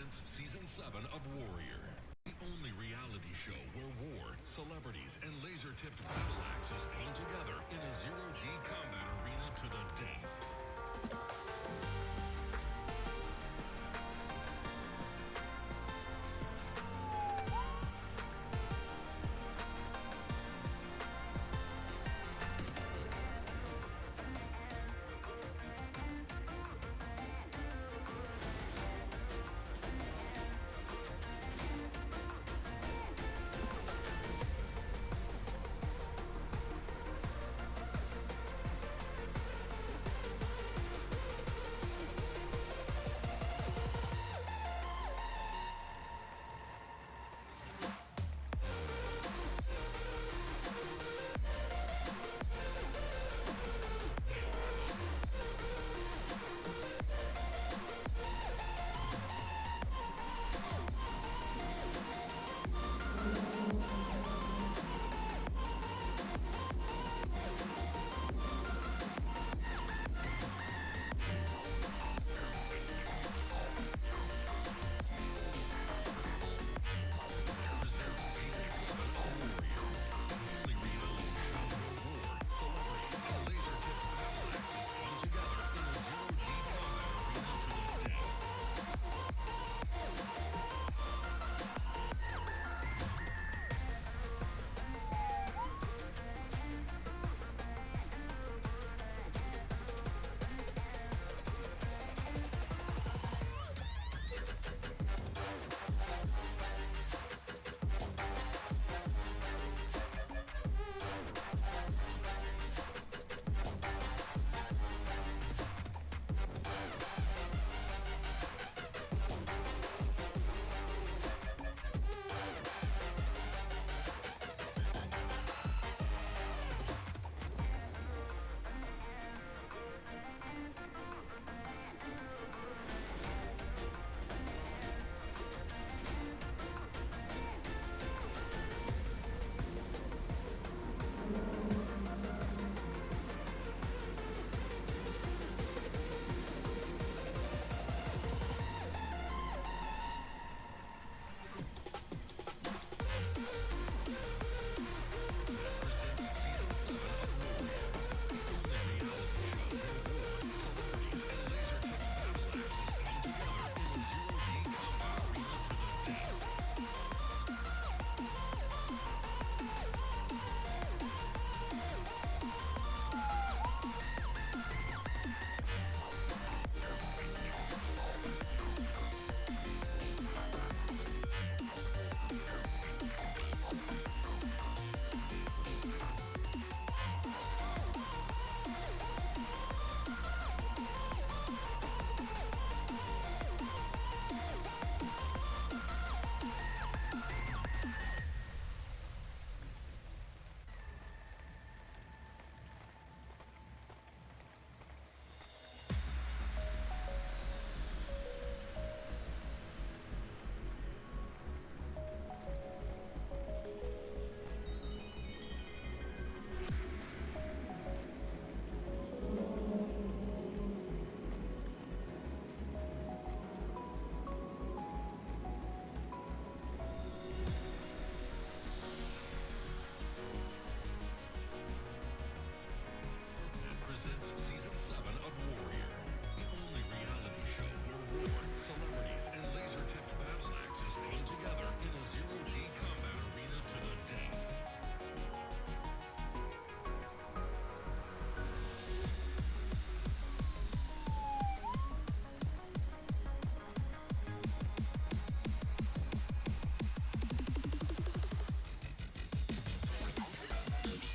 presents Season 7 of Warrior, the only reality show where war, celebrities, and laser-tipped battle axes came together in a zero-G combat arena to the death.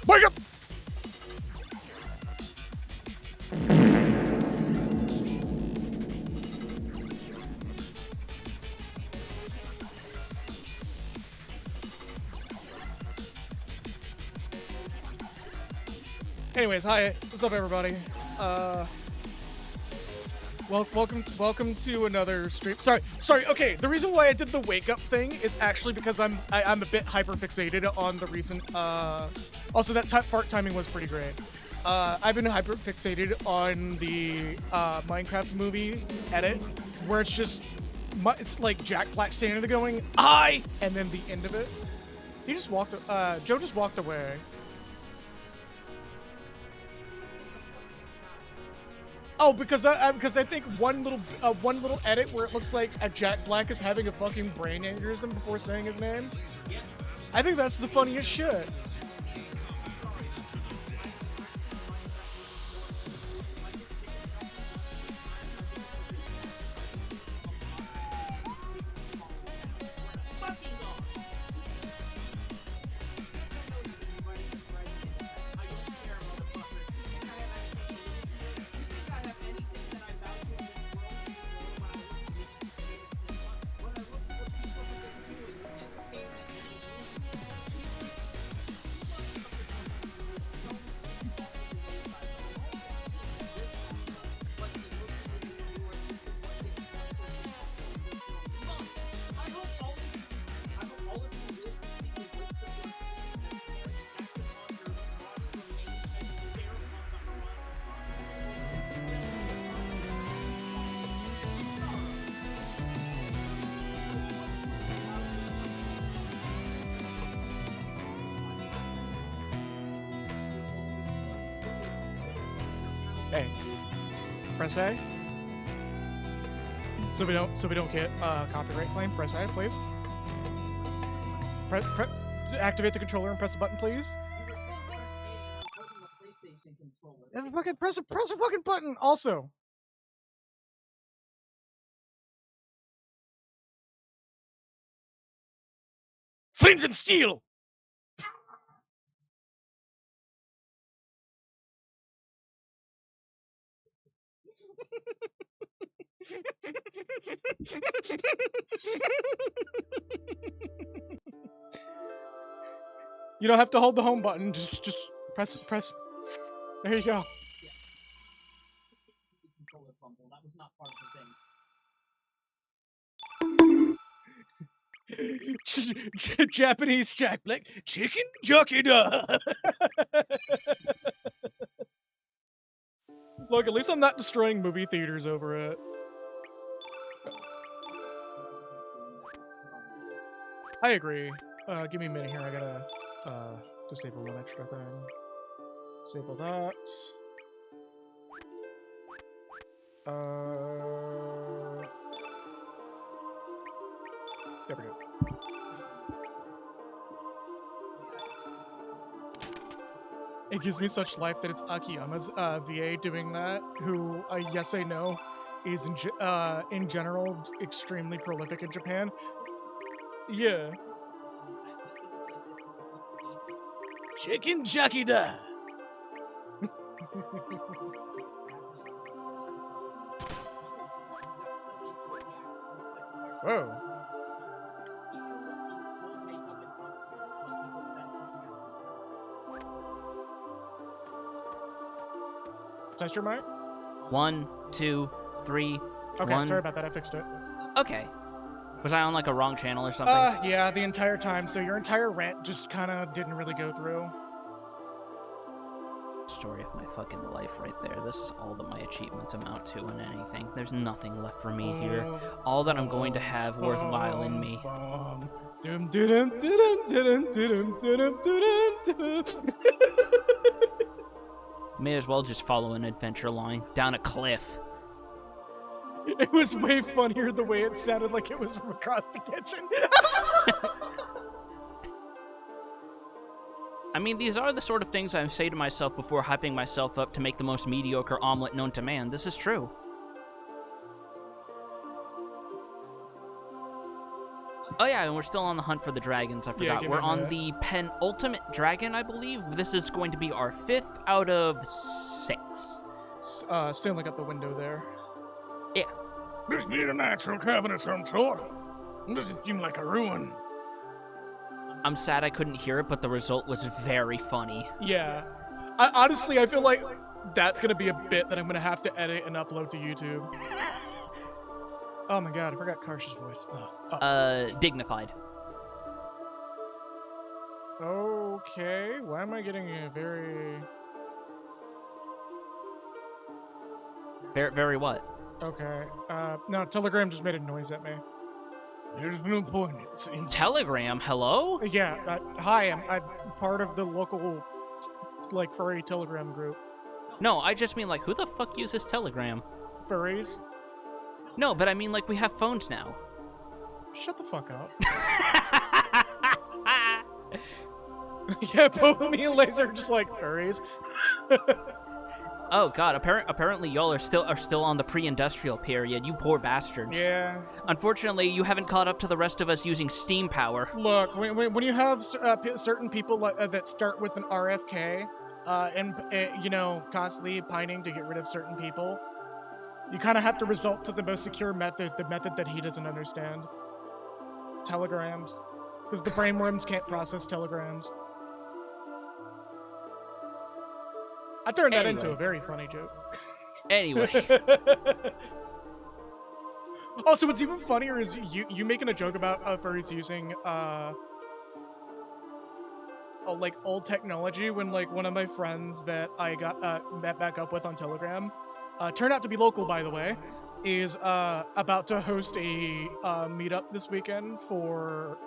Wake up! Anyways, hi, what's up, everybody? Welcome to another stream. Sorry. Okay, the reason why I did the wake up thing is actually because I'm a bit hyper fixated on the recent. Also, that fart timing was pretty great. I've been hyper fixated on the Minecraft movie edit, where it's just it's like Jack Black standing there going, "I," and then the end of it. He just walked. Joe just walked away. Oh, because I think one little edit where it looks like a Jack Black is having a fucking brain aneurysm before saying his name. I think that's the funniest shit. Hey, press A. So we don't get copyright claim. Press A, please. Activate the controller and press the button, please. And fucking press a fucking button. Also. Flint and steel. You don't have to hold the home button. Just press. There you go. Japanese Jack Black chicken jockey da. Look, at least I'm not destroying movie theaters over it. I agree. Give me a minute here. I gotta disable one extra thing. Disable that. There we go. It gives me such life that it's Akiyama's VA doing that, who, yes I know, is in general extremely prolific in Japan. Yeah. Chicken jockey da. Whoa. Test your mic? 1, 2, 3. Okay, 1. sorry about that. I fixed it. Okay. Was I on like a wrong channel or something? Yeah, the entire time. So your entire rant just kind of didn't really go through. Story of my fucking life right there. This is all that my achievements amount to in anything. There's nothing left for me here. All that I'm going to have worthwhile in me. May as well just follow an adventure line down a cliff. It was way funnier the way it sounded like it was from across the kitchen. I mean, these are the sort of things I say to myself before hyping myself up to make the most mediocre omelet known to man. This is true. Oh yeah, and we're still on the hunt for the dragons, I forgot. Yeah, we're on the penultimate dragon, I believe. This is going to be our 5th out of 6. Sailing up the window there. Yeah. This need a natural cabin of some sort. Does it seem like a ruin? I'm sad I couldn't hear it, but the result was very funny. Yeah. Honestly, I feel like that's going to be a bit that I'm going to have to edit and upload to YouTube. Oh my god, I forgot Karsh's voice. Dignified. Okay, why am I getting a very... Very what? Okay. No, Telegram just made a noise at me. There's no point. Telegram, hello? Yeah. Hi, I'm part of the local, like, furry Telegram group. No, I just mean, like, who the fuck uses Telegram? Furries? No, but I mean, like, we have phones now. Shut the fuck up. Yeah, both me and Laser are just like furries. Oh god, apparently y'all are still on the pre-industrial period, you poor bastards. Yeah. Unfortunately, you haven't caught up to the rest of us using steam power. Look, when you have certain people that start with an RFK, and you know, constantly pining to get rid of certain people, you kind of have to resort to the most secure method, the method that he doesn't understand. Telegrams. Because the brainworms can't process telegrams. I turned that into a very funny joke. Anyway. Also, what's even funnier is you making a joke about furries using like old technology when like one of my friends that I got met back up with on Telegram, turned out to be local, by the way, is about to host a meetup this weekend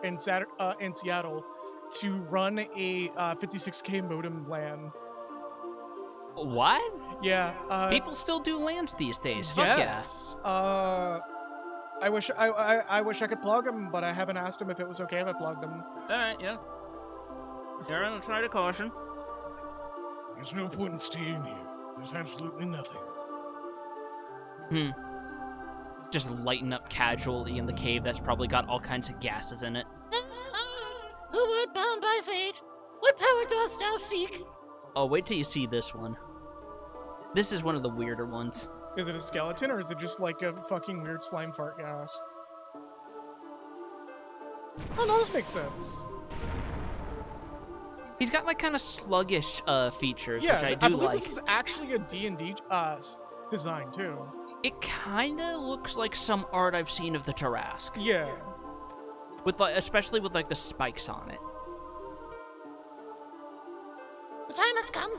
in Seattle to run a 56K modem LAN. What? Yeah. People still do LANs these days. Fuck yes. I wish I could plug him, but I haven't asked him if it was okay if I plugged him. Yeah. Alright, yeah. You're on the side of caution. There's no point in staying here. There's absolutely nothing. Just lighten up casually in the cave that's probably got all kinds of gases in it. Who art bound by fate? What power dost thou seek? Oh, wait till you see this one. This is one of the weirder ones. Is it a skeleton or is it just like a fucking weird slime fart gas? Oh no, this makes sense. He's got like kind of sluggish features, Yeah, which I I do believe like. this is actually a D&D design too. It kind of looks like some art I've seen of the Tarrasque, Yeah. with like, especially with like the spikes on it. The time has come.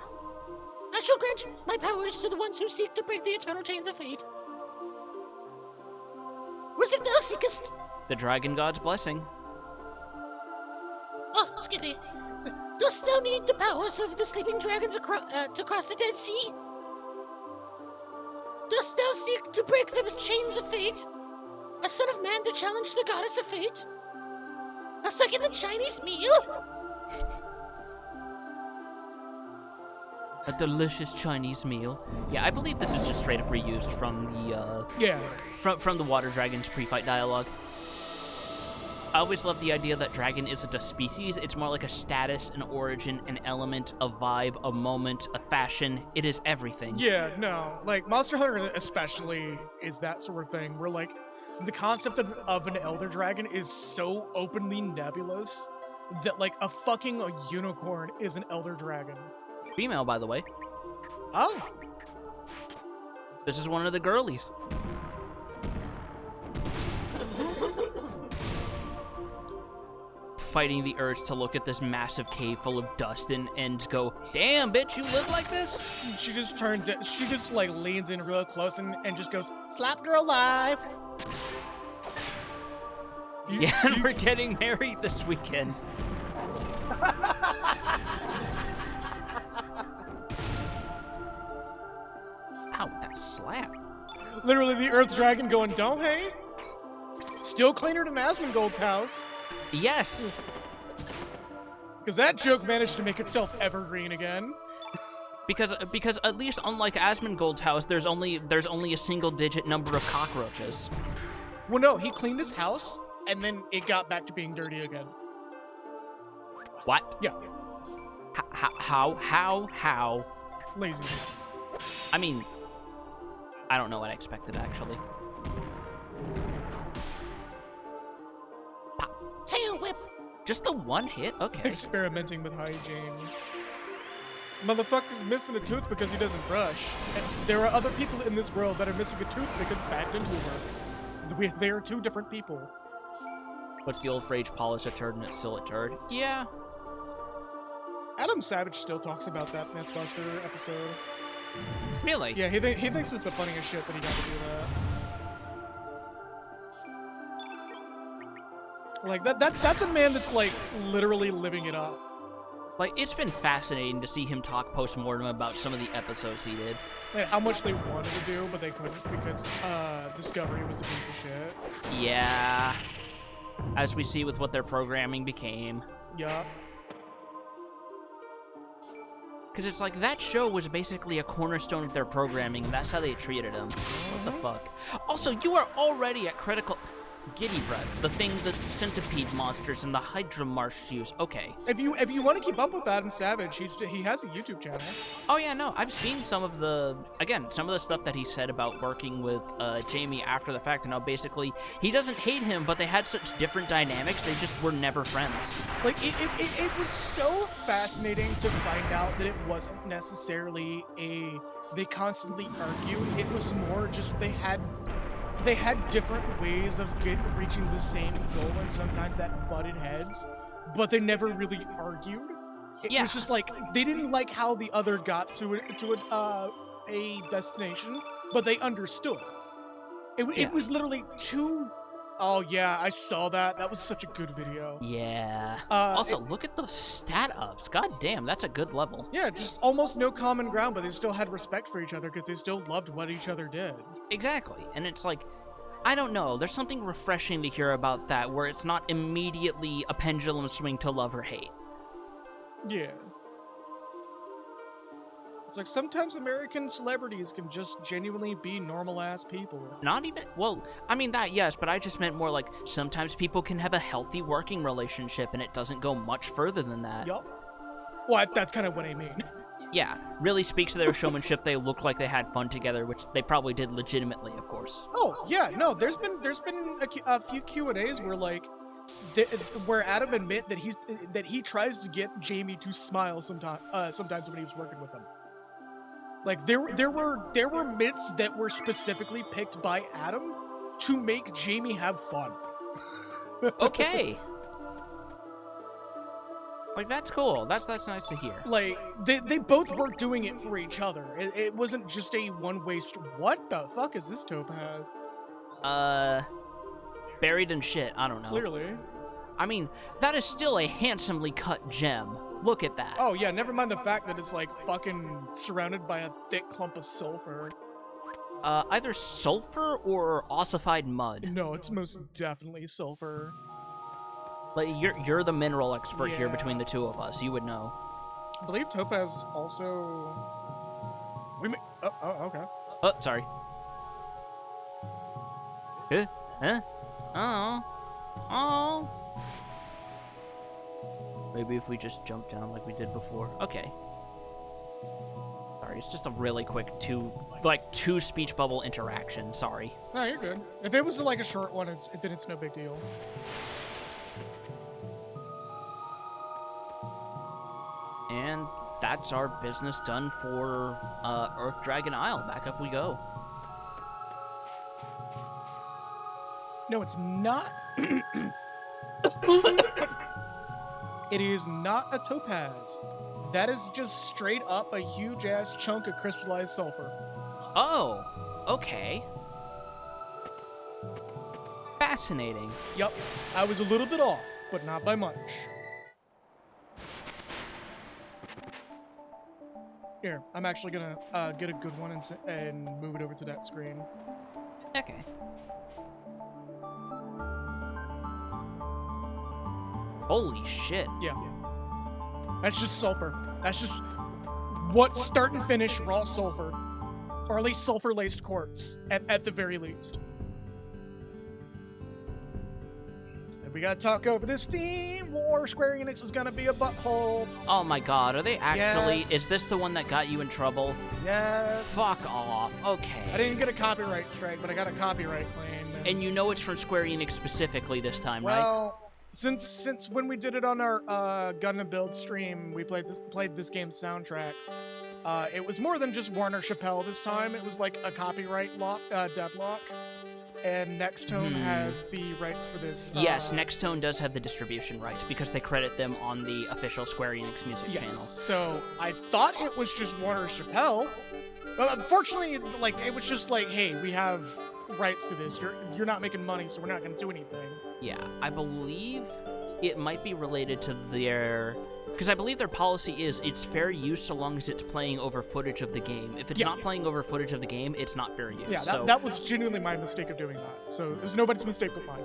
I shall grant my powers to the ones who seek to break the eternal chains of fate. Was it thou seekest? The Dragon God's blessing. Oh, excuse me. Dost thou need the powers of the sleeping dragons to cross the Dead Sea? Dost thou seek to break the chains of fate? A son of man to challenge the goddess of fate? A succulent Chinese meal? A delicious Chinese meal. Yeah, I believe this is just straight up reused from the Yeah. from the Water Dragon's pre-fight dialogue. I always love the idea that dragon isn't a species, it's more like a status, an origin, an element, a vibe, a moment, a fashion. It is everything. Yeah, no. Like, Monster Hunter especially is that sort of thing, where, like, the concept of an Elder Dragon is so openly nebulous that, like, a unicorn is an Elder Dragon. Female, by the way. Oh. This is one of the girlies. Fighting the urge to look at this massive cave full of dust and go, damn, bitch, you live like this? She just turns it, she just, like, leans in real close and just goes, slap girl live. Yeah, and we're getting married this weekend. Ow, that slap. Literally the Earth Dragon going, don't hey? Still cleaner than Asmongold's house. Yes. Because that joke managed to make itself evergreen again. Because at least unlike Asmongold's house, there's only a single-digit number of cockroaches. Well, no, he cleaned his house, and then it got back to being dirty again. What? Yeah. How? Laziness. I mean, I don't know what I expected, actually. Tail whip. Just the one hit? Okay. Experimenting with hygiene. Motherfucker's missing a tooth because he doesn't brush. And there are other people in this world that are missing a tooth because bad dental work. They are two different people. What's the old phrase, polish a turd and it's still a turd? Yeah. Adam Savage still talks about that Mythbuster episode. Really? Yeah, he thinks it's the funniest shit that he got to do that. Like that's a man that's like literally living it up. Like, it's been fascinating to see him talk post-mortem about some of the episodes he did. Like, how much they wanted to do, but they couldn't because Discovery was a piece of shit. Yeah. As we see with what their programming became. Yup. Because it's like, that show was basically a cornerstone of their programming, and that's how they treated him. What the fuck? Also, you are already at critical... Giddy Breath, the thing that centipede monsters and the Hydra Marsh use. Okay. If you want to keep up with Adam Savage, he has a YouTube channel. Oh yeah, no, I've seen some of the stuff that he said about working with Jamie after the fact, and how basically he doesn't hate him, but they had such different dynamics, they just were never friends. Like, it was so fascinating to find out that it wasn't necessarily they constantly argued. It was more just they had different ways of reaching the same goal, and sometimes that butted heads, but they never really argued. It was just like they didn't like how the other got to a destination, but they understood. It was literally two. Oh yeah, I saw that. That was such a good video. Yeah. Also, look at those stat ups. God damn, that's a good level. Yeah, just almost no common ground, but they still had respect for each other because they still loved what each other did. Exactly. And it's like, I don't know, there's something refreshing to hear about that, where it's not immediately a pendulum swing to love or hate. Yeah. It's like sometimes American celebrities can just genuinely be normal-ass people. Not even, well, I mean that, yes, but I just meant more like sometimes people can have a healthy working relationship and it doesn't go much further than that. Yup. Well, that's kind of what I mean. Yeah, really speaks to their showmanship. They look like they had fun together, which they probably did legitimately, of course. Oh, yeah, no, there's been a few Q&As where, like, where Adam admit that he tries to get Jamie to smile sometimes when he was working with him. Like, there were mints that were specifically picked by Adam to make Jamie have fun. Okay. Like, that's cool. That's nice to hear. Like, they both were doing it for each other. It wasn't just a one-way What the fuck is this Topaz? Buried in shit. I don't know. Clearly. I mean, that is still a handsomely cut gem. Look at that. Oh, yeah, never mind the fact that it's, like, fucking surrounded by a thick clump of sulfur. Either sulfur or ossified mud. No, it's most definitely sulfur. Like, you're the mineral expert here Yeah. between the two of us. You would know. I believe Topaz also... okay. Oh, sorry. Huh? Oh. Maybe if we just jump down like we did before. Okay. Sorry, it's just a really quick two speech bubble interaction. Sorry. No, you're good. If it was like a short one, then it's no big deal. And that's our business done for Earth Dragon Isle. Back up we go. No, it's not. It is not a topaz. That is just straight up a huge ass chunk of crystallized sulfur. Oh, okay. Fascinating. Yup, I was a little bit off, but not by much. Here, I'm actually gonna get a good one and move it over to that screen. Okay. Holy shit. Yeah. That's just sulfur. That's just what start and finish raw sulfur. Or at least sulfur-laced quartz, at the very least. And we gotta talk over this theme, or Square Enix is gonna be a butthole. Oh my god, are they actually? Yes. Is this the one that got you in trouble? Yes. Fuck off. Okay. I didn't get a copyright strike, but I got a copyright claim. And you know it's from Square Enix specifically this time, right? Well, since when we did it on our Gundam Build stream, we played this game's soundtrack. It was more than just Warner Chappelle this time. It was like a copyright deadlock. And Nextone has the rights for this. Yes, Nextone does have the distribution rights because they credit them on the official Square Enix music channel. So I thought it was just Warner Chappelle, Unfortunately, like, it was just like, hey, we have rights to this. You're not making money, so we're not going to do anything. Yeah, I believe it might be related to their... Because I believe their policy is it's fair use so long as it's playing over footage of the game. If it's not playing over footage of the game, it's not fair use. Yeah, so, that was genuinely my mistake of doing that. So it was nobody's mistake but mine.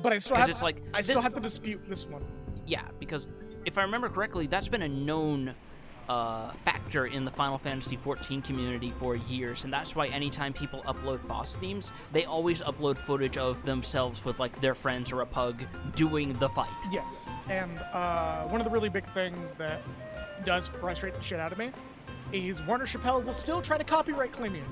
But I still have to dispute this one. Yeah, because if I remember correctly, that's been a known factor in the Final Fantasy XIV community for years, and that's why anytime people upload boss themes, they always upload footage of themselves with like their friends or a pug doing the fight. Yes, and one of the really big things that does frustrate the shit out of me is Warner Chappelle will still try to copyright claim you.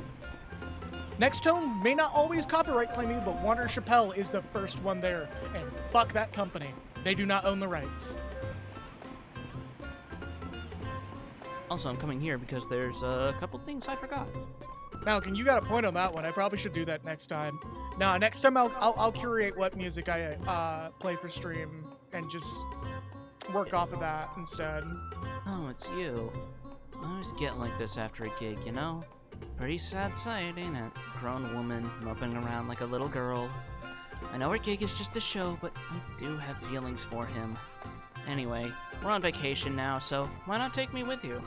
Nextone may not always copyright claim you, but Warner Chappelle is the first one there, and fuck that company. They do not own the rights. Also, I'm coming here because there's a couple things I forgot. Malkin, you got a point on that one. I probably should do that next time. Nah, next time I'll curate what music I play for stream and just work off of that instead. Oh, it's you. I always get like this after a gig, you know? Pretty sad sight, ain't it? Grown woman moping around like a little girl. I know our gig is just a show, but I do have feelings for him. Anyway, we're on vacation now, so why not take me with you?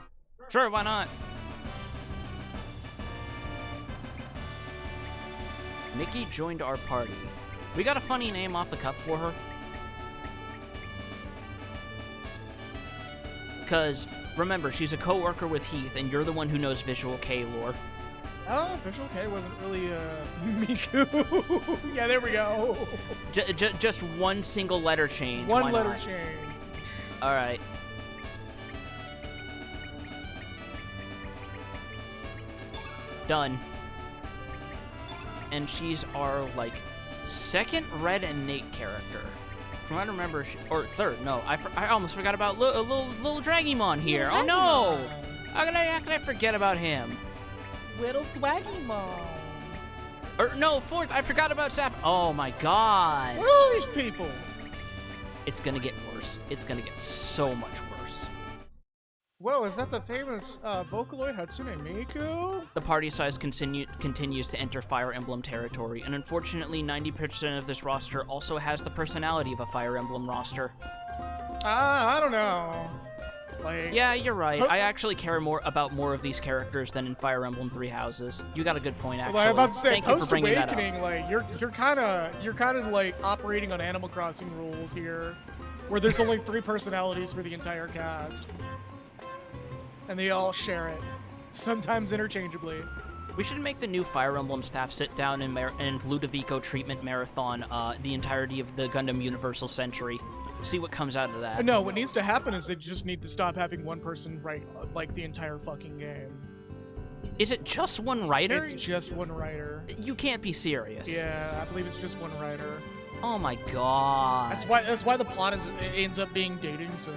Sure, why not? Mickey joined our party. We got a funny name off the cuff for her. Because, remember, she's a co-worker with Heath, and you're the one who knows Visual K lore. Oh, Visual K wasn't really, Miku. Yeah, there we go. Just one single letter change. One why letter not? change. Alright. Done. And she's our, like, second Red and Nate character. From what I remember, or third, no. I almost forgot about little Dragimon here. Oh no! How can I forget about him? Little Dragimon. Or no, fourth, I forgot about Sap. Oh my god. What are all these people? It's gonna get worse. It's gonna get so much worse. Whoa, is that the famous Vocaloid Hatsune Miku? The party size continues to enter Fire Emblem territory, and unfortunately 90% of this roster also has the personality of a Fire Emblem roster. I don't know. Like, yeah, you're right. I actually care more about more of these characters than in Fire Emblem Three Houses. You got a good point, actually. Well, I'm about to say, Thank you for bringing that up. Post-Awakening, like, you're kind of like operating on Animal Crossing rules here, where there's only 3 personalities for the entire cast. And they all share it, sometimes interchangeably. We should make the new Fire Emblem staff sit down and Ludovico treatment marathon the entirety of the Gundam Universal Century. See what comes out of that. No, what needs to happen is they just need to stop having one person write, like, the entire fucking game. Is it just one writer? It's just one writer. You can't be serious. Yeah, I believe it's just one writer. Oh my god. That's why the plot ends up being dating sims.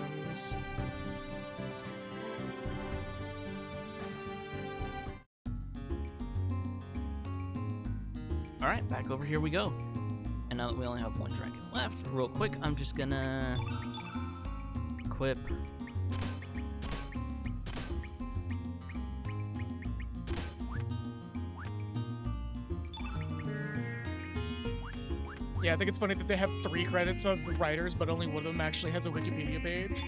Alright, back over here we go. And now that we only have one dragon left, real quick, I'm just gonna equip. Yeah, I think it's funny that they have 3 credits of the writers, but only one of them actually has a Wikipedia page.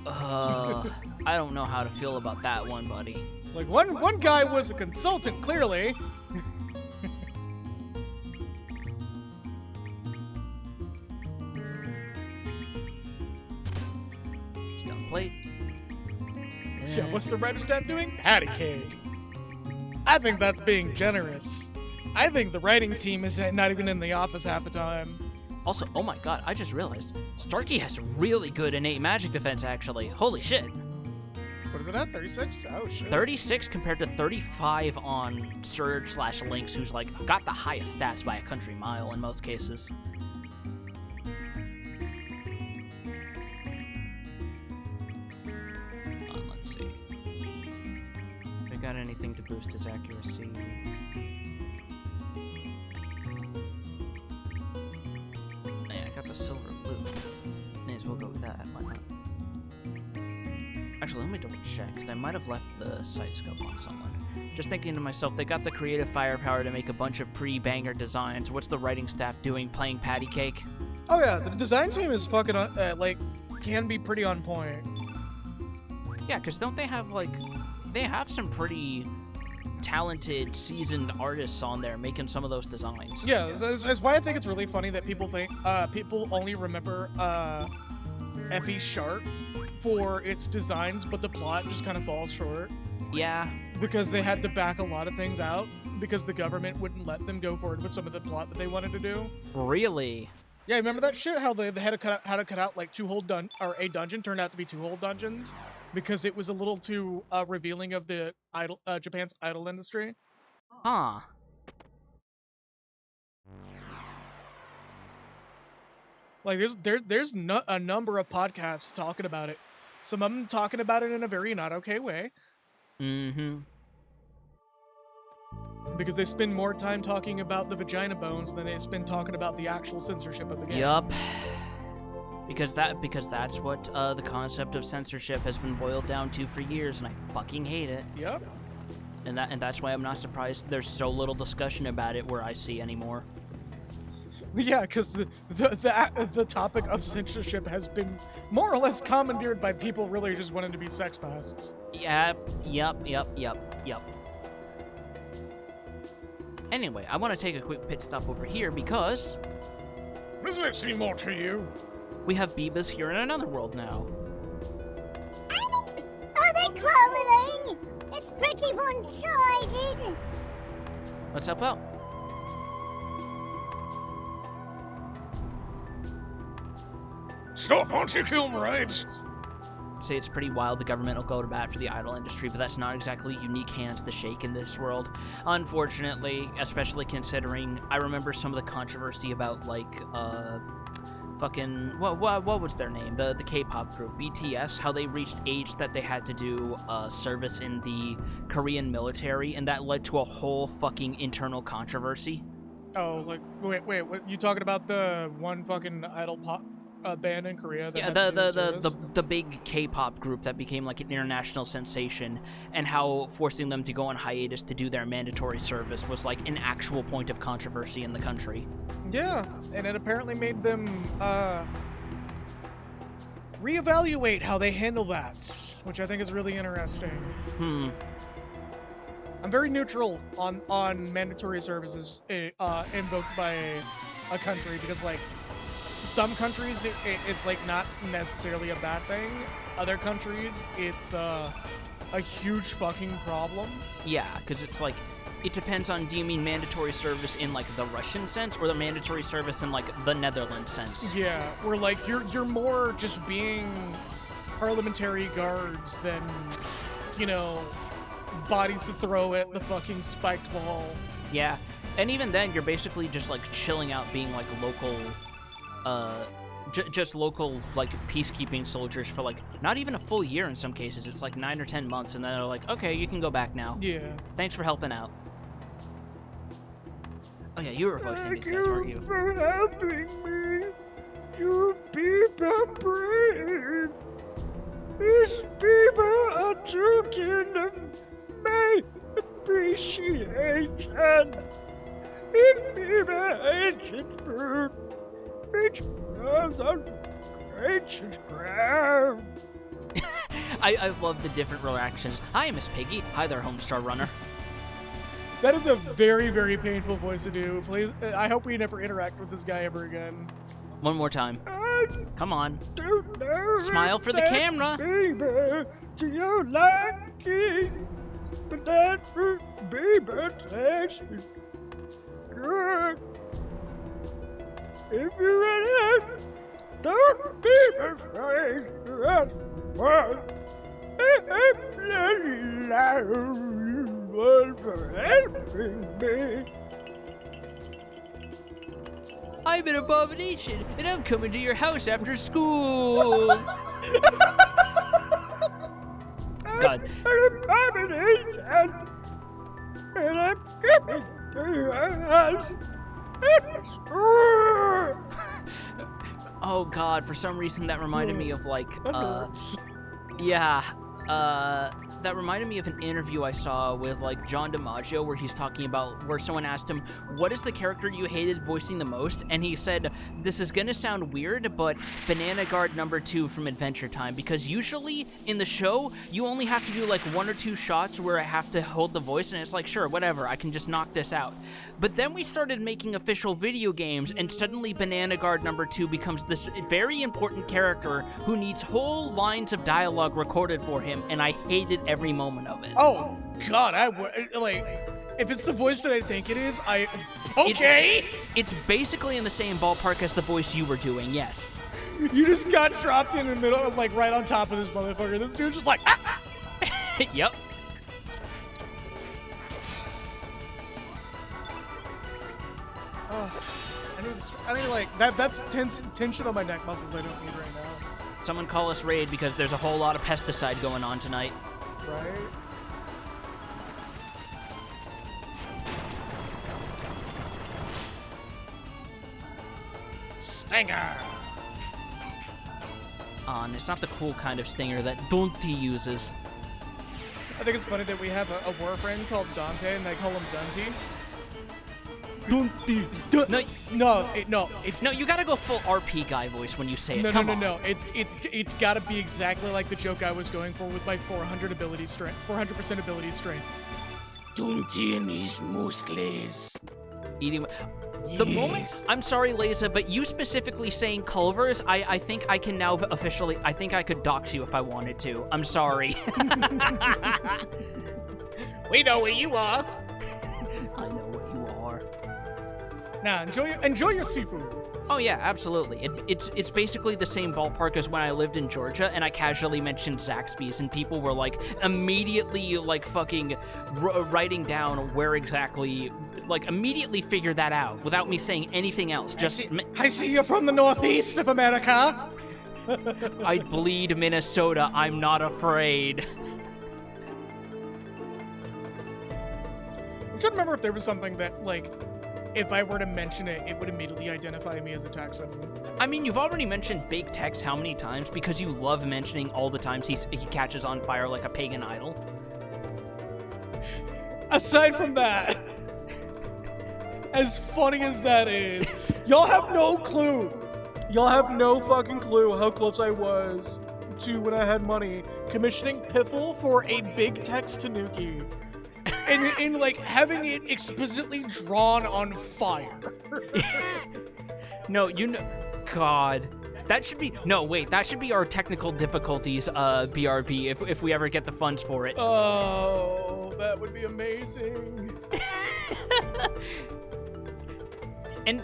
I don't know how to feel about that one, buddy. It's like, one guy was a consultant, clearly. Stone plate. Yeah, what's the writer staff doing? Patty cake. I think that's being generous. I think the writing team is not even in the office half the time. Also, oh my god, I just realized, Starkey has really good innate magic defense, actually. Holy shit. What is it at? 36? Oh, shit. 36 compared to 35 on Surge/Lynx, who's, like, got the highest stats by a country mile in most cases. Let's see. If I got anything to boost his accuracy. The silver blue. May as well go with that, why not? Actually, let me double check, because I might have left the site scope on someone. Just thinking to myself, they got the creative firepower to make a bunch of pre-banger designs. What's the writing staff doing? Playing patty cake? Oh yeah, the design team is fucking can be pretty on point. Yeah, because don't they have they have some pretty talented, seasoned artists on there making some of those designs. Yeah, that's why I think it's really funny that people only remember F.E. Sharp for its designs, but the plot just kind of falls short. Yeah. Because they had to back a lot of things out because the government wouldn't let them go forward with some of the plot that they wanted to do. Really? Yeah, remember that shit? How they had to cut out like a dungeon turned out to be 2 whole dungeons because it was a little too revealing of the Japan's idol industry. Huh. Like there's a number of podcasts talking about it. Some of them talking about it in a very not okay way. Mm-hmm. Because they spend more time talking about the vagina bones than they spend talking about the actual censorship of the game. Yup. Because that's what the concept of censorship has been boiled down to for years, and I fucking hate it. Yep. And that's why I'm not surprised there's so little discussion about it where I see anymore. Yeah, because the topic of censorship has been more or less commandeered by people really just wanting to be sex pests. Yep. Anyway, I want to take a quick pit stop over here because... Does it seem more to you? We have Beebas here in another world now. Are they quarreling? It's pretty one-sided. Let's help out. Stop, won't you kill them, right? Say it's pretty wild the government will go to bat for the idol industry, but that's not exactly unique hands to shake in this world. Unfortunately, especially considering I remember some of the controversy about what was their name? The K-pop group BTS, how they reached age that they had to do service in the Korean military, and that led to a whole fucking internal controversy. Oh, like wait, what you talking about? The one fucking idol pop band in Korea? That Yeah, had to do service? the big K-pop group that became like an international sensation, and how forcing them to go on hiatus to do their mandatory service was like an actual point of controversy in the country. Yeah, and it apparently made them reevaluate how they handle that, which I think is really interesting. I'm very neutral on mandatory services invoked by a country because, like, some countries it's like not necessarily a bad thing. Other countries it's a huge fucking problem. Yeah, because it's like, it depends on, do you mean mandatory service in like the Russian sense or the mandatory service in like the Netherlands sense? Yeah, where like you're more just being parliamentary guards than, you know, bodies to throw at the fucking spiked ball. Yeah, and even then you're basically just like chilling out, being like local just local like peacekeeping soldiers for like not even a full year in some cases. It's like 9 or 10 months, and then they're like, okay, you can go back now. Yeah. Thanks for helping out. Oh yeah, you were voicing these guys, weren't you? Thank you for helping me. You people brave. This people a token of my appreciation. It be my ancient fruit, which grows on gracious ground. I love the different reactions. Hi, Miss Piggy. Hi there, Homestar Runner. That is a very, very painful voice to do. Please, I hope we never interact with this guy ever again. One more time. Come on. Don't know Smile for the camera. Baby, do you like it? But that fruit, baby, tastes good. If you run out, don't be afraid to run one. For helping me. I'm an abomination, and I'm coming to your house after school. God. An abomination, and I'm coming to your house after school. Oh God, for some reason that reminded me of like, That hurts. yeah, that reminded me of an interview I saw with like John DiMaggio where he's talking about where someone asked him, what is the character you hated voicing the most? And he said, this is gonna sound weird, but Banana Guard number 2 from Adventure Time, because usually in the show you only have to do like 1 or 2 shots where I have to hold the voice, and it's like, sure, whatever, I can just knock this out. But then we started making official video games, and suddenly Banana Guard number 2 becomes this very important character who needs whole lines of dialogue recorded for him, and I hated every moment of it. Oh God, like, if it's the voice that I think it is, okay. It's basically in the same ballpark as the voice you were doing, yes. You just got dropped in the middle, of, like right on top of this motherfucker. This dude's just like, ah! Yep. I need like that's tension on my neck muscles I don't need right now. Someone call us Raid because there's a whole lot of pesticide going on tonight. Right? Stinger! And it's not the cool kind of stinger that Dante uses. I think it's funny that we have a war friend called Dante and they call him Dante. No, you gotta go full RP guy voice when you say it. Come on. No. It's gotta be exactly like the joke I was going for with my 400% ability strength. Dante and his muscles. Eating. The moment, I'm sorry, Leza, but you specifically saying Culver's, I think I can now officially, I think I could dox you if I wanted to. I'm sorry. We know where you are. I know what you are. Nah, enjoy your seafood. Oh yeah, absolutely. It's basically the same ballpark as when I lived in Georgia and I casually mentioned Zaxby's and people were like immediately like fucking writing down where exactly, like immediately figure that out without me saying anything else. Just I see you're from the northeast of America. I'd bleed Minnesota. I'm not afraid. I'm trying to remember if there was something that like, if I were to mention it, it would immediately identify me as a Texan. I mean, you've already mentioned Big Tex how many times because you love mentioning all the times he catches on fire like a pagan idol. Aside from that, as funny as that is, y'all have no clue. Y'all have no fucking clue how close I was to, when I had money, commissioning Piffle for a Big Tex Tanuki. And like having it explicitly drawn on fire. No, God. That should be, no, wait, that should be our technical difficulties, BRB, if we ever get the funds for it. Oh, that would be amazing. And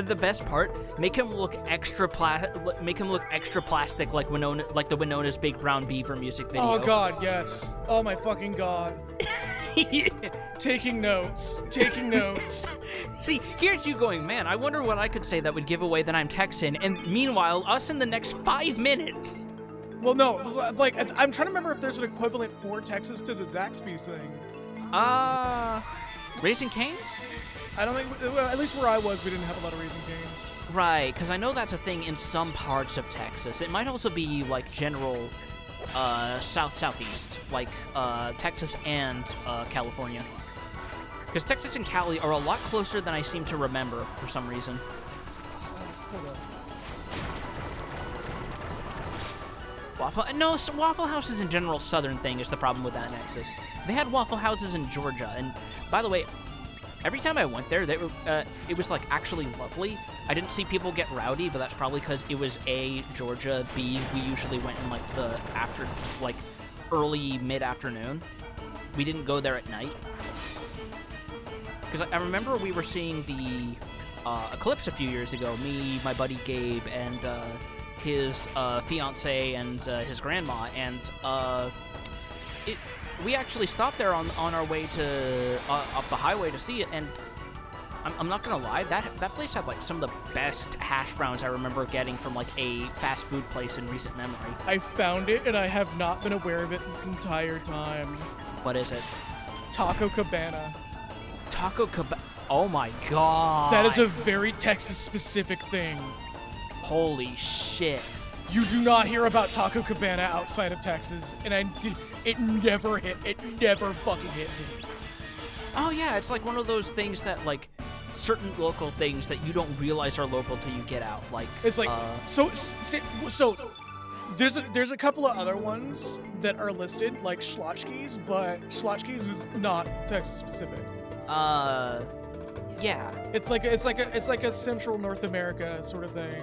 the best part, make him look extra plastic like the Winona's Big Brown Beaver music video. Oh God, yes. Oh my fucking God. Taking notes. See, here's you going, man, I wonder what I could say that would give away that I'm Texan, and meanwhile, us in the next 5 minutes. Well, no, like, I'm trying to remember if there's an equivalent for Texas to the Zaxby's thing. Raising Cane's? I don't think, well, at least where I was, we didn't have a lot of Raising Cane's. Right, because I know that's a thing in some parts of Texas. It might also be, like, general southeast, like Texas and California. Because Texas and Cali are a lot closer than I seem to remember for some reason. Waffle House is in general southern thing is the problem with that nexus. They had Waffle Houses in Georgia, and by the way, every time I went there, it was like actually lovely. I didn't see people get rowdy, but that's probably because it was A, Georgia, B, we usually went in like the early mid-afternoon. We didn't go there at night. Because I remember we were seeing the eclipse a few years ago, me, my buddy Gabe, and his fiance and his grandma, and we actually stopped there on our way to up the highway to see it, and I'm not gonna lie, that place had like some of the best hash browns I remember getting from like a fast food place in recent memory. I found it and I have not been aware of it this entire time. What is it? Taco Cabana. Taco Cabana. Oh my God. That is a very Texas specific thing. Holy shit. You do not hear about Taco Cabana outside of Texas, and it never fucking hit me. Oh yeah, it's like one of those things that like certain local things that you don't realize are local till you get out. Like It's like so there's a couple of other ones that are listed like Schlotchkes, but Schlotchkes is not Texas specific. Yeah. It's like a Central North America sort of thing.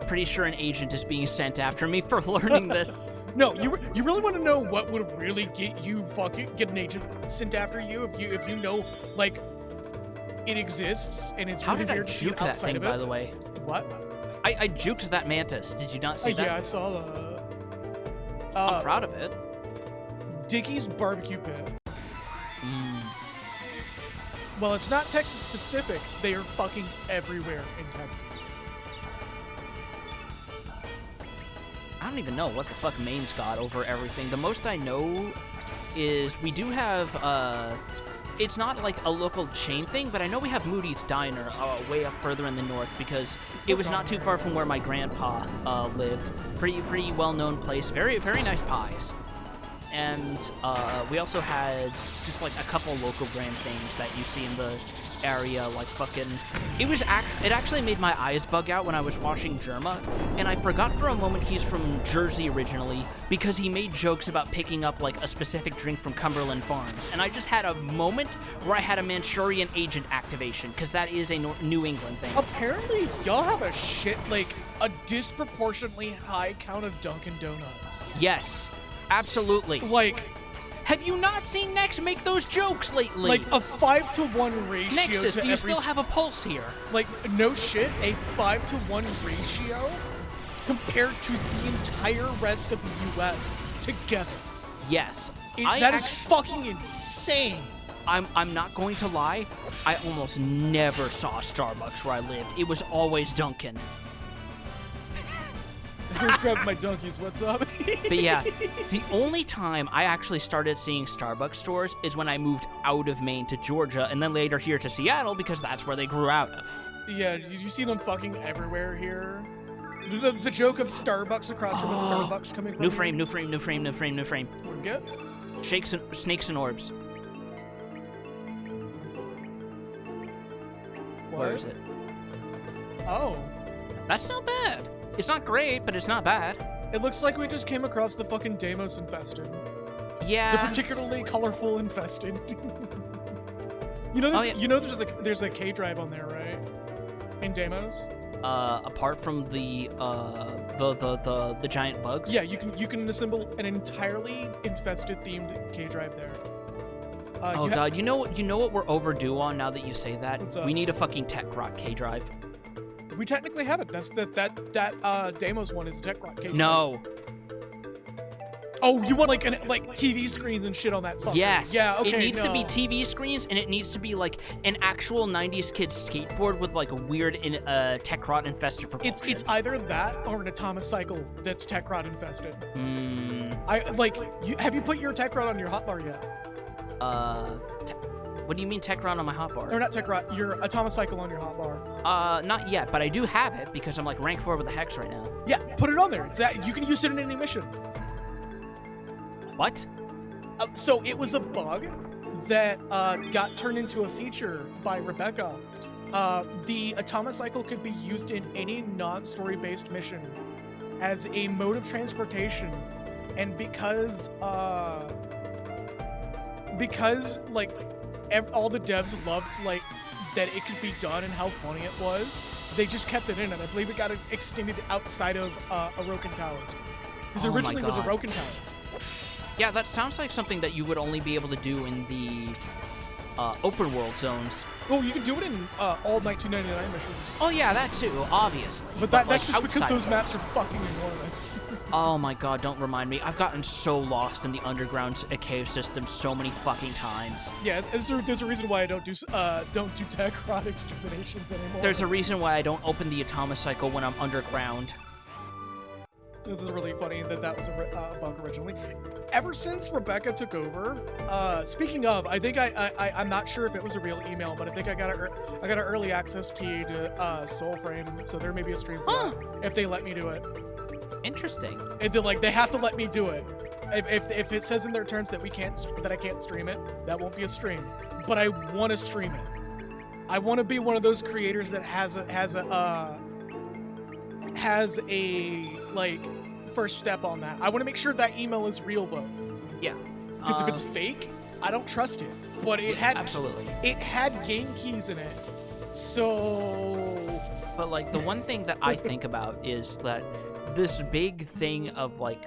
Pretty sure an agent is being sent after me for learning this. No, you really want to know what would really get an agent sent after you if you know like it exists and it's How really did I weird to see juke that outside thing, of it. by the way? What? I juked that mantis. Did you not see that? Yeah, I saw that. I'm proud of it. Dickie's Barbecue Pit. Mm. Well, it's not Texas specific. They are fucking everywhere in Texas. I don't even know what the fuck Maine's got over everything. The most I know is we do have, it's not like a local chain thing, but I know we have Moody's Diner way up further in the north because it was not too far from where my grandpa lived. Pretty well-known place. Very, very nice pies. And we also had just like a couple local brand things that you see in the area, like fucking. It actually made my eyes bug out when I was watching Germa, and I forgot for a moment he's from Jersey originally because he made jokes about picking up like a specific drink from Cumberland Farms, and I just had a moment where I had a Manchurian agent activation because that is a New England thing. Apparently, y'all have a disproportionately high count of Dunkin' Donuts. Yes, absolutely. Like. Have you not seen Nex make those jokes lately? Like a 5-to-1 ratio. Nexus, to do you every still have a pulse here? Like, no shit, a 5-to-1 ratio compared to the entire rest of the U.S. together. Yes. That is fucking insane. I'm not going to lie. I almost never saw a Starbucks where I lived. It was always Dunkin'. Here's grabbing my donkeys. What's up? But yeah, the only time I actually started seeing Starbucks stores is when I moved out of Maine to Georgia and then later here to Seattle because that's where they grew out of. Yeah, you see them fucking everywhere here. The joke of Starbucks across from a Starbucks coming from New frame. What get? Snakes and orbs. What? Where is it? Oh. That's not bad. It's not great, but it's not bad. It looks like we just came across the fucking Deimos infested. Yeah. The particularly colorful infested. You know, yeah. You know, there's a K drive on there, right? In Deimos. Apart from the giant bugs. Yeah, you can assemble an entirely infested themed K drive there. Oh god, you know what we're overdue on now that you say that? What's up? We need a fucking Tech Rock K drive. We technically have it. That's that Deimos one is Tech Rock K drive. No. Oh, you want like TV screens and shit on that fucker. Yes. Yeah, okay. It needs to be no. TV screens, and it needs to be like an actual 90s kid skateboard with like a weird tech rot infested propulsion. It's either that or an Atomocycle that's tech rot infested. Hmm. Have you put your tech rot on your hotbar yet? What do you mean tech rot on my hotbar? Or not tech rot, your Atomocycle on your hotbar. Not yet, but I do have it because I'm like rank 4 with the hex right now. Yeah, put it on there. You can use it in any mission. What? So it was a bug that got turned into a feature by Rebecca. The Atomocycle could be used in any non-story-based mission as a mode of transportation, and because like all the devs loved like that it could be done and how funny it was, they just kept it in, and I believe it got extended outside of Orokin Towers. Because Oh my originally it was God. Orokin Towers. Yeah, that sounds like something that you would only be able to do in the open world zones. Well, you can do it in all 1999 missions. Oh yeah, that too, obviously. But that's like, just because outside those of maps are fucking enormous. Oh my god, don't remind me. I've gotten so lost in the underground cave system so many fucking times. Yeah, there's a reason why I don't do tech rot exterminations anymore. There's a reason why I don't open the Atomocycle when I'm underground. This is really funny that was a bug originally. Ever since Rebecca took over, speaking of, I think I'm not sure if it was a real email, but I think I got an early access key to Soulframe, so there may be a stream for that if they let me do it. Interesting. And they're like, they have to let me do it. If it says in their terms that I can't stream it, that won't be a stream. But I want to stream it. I want to be one of those creators that has a like first step on that. I want to make sure that email is real though. Yeah. Because if it's fake, I don't trust it. But it had absolutely. It had game keys in it. So. But like the one thing that I think about is that this big thing of like.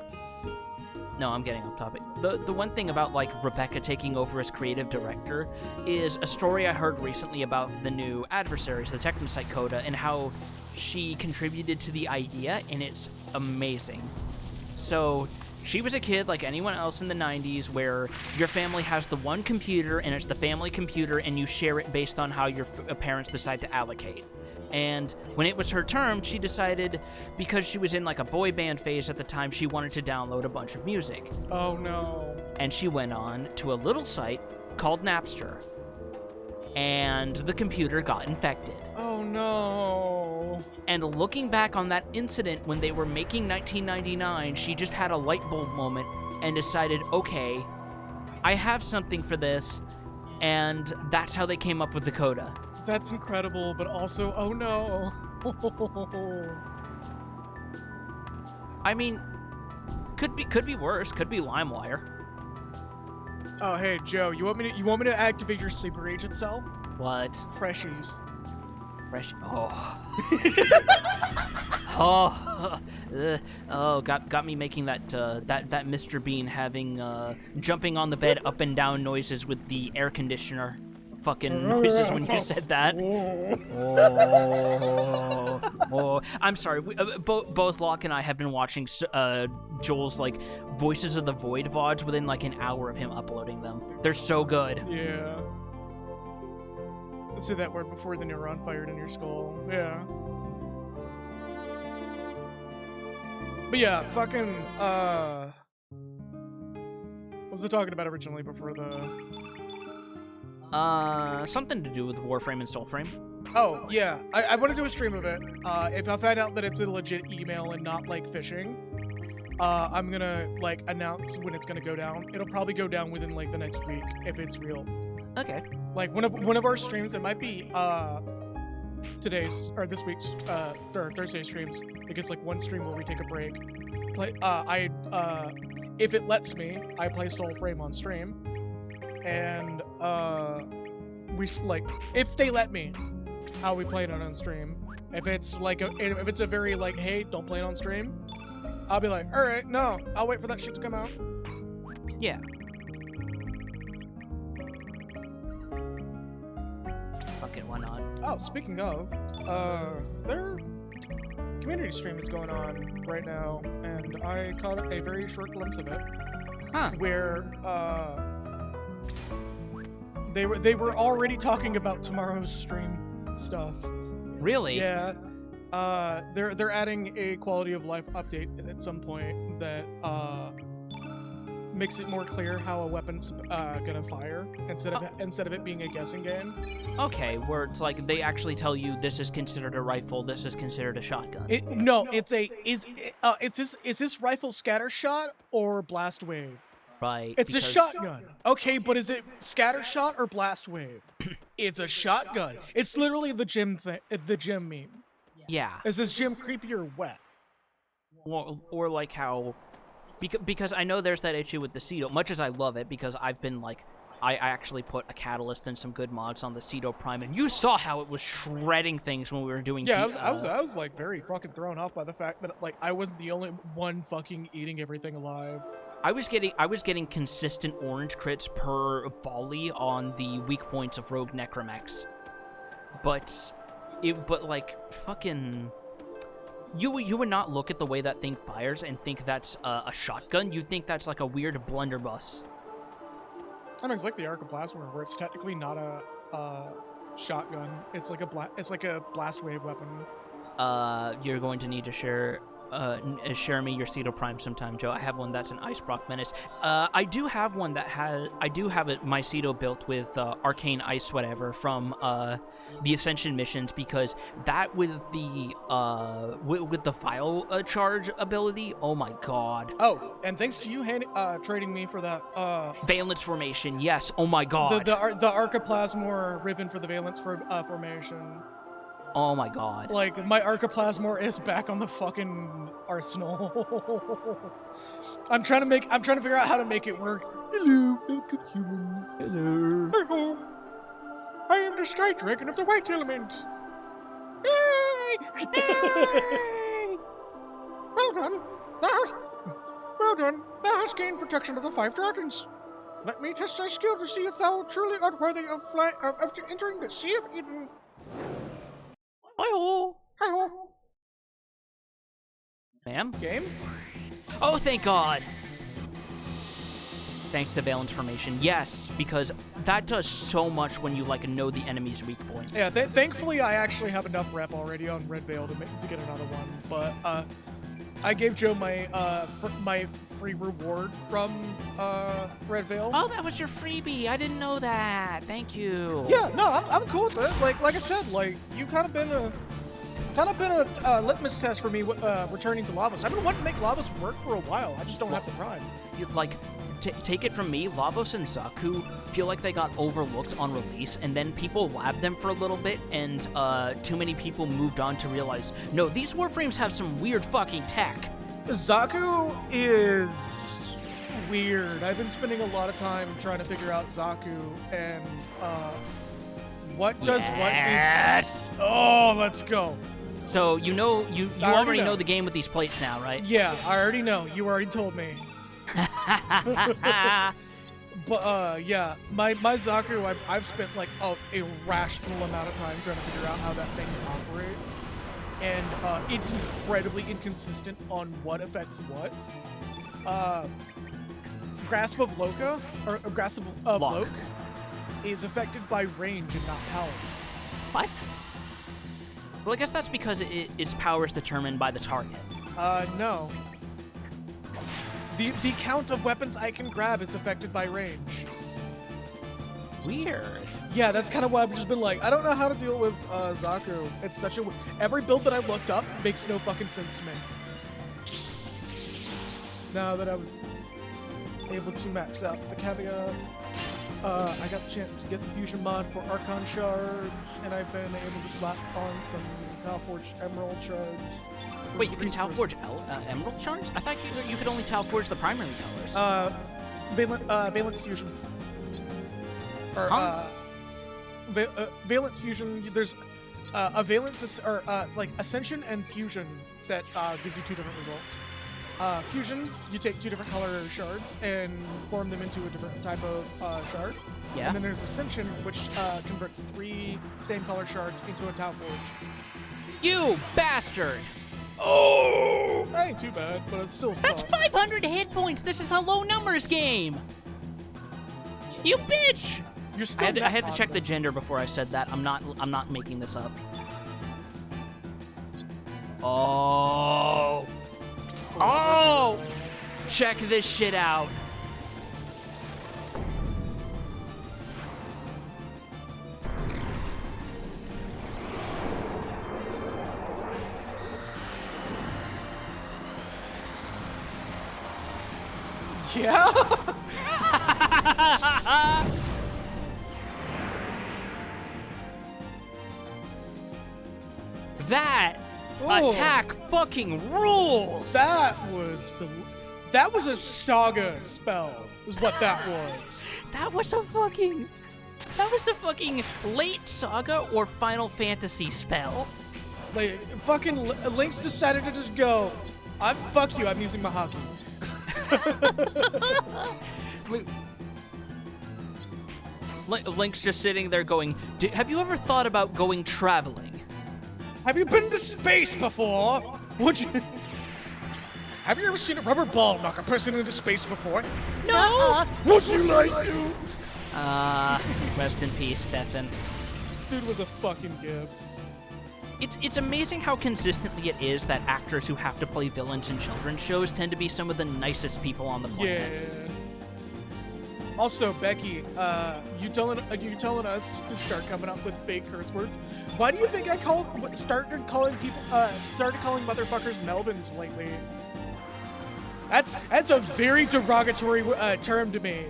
No, I'm getting off topic. The one thing about like Rebecca taking over as creative director is a story I heard recently about the new adversaries, the Technosite Coda, and how she contributed to the idea, and it's amazing. So she was a kid like anyone else in the 90s where your family has the one computer and it's the family computer and you share it based on how your parents decide to allocate. And when it was her turn, she decided, because she was in like a boy band phase at the time, she wanted to download a bunch of music. Oh no. And she went on to a little site called Napster. And the computer got infected. Oh no. And looking back on that incident when they were making 1999, she just had a light bulb moment and decided, okay, I have something for this. And that's how they came up with the coda. That's incredible, but also, oh no. I mean, could be worse. Could be LimeWire. Oh hey Joe, you want me to activate your sleeper agent cell? What? Freshies. Fresh. Oh. Got me making that Mr. Bean having jumping on the bed up and down noises with the air conditioner. Fucking noises when you said that. Oh. I'm sorry. Both Locke and I have been watching Joel's like Voices of the Void VODs within like an hour of him uploading them. They're so good. Yeah. Let's say that word before the neuron fired in your skull. Yeah. But yeah, fucking what was I talking about originally before the something to do with Warframe and Soulframe. Oh, yeah. I want to do a stream of it. If I find out that it's a legit email and not, like, phishing, I'm gonna, like, announce when it's gonna go down. It'll probably go down within, like, the next week, if it's real. Okay. Like, one of our streams, it might be, today's, or this week's, or Thursday streams, because, like, one stream where we take a break. If it lets me, I play Soulframe on stream. And we like if they let me, how we play it on stream. If it's like if it's a very like, hey, don't play it on stream, I'll be like, all right, no, I'll wait for that shit to come out. Yeah. Fuck it, why not? Oh, speaking of, their community stream is going on right now, and I caught a very short glimpse of it. Huh. Where they were already talking about tomorrow's stream stuff. Really? Yeah. They're adding a quality of life update at some point that makes it more clear how a weapon's gonna fire instead of it being a guessing game. Okay, where it's like they actually tell you this is considered a rifle, this is considered a shotgun. Is this rifle scatter shot or blast wave? Right. It's a shotgun. Okay, but is it scatter shot or blast wave? It's a shotgun. It's literally the gym meme. Yeah. Is this gym creepy or wet? Or like how, because I know there's that issue with the Cedo. Much as I love it, because I've been like, I actually put a catalyst and some good mods on the Cedo Prime, and you saw how it was shredding things when we were doing. Yeah, I was like very fucking thrown off by the fact that like I wasn't the only one fucking eating everything alive. I was getting consistent orange crits per volley on the weak points of Rogue Necromex, but like fucking. You would not look at the way that thing fires and think that's a shotgun. You'd think that's like a weird blunderbuss. I mean, it's like the Arc of Blasphemous, where it's technically not a shotgun. It's like a blast wave weapon. You're going to need to share share me your Cedo Prime sometime, Joe. I have one that's an Ice Brock Menace. I do have one that my Cedo built with Arcane Ice whatever from the Ascension missions, because that with the File Charge ability, oh my god. Oh, and thanks to you trading me for that Valence Formation, yes, oh my god. the Arcaplasmor Riven for the Valence Formation. Oh my god. Like, my Arcaplasmor is back on the fucking arsenal. I'm trying to figure out how to make it work. Hello, welcome humans. Hello. Hello. I am the Sky Dragon of the White Element. Yay! Yay! Well done. Well done. Thou hast gained protection of the 5 dragons. Let me test thy skill to see if thou truly art worthy of entering the Sea of Eden. Hi-ho. Hi-ho. Ma'am? Game? Oh, thank God. Thanks to Valence Formation. Yes, because that does so much when you, like, know the enemy's weak points. Yeah, thankfully I actually have enough rep already on Red Veil to get another one, but, I gave Joe my, my free reward from, Red Veil. Oh, that was your freebie. I didn't know that. Thank you. Yeah, no, I'm cool with it. Like I said, like, you kind of been a litmus test for me returning to Lavos. I've been wanting to make Lavos work for a while. I just don't have the prime. Take it from me, Lavos and Zaku feel like they got overlooked on release, and then people labbed them for a little bit, and too many people moved on to realize, no, these Warframes have some weird fucking tech. Zaku is weird. I've been spending a lot of time trying to figure out Zaku and what does what is. Oh, let's go. So you already know the game with these plates now, right? Yeah, I already know. You already told me. But yeah, my Zaku, I've spent like a rational amount of time trying to figure out how that thing operates, and it's incredibly inconsistent on what affects what. Grasp of Loka, or Grasp of Loke, is affected by range and not power. What? Well, I guess that's because its power is determined by the target. No. The count of weapons I can grab is affected by range. Weird. Yeah, that's kind of why I've just been like, I don't know how to deal with Zaku. It's such a... Every build that I looked up makes no fucking sense to me. Now that I was able to max out the caveat, I got the chance to get the fusion mod for Archon shards, and I've been able to slap on some Talforged Emerald shards. Wait, you can Talforge Emerald shards? I thought you could only Talforge the primary colors. Valence Fusion. Or, Valence Fusion, there's a Valence, it's like Ascension and Fusion that gives you 2 different results. Fusion, you take 2 different color shards and form them into a different type of shard. Yeah. And then there's Ascension, which converts 3 same color shards into a Talforge. You bastard! Oh! That ain't too bad, but it's still That's sucks. 500 hit points! This is a low numbers game! You bitch! You're still I had to check the gender before I said that. I'm not making this up. Oh! Oh! Check this shit out. Yeah? That Ooh. attack fucking rules! That was a saga spell, is what that was. That was a fucking late Saga or Final Fantasy spell. Like, fucking Lynx decided to just go, fuck you, I'm using my hockey. Link's just sitting there going, have you ever thought about going traveling? Have you been to space before? Would you? Have you ever seen a rubber ball knock a person into space before? No! Would you like to? Rest in peace, Stefan. Dude was a fucking gift. It's amazing how consistently it is that actors who have to play villains in children's shows tend to be some of the nicest people on the planet. Yeah. Also, Becky, you telling us to start coming up with fake curse words? Why do you think I started calling motherfuckers Melvins lately? That's a very derogatory term to me.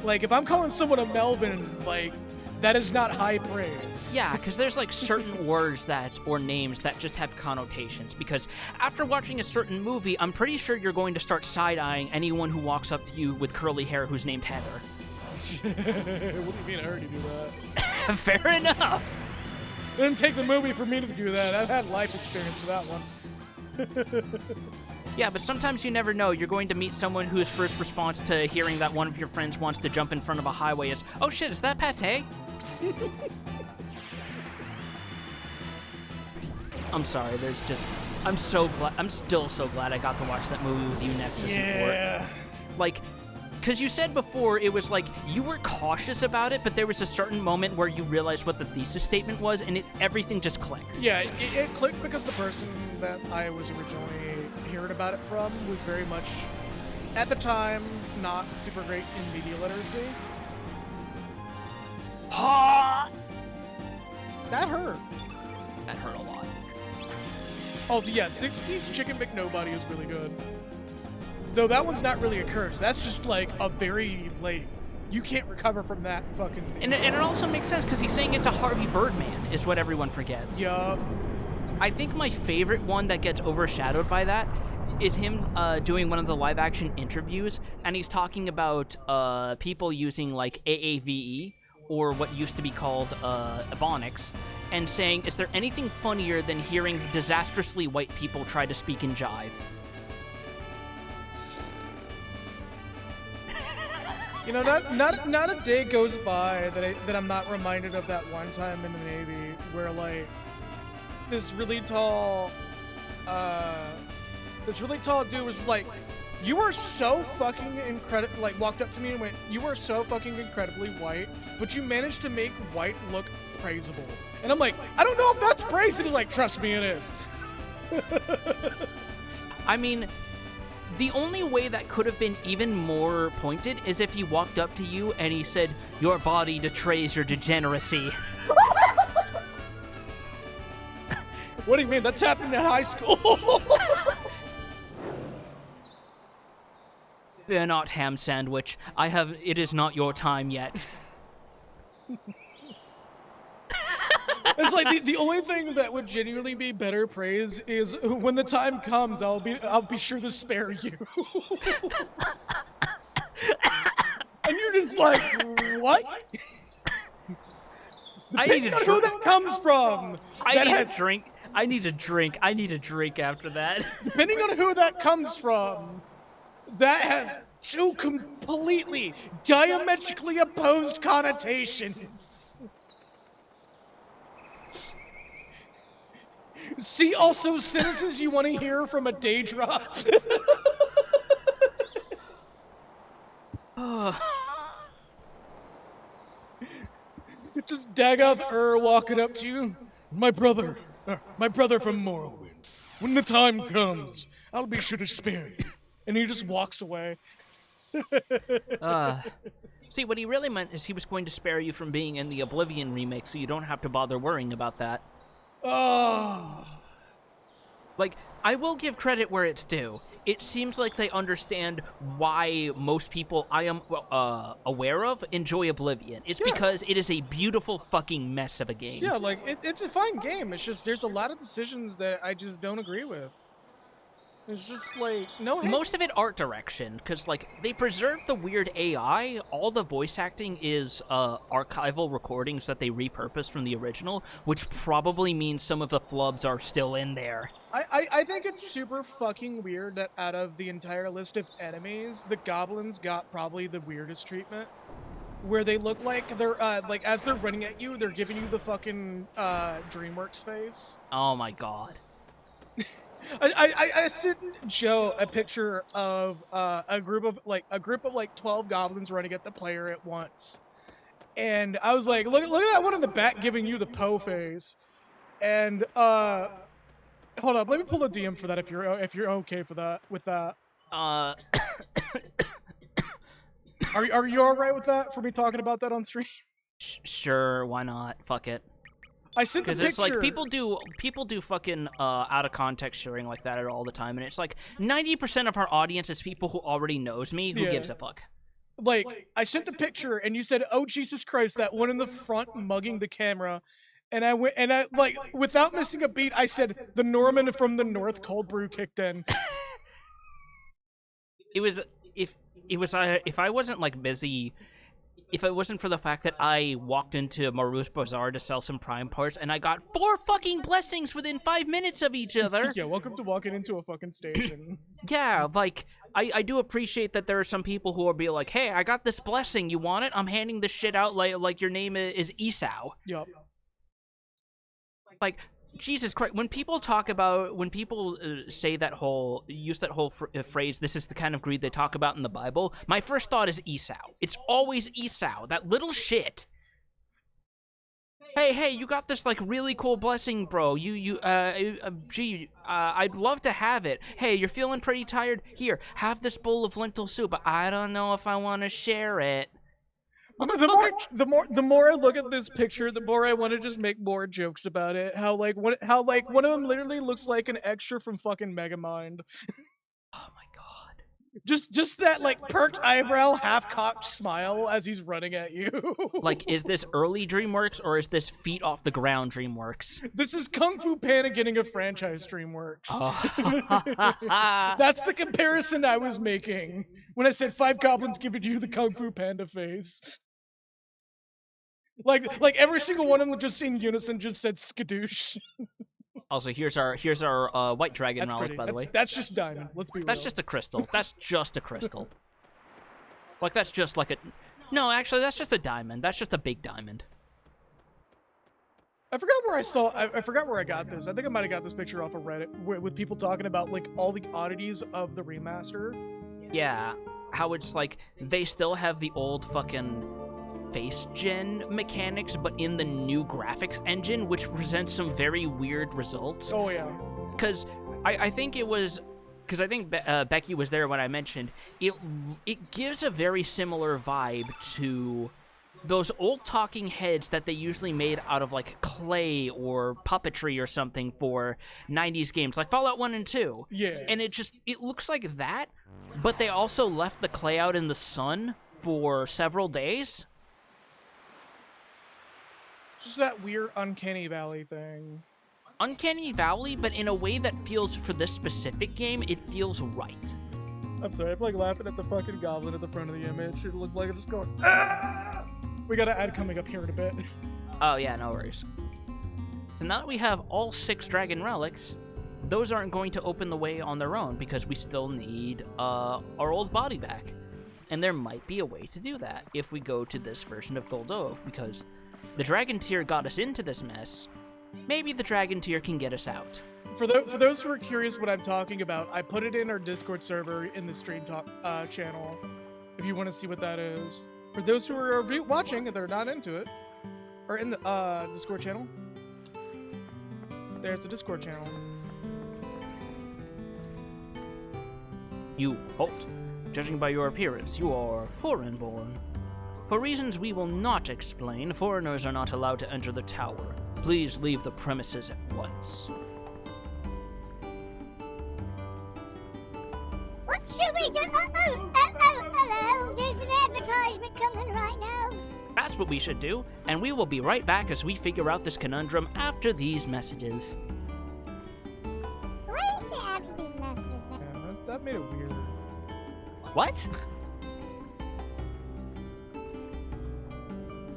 Like, if I'm calling someone a Melvin, like, that is not high praise. Yeah, because there's like certain words or names that just have connotations. Because after watching a certain movie, I'm pretty sure you're going to start side-eyeing anyone who walks up to you with curly hair who's named Heather. What do you mean I already do that? Fair enough. It didn't take the movie for me to do that. I've had life experience with that one. Yeah, but sometimes you never know. You're going to meet someone whose first response to hearing that one of your friends wants to jump in front of a highway is, "Oh shit, is that pate?" I'm sorry, I'm still so glad I got to watch that movie with you, Nexus and Port. Like, because you said before it was like you were cautious about it, but there was a certain moment where you realized what the thesis statement was, and everything just clicked. Yeah, it clicked because the person that I was originally hearing about it from was very much, at the time, not super great in media literacy. That hurt. That hurt a lot. Also, yeah, 6-piece Chicken McNobody is really good. Though that one's not really a curse. That's just like a very, like, you can't recover from that fucking thing. And it also makes sense because he's saying it to Harvey Birdman, is what everyone forgets. Yup. I think my favorite one that gets overshadowed by that is him doing one of the live-action interviews, and he's talking about people using, like, AAVE, or what used to be called Ebonics, and saying, is there anything funnier than hearing disastrously white people try to speak in jive? You know, not a day goes by that I'm not reminded of that one time in the Navy where, like, this really tall dude was like, "You are so fucking incredible," like, walked up to me and went, "You are so fucking incredibly white, but you managed to make white look praisable." And I'm like, "I don't know if that's praise." And he's like, "Trust me, it is." I mean, the only way that could have been even more pointed is if he walked up to you and he said, "Your body betrays your degeneracy." What do you mean? That's happening in high school. Fear not, ham sandwich. It is not your time yet. It's like the only thing that would genuinely be better praise is when the time comes, I'll be sure to spare you. And you're just like, what? I need Depending on who that comes from. I need a drink. I need a drink. I need a drink after that. Depending on who that comes from, that has two completely diametrically opposed connotations. See also sentences you want to hear from a Daedra. Just Dagoth walking up to you. My brother from Morrowind. When the time comes, I'll be sure to spare you. And he just walks away. See, what he really meant is he was going to spare you from being in the Oblivion remake, so you don't have to bother worrying about that. Oh. Like, I will give credit where it's due. It seems like they understand why most people I am aware of enjoy Oblivion. It's because it is a beautiful fucking mess of a game. Yeah, like, it's a fine game. It's just, there's a lot of decisions that I just don't agree with. It's just like, no hate. Most of it art direction, because, like, they preserve the weird AI. All the voice acting is archival recordings that they repurpose from the original, which probably means some of the flubs are still in there. I think it's super fucking weird that out of the entire list of enemies, the goblins got probably the weirdest treatment. Where they look like they're, like, as they're running at you, they're giving you the fucking, DreamWorks face. Oh my god. I sent Joe a picture of a group of 12 goblins running at the player at once, and I was like, look at that one in the back giving you the Poe face, and hold up, let me pull a DM for that if you're okay for that with that. Uh, Are you all right with that for me talking about that on stream? sure, why not? Fuck it. I sent the Because picture. it's like people do fucking out of context sharing like that all the time, and it's like 90% of our audience is people who already knows me. Who Yeah. gives a fuck? Like, I sent the picture, and you said, "Oh Jesus Christ, that one in the front mugging the camera," and I went, and I like, without missing a beat, I said, "The Norman from the North cold brew kicked in." It was if I wasn't like busy. If it wasn't for the fact that I walked into Maru's Bazaar to sell some Prime parts and I got 4 fucking blessings within 5 minutes of each other. Yeah, welcome to walking into a fucking station. Yeah, like, I do appreciate that there are some people who will be like, hey, I got this blessing, you want it? I'm handing this shit out like your name is Esau. Yup. Like, Jesus Christ, when people say that use that whole phrase, this is the kind of greed they talk about in the Bible, my first thought is Esau. It's always Esau, that little shit. Hey, you got this, like, really cool blessing, bro. I'd love to have it. Hey, you're feeling pretty tired? Here, have this bowl of lentil soup, but I don't know if I want to share it. The more I look at this picture, the more I want to just make more jokes about it. How one of them literally looks like an extra from fucking Megamind. Oh my god. Just that like perked eyebrow, half-cocked smile as he's running at you. Like, is this early DreamWorks or is this feet off the ground DreamWorks? This is Kung Fu Panda getting a franchise DreamWorks. Oh. That's the comparison I was making when I said 5 goblins giving you the Kung Fu Panda face. Like every single one of them just in unison just said skadoosh. Also, here's our white dragon relic, by the way. That's just diamond. Let's be real. That's just a crystal. That's just a crystal. Like, that's just like a... No, actually, that's just a diamond. That's just a big diamond. I forgot where I forgot where I got this. I think I might have got this picture off of Reddit with people talking about like all the oddities of the remaster. Yeah, how it's like they still have the old fucking face gen mechanics, but in the new graphics engine, which presents some very weird results. Oh yeah. Because I think it was... Because I think Becky was there when I mentioned, it gives a very similar vibe to those old talking heads that they usually made out of like clay or puppetry or something for 90s games, like Fallout 1 and 2. Yeah. And it looks like that, but they also left the clay out in the sun for several days. Just that weird Uncanny Valley thing. Uncanny Valley, but in a way that feels, for this specific game, it feels right. I'm sorry, I'm like laughing at the fucking goblin at the front of the image. It looked like I'm just going, ah! We got an ad coming up here in a bit. Oh yeah, no worries. And now that we have all 6 dragon relics, those aren't going to open the way on their own because we still need our old body back. And there might be a way to do that if we go to this version of Goldove, because the dragon tier got us into this mess. Maybe the dragon tier can get us out. For those who are curious what I'm talking about, I put it in our Discord server in the Stream Talk channel, if you want to see what that is. For those who are watching and they're not into it, or in the Discord channel, there's the Discord channel. You halt. Judging by your appearance, you are foreign-born. For reasons we will not explain, foreigners are not allowed to enter the tower. Please leave the premises at once. What should we do? Hello. There's an advertisement coming right now. That's what we should do, and we will be right back as we figure out this conundrum after these messages. Why is it after these messages, man? Yeah, that made it weird. What?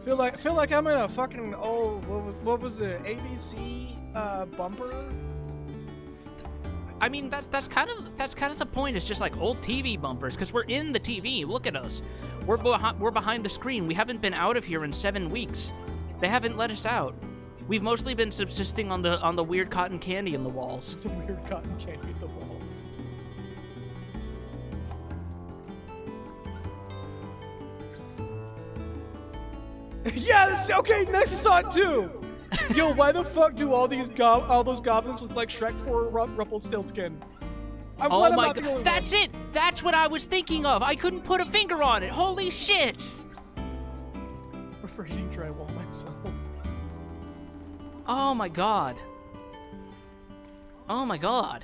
Feel like I'm in a fucking old what was it, ABC bumper? I mean, that's kind of the point. It's just like old TV bumpers, because we're in the TV. Look at us. We're behind the screen. We haven't been out of here in 7 weeks. They haven't let us out. We've mostly been subsisting on the weird cotton candy in the walls. The weird cotton candy in the walls. Yeah, okay, Nexus saw it too! Yo, why the fuck do all those goblins look like Shrek for Rumpelstiltskin? I'm Oh glad I'm my not the only god, that's it! That's what I was thinking of! I couldn't put a finger on it! Holy shit! one for hitting drywall myself. Oh my god. Oh my god.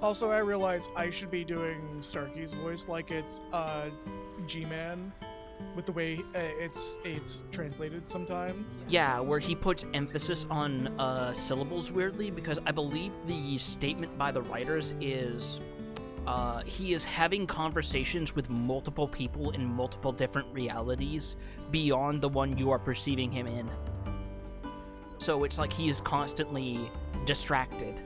Also, I realize I should be doing Starkey's voice like it's G-Man, with the way it's translated sometimes. Yeah, where he puts emphasis on syllables weirdly, because I believe the statement by the writers is he is having conversations with multiple people in multiple different realities beyond the one you are perceiving him in. So it's like he is constantly distracted.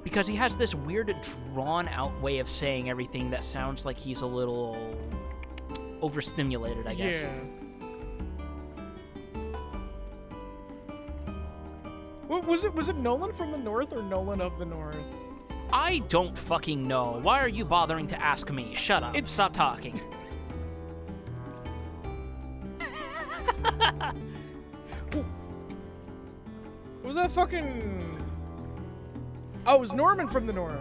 Because he has this weird, drawn-out way of saying everything that sounds like he's a little overstimulated, I guess. Yeah. Was it Nolan from the North or Nolan of the North? I don't fucking know. Why are you bothering to ask me? Shut up. It's- Stop talking. Was that fucking... Oh, it was Norman from the North.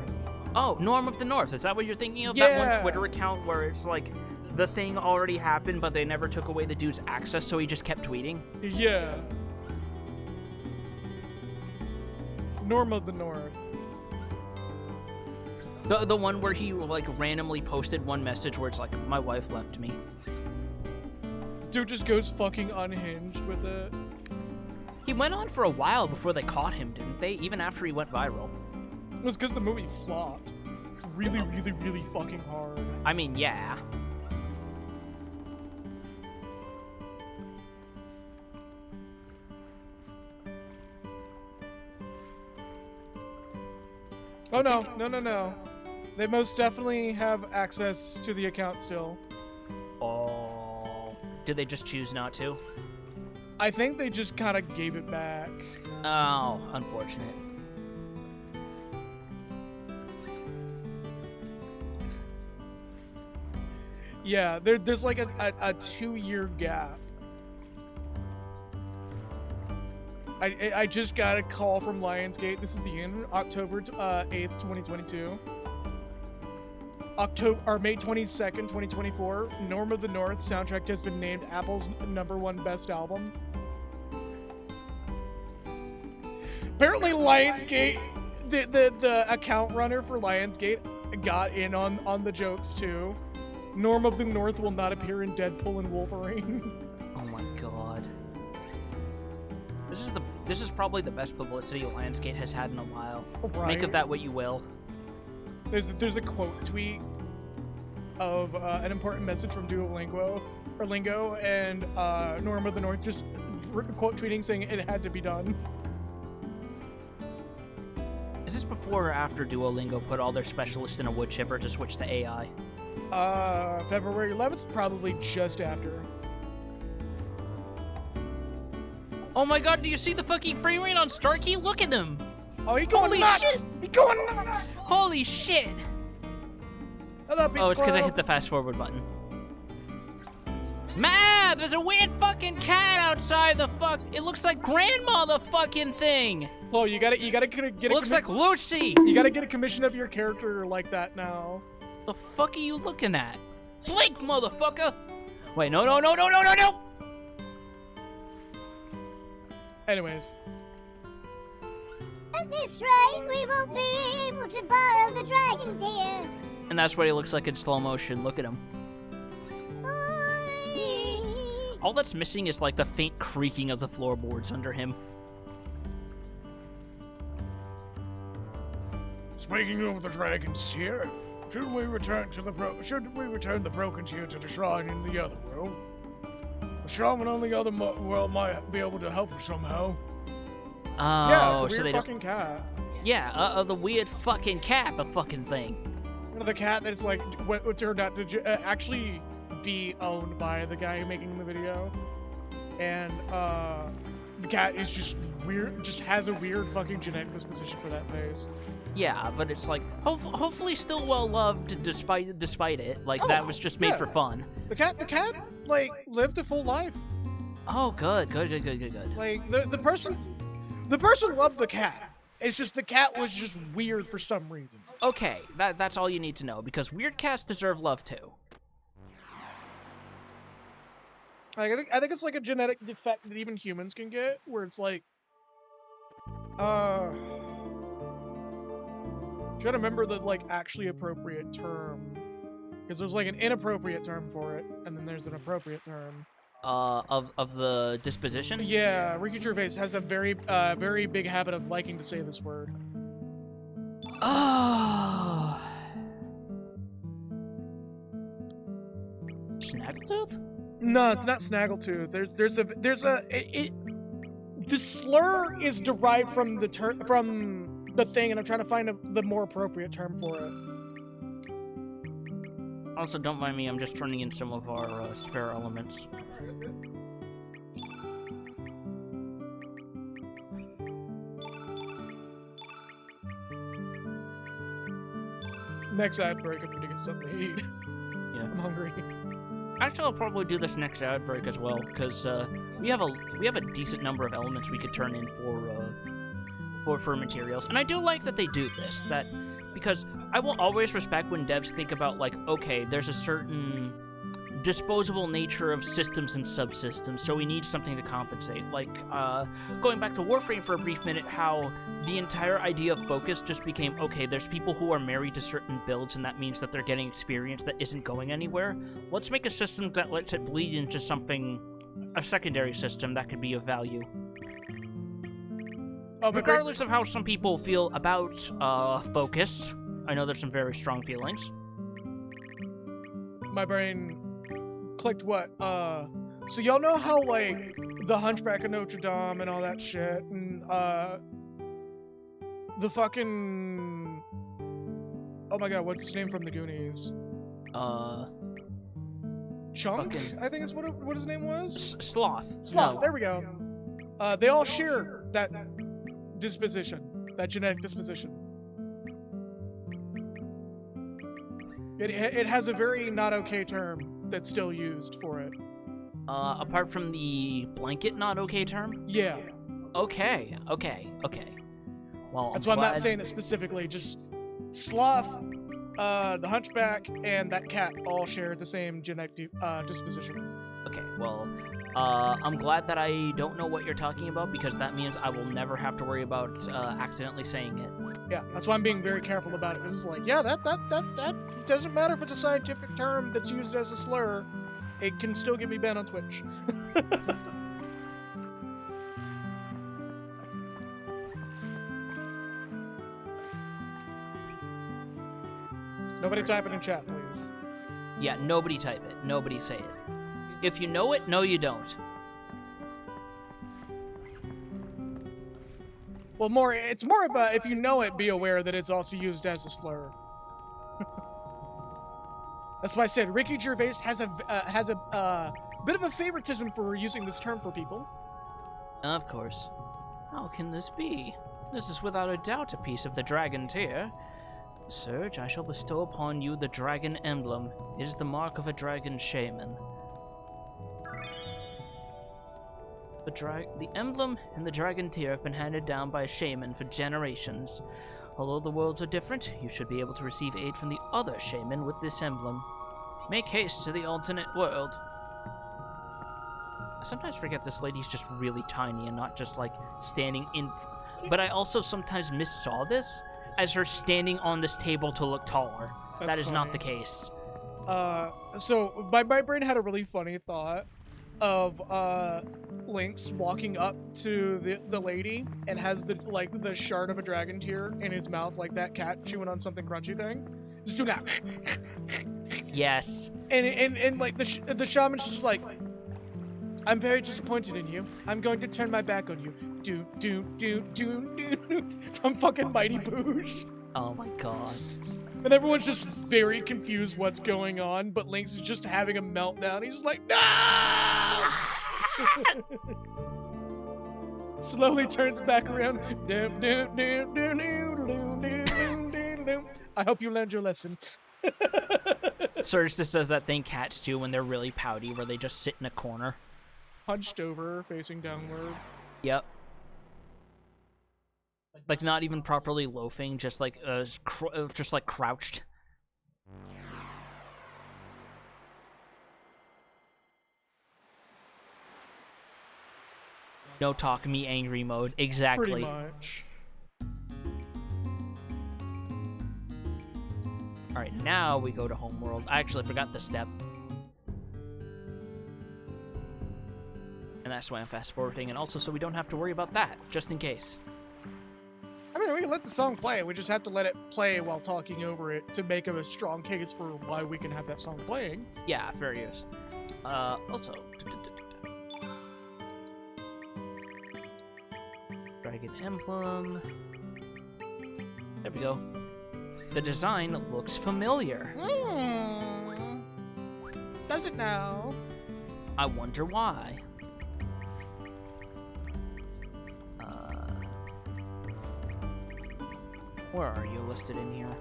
Oh, Norm of the North. Is that what you're thinking of? That Yeah. one Twitter account where it's like the thing already happened, but they never took away the dude's access, so he just kept tweeting? Yeah. Norm of the North. The one where he like randomly posted one message where it's like, my wife left me. Dude just goes fucking unhinged with it. He went on for a while before they caught him, didn't they? Even after he went viral. It was because the movie flopped. Really, really, really fucking hard. I mean, yeah. Oh no, no. They most definitely have access to the account still. Oh. Did they just choose not to? I think they just kind of gave it back. Oh, unfortunate. Yeah, there's like a 2-year gap. I just got a call from Lionsgate. This is the end, October 8th, 2022. May 22nd, 2024. Norm of the North soundtrack has been named Apple's #1 best album. Apparently, Lionsgate, the account runner for Lionsgate, got in on the jokes too. Norm of the North will not appear in Deadpool and Wolverine. Oh my god. This is probably the best publicity Lionsgate has had in a while. Right. Make of that what you will. There's a quote tweet of an important message from Duolingo or Lingo, and Norm of the North just quote tweeting saying it had to be done. Is this before or after Duolingo put all their specialists in a wood chipper to switch to AI? February 11th, probably just after. Oh my god, do you see the fucking frame rate on Starkey? Look at them! Oh, he going Holy nuts! shit! He going nuts! Holy shit! Hello, Pete Oh, it's because I Squirrel. hit the fast forward button. Man, there's a weird fucking cat outside the fuck. It looks like Grandma the fucking thing. Flo, you gotta get a Looks like Lucy. you gotta get a commission of your character like that now. The fuck are you looking at? Blink, motherfucker! Wait, no. Anyways, At this rate, we won't be able to borrow the dragon tear. And that's what he looks like in slow motion. Look at him. All that's missing is like the faint creaking of the floorboards under him. speaking of the dragons here, should we return the broken tear to the shrine in the other room? The shaman on the other world might be able to help us somehow. Oh, Yeah, the so weird they fucking cat. Yeah, the weird fucking cat, the fucking thing. The cat that's like what turned out to actually be owned by the guy making the video, and the cat is just weird, just has a weird fucking genetic disposition for that face. Yeah, but it's like hopefully still well loved despite it. Like that was just made yeah. for fun. The cat, like, lived a full life. Oh, good. Like, the person loved the cat. It's just the cat was just weird for some reason. Okay, that's all you need to know, because weird cats deserve love too. Like, I think it's like a genetic defect that even humans can get, where it's like, trying to remember the, like, actually appropriate term. Because there's, like, an inappropriate term for it, and then there's an appropriate term. Of the disposition? Yeah, Ricky Gervais has a very big habit of liking to say this word. Oh. Snaggletooth? No, it's not Snaggletooth. The slur is derived from the thing, and I'm trying to find the more appropriate term for it. Also, don't mind me, I'm just turning in some of our spare elements. Next ad break, I need to get something to eat. Yeah. I'm hungry. Actually, I'll probably do this next ad break as well, because we have a decent number of elements we could turn in for materials, and I do like that they do this. Because I will always respect when devs think about, like, okay, there's a certain disposable nature of systems and subsystems, so we need something to compensate. Like, going back to Warframe for a brief minute, how the entire idea of focus just became, okay, there's people who are married to certain builds, and that means that they're getting experience that isn't going anywhere. Let's make a system that lets it bleed into something, a secondary system that could be of value. Regardless of how some people feel about focus, I know there's some very strong feelings. My brain clicked what? So y'all know how, like, the Hunchback of Notre Dame and all that shit, and the fucking, oh my god, what's his name from the Goonies? Chunk, fucking... I think is what his name was. Sloth. Sloth. No. There we go. They all share that disposition, that genetic disposition. It has a very not okay term that's still used for it. Apart from the blanket not okay term? Yeah. Okay. Well, that's why I'm not saying it specifically. Just Sloth, the Hunchback, and that cat all share the same genetic disposition. Okay, well, I'm glad that I don't know what you're talking about, because that means I will never have to worry about accidentally saying it. Yeah, that's why I'm being very careful about it. This is like, yeah, that doesn't matter if it's a scientific term that's used as a slur. It can still get me banned on Twitch. Nobody type it in chat, please. Yeah, nobody type it. Nobody say it. If you know it, no you don't. Well, it's more of a, if you know it, be aware that it's also used as a slur. That's why I said Ricky Gervais has a bit of a favoritism for using this term for people. Of course. How can this be? This is without a doubt a piece of the dragon tier. Surge, I shall bestow upon you the dragon emblem. It is the mark of a dragon shaman. The emblem and the dragon tier have been handed down by a shaman for generations. Although the worlds are different, you should be able to receive aid from the other shaman with this emblem. Make haste to the alternate world. I sometimes forget this lady's just really tiny and not just, like, standing in... But I also sometimes missaw this as her standing on this table to look taller. That is not the case. So my brain had a really funny thought of Lynx walking up to the lady and has the shard of a dragon tear in his mouth, like that cat chewing on something crunchy thing. Just doing that. Yes. And like the shaman's just like, I'm very disappointed in you. I'm going to turn my back on you. Do from fucking Mighty Boosh. Oh my god. And everyone's just very confused what's going on, but Lynx is just having a meltdown. He's just like, no! Slowly turns back around. I hope you learned your lesson. Surge just does that thing cats do when they're really pouty, where they just sit in a corner. Hunched over, facing downward. Yep. Like not even properly loafing, just like crouched. No talk me angry mode. Exactly. Pretty much. Alright, now we go to Homeworld. I actually forgot the step. And that's why I'm fast forwarding, and also so we don't have to worry about that, just in case. I mean, we can let the song play. We just have to let it play while talking over it to make a strong case for why we can have that song playing. Yeah, fair use. Also... Dragon Emblem. There we go. The design looks familiar. Does it now? I wonder why. Where are you listed in here?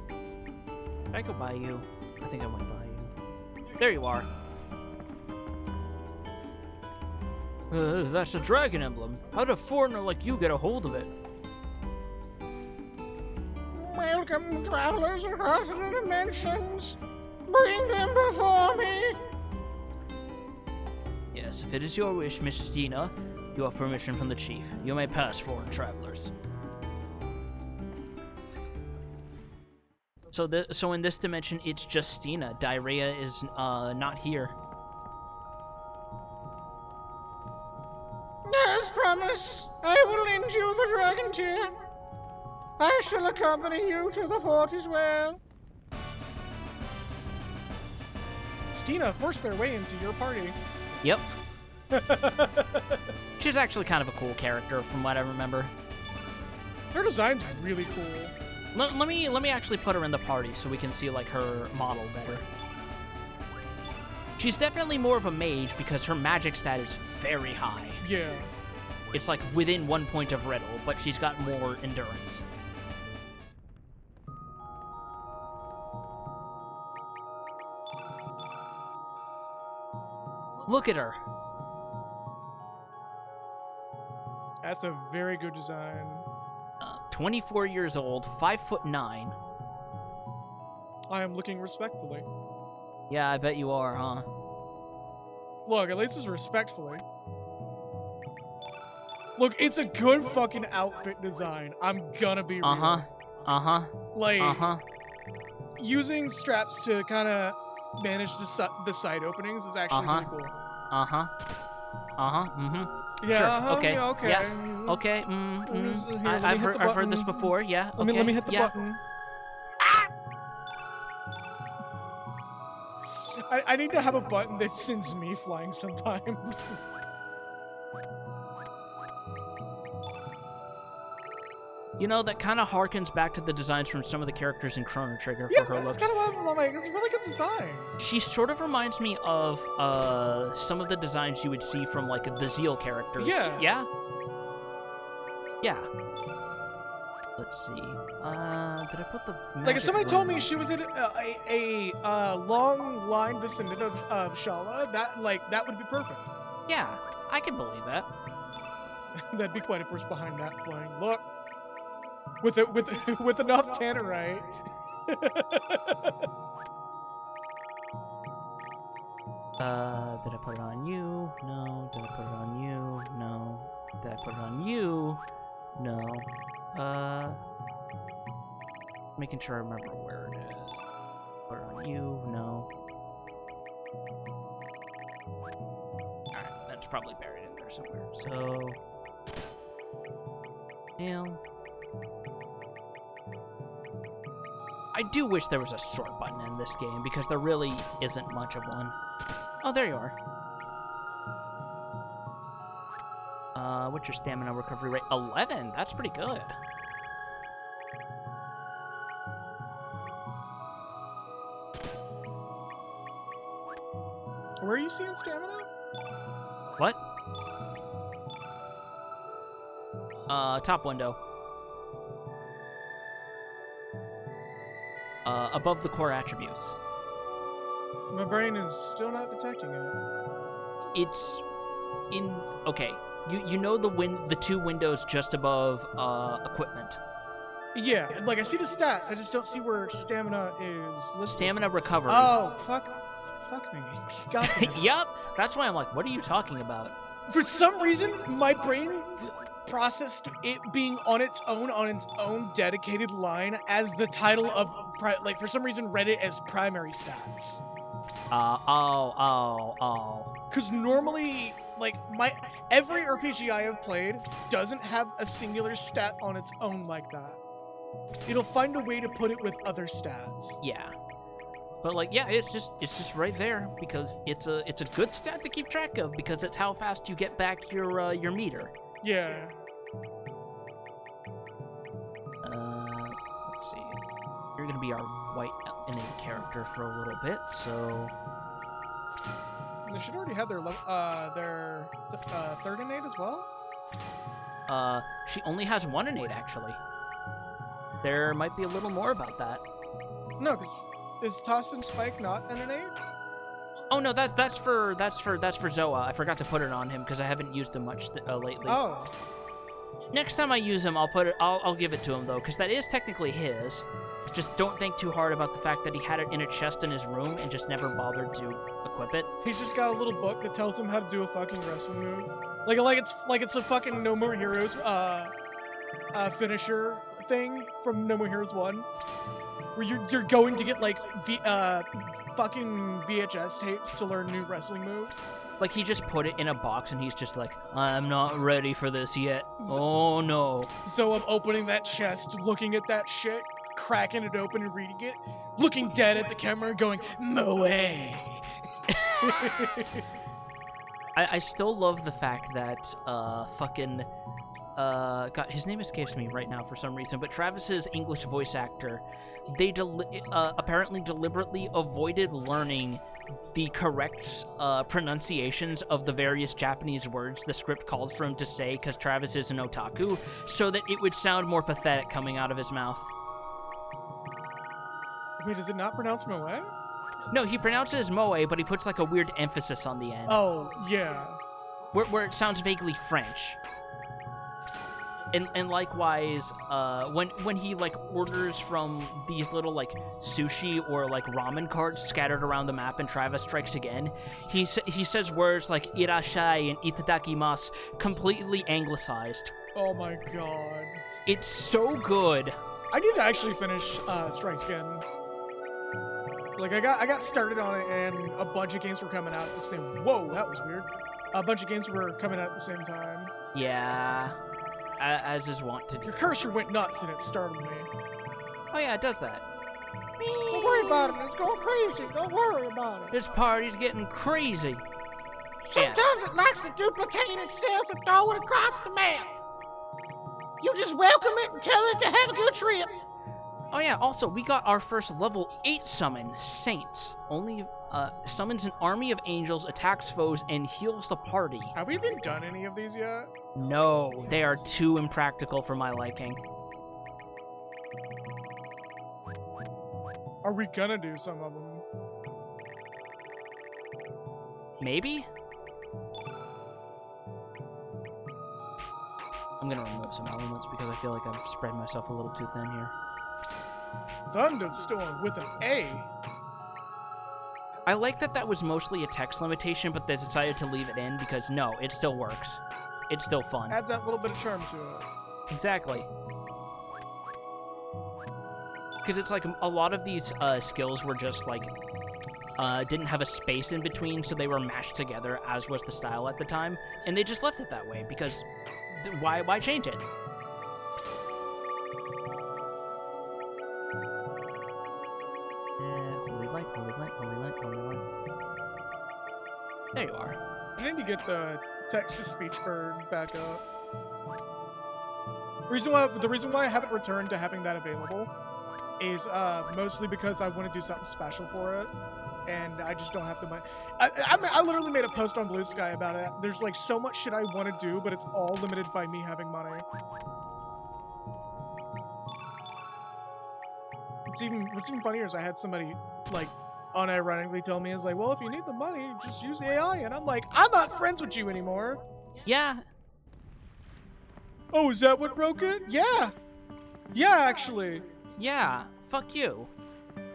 Did I go by you? I think I went by you. There you are. That's a dragon emblem. How did a foreigner like you get a hold of it? Welcome, travelers across the dimensions. Bring them before me. Yes, if it is your wish, Miss Stina, you have permission from the chief. You may pass foreign travelers. So in this dimension, it's just Stina. Diarrhea is not here. As promised, I will lend you the dragon tear. I shall accompany you to the fort as well. Stina forced their way into your party. Yep. She's actually kind of a cool character, from what I remember. Her design's really cool. Let me actually put her in the party so we can see like her model better. She's definitely more of a mage because her magic stat is very high. Yeah. It's like within 1 point of riddle, but she's got more endurance. Look at her. That's a very good design. 24 years old, 5'9". I am looking respectfully. Yeah, I bet you are, huh? Look, at least it's respectfully. Look, it's a good fucking outfit design. I'm gonna be real. Like, using straps to kind of manage the side openings is actually pretty cool. Yeah. Sure. Okay. Yeah, okay. Yeah. Okay. Here, I've heard this before. Yeah. Okay. Let me hit the yeah. button. I need to have a button that sends me flying sometimes. You know, that kind of harkens back to the designs from some of the characters in Chrono Trigger for her that's look. kind of what I'm like. It's a really good design. She sort of reminds me of some of the designs you would see from like the Zeal characters. Yeah. Yeah? Yeah. Let's see. Did I put the Like, if somebody told me magic she was a long line descendant of Shala, that would be perfect. Yeah, I can believe that. That'd be quite a force behind that flying. Look, with enough tannerite. Did I put it on you? No. Did I put it on you? No. Did I put it on you? No. Making sure I remember where it is. Put it on you? No. Alright, that's probably buried in there somewhere. So... Nail. I do wish there was a sort button in this game, because there really isn't much of one. Oh, there you are. What's your stamina recovery rate? 11? That's pretty good. Where are you seeing stamina? What? Top window. above the core attributes. My brain is still not detecting it. It's in okay. You know the two windows just above equipment. Yeah, like I see the stats. I just don't see where stamina is listed. Stamina recovery. Oh, fuck me. God damn it. Yup. That's why I'm like, what are you talking about? For some reason, my brain processed it being on its own dedicated line as the title of, like, for some reason read it as primary stats. Because normally, like, every RPG I have played doesn't have a singular stat on its own like that. It'll find a way to put it with other stats. Yeah. But like, yeah, it's just right there because it's a good stat to keep track of because it's how fast you get back your meter. Yeah. Let's see. You're gonna be our white innate character for a little bit, so. They should already have their third innate as well. She only has one innate actually. There might be a little more about that. No, because is Toss and Spike not an innate? Oh no, that's for Zoa. I forgot to put it on him because I haven't used him much lately. Oh. Next time I use him, I'll give it to him though, because that is technically his. Just don't think too hard about the fact that he had it in a chest in his room and just never bothered to equip it. He's just got a little book that tells him how to do a fucking wrestling move. Like it's a fucking No More Heroes finisher thing from No More Heroes 1. Where you're going to get like fucking VHS tapes to learn new wrestling moves. Like he just put it in a box and he's just like, I'm not ready for this yet. Oh no. So I'm opening that chest, looking at that shit, cracking it open and reading it, looking dead at the camera and going, Moe. I still love the fact that God, his name escapes me right now for some reason, but Travis's English voice actor, they apparently deliberately avoided learning the correct pronunciations of the various Japanese words the script calls for him to say because Travis is an otaku, so that it would sound more pathetic coming out of his mouth. Wait, is it not pronounced Moe? No, he pronounces Moe, but he puts like a weird emphasis on the end. Oh, yeah. Where it sounds vaguely French. And likewise, when he like orders from these little like sushi or like ramen carts scattered around the map, and Travis strikes again, he says words like irashai and itadakimasu completely anglicized. Oh my god. It's so good. I need to actually finish Strikes Again. Like I got started on it, and a bunch of games were coming out at the same. Whoa, that was weird. A bunch of games were coming out at the same time. Yeah. As is wont to do. Your cursor went nuts and it startled me. Oh yeah, it does that. Don't worry about it. It's going crazy. Don't worry about it. This party's getting crazy. Sometimes it likes to duplicate itself and throw it across the map. You just welcome it and tell it to have a good trip. Oh yeah, also, we got our first level 8 summon, Saints. Only summons an army of angels, attacks foes, and heals the party. Have we even done any of these yet? No, they are too impractical for my liking. Are we gonna do some of them? Maybe? I'm gonna remove some elements because I feel like I've spread myself a little too thin here. Thunderstorm with an A. I like that was mostly a text limitation, but they decided to leave it in because no, it still works. It's still fun. Adds that little bit of charm to it. Exactly. Because it's like a lot of these skills were just like didn't have a space in between, so they were mashed together, as was the style at the time, and they just left it that way because why change it? Holy light, holy light, holy light, holy light. There you are. I need to get the text-to-speech bird back up. The reason why I haven't returned to having that available is mostly because I want to do something special for it, and I just don't have the money. I literally made a post on Blue Sky about it. There's like so much shit I want to do, but it's all limited by me having money. what's even funnier is I had somebody like unironically tell me is like, well, if you need the money, just use AI, and I'm like, I'm not friends with you anymore. Yeah. Oh, is that what broke it? Yeah. Yeah, actually. Yeah. Fuck you.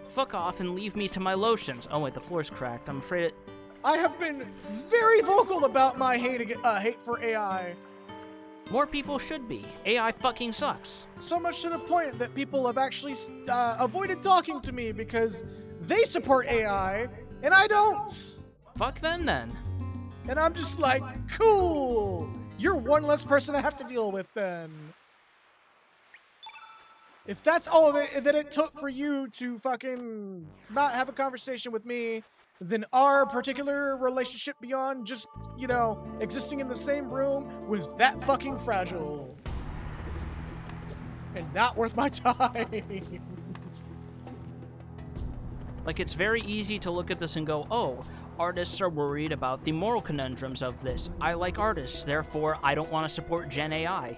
Fuck off and leave me to my lotions. Oh wait, the floor's cracked. I'm afraid it... I have been very vocal about my hate for AI. More people should be. AI fucking sucks. So much to the point that people have actually avoided talking to me because they support AI and I don't. Fuck them then. And I'm just like, cool. You're one less person I have to deal with then. If that's all that it took for you to fucking not have a conversation with me, then our particular relationship beyond just, you know, existing in the same room was that fucking fragile. And not worth my time. Like, it's very easy to look at this and go, oh, artists are worried about the moral conundrums of this. I like artists, therefore I don't want to support Gen AI.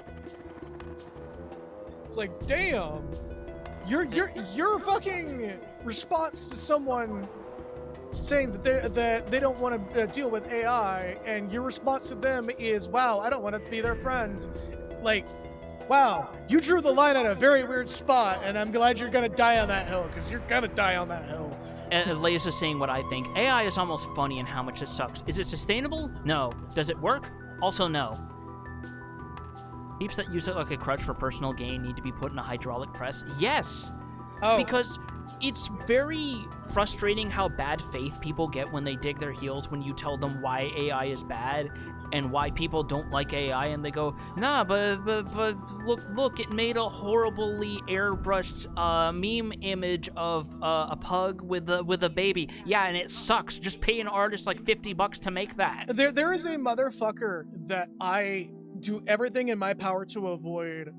It's like, damn. Your fucking response to someone saying that they don't want to deal with AI, and your response to them is, wow, I don't want to be their friend. Like, wow, you drew the line at a very weird spot, and I'm glad you're gonna die on that hill, because you're gonna die on that hill. And Lay's is saying what I think. AI is almost funny in how much it sucks. Is it sustainable? No. Does it work? Also no. Peeps that use it like a crutch for personal gain need to be put in a hydraulic press? Yes! Oh. Because it's very frustrating how bad faith people get when they dig their heels when you tell them why AI is bad and why people don't like AI, and they go, nah, but look, it made a horribly airbrushed meme image of a pug with a baby. Yeah, and it sucks. Just pay an artist like $50 to make that. There is a motherfucker that I do everything in my power to avoid,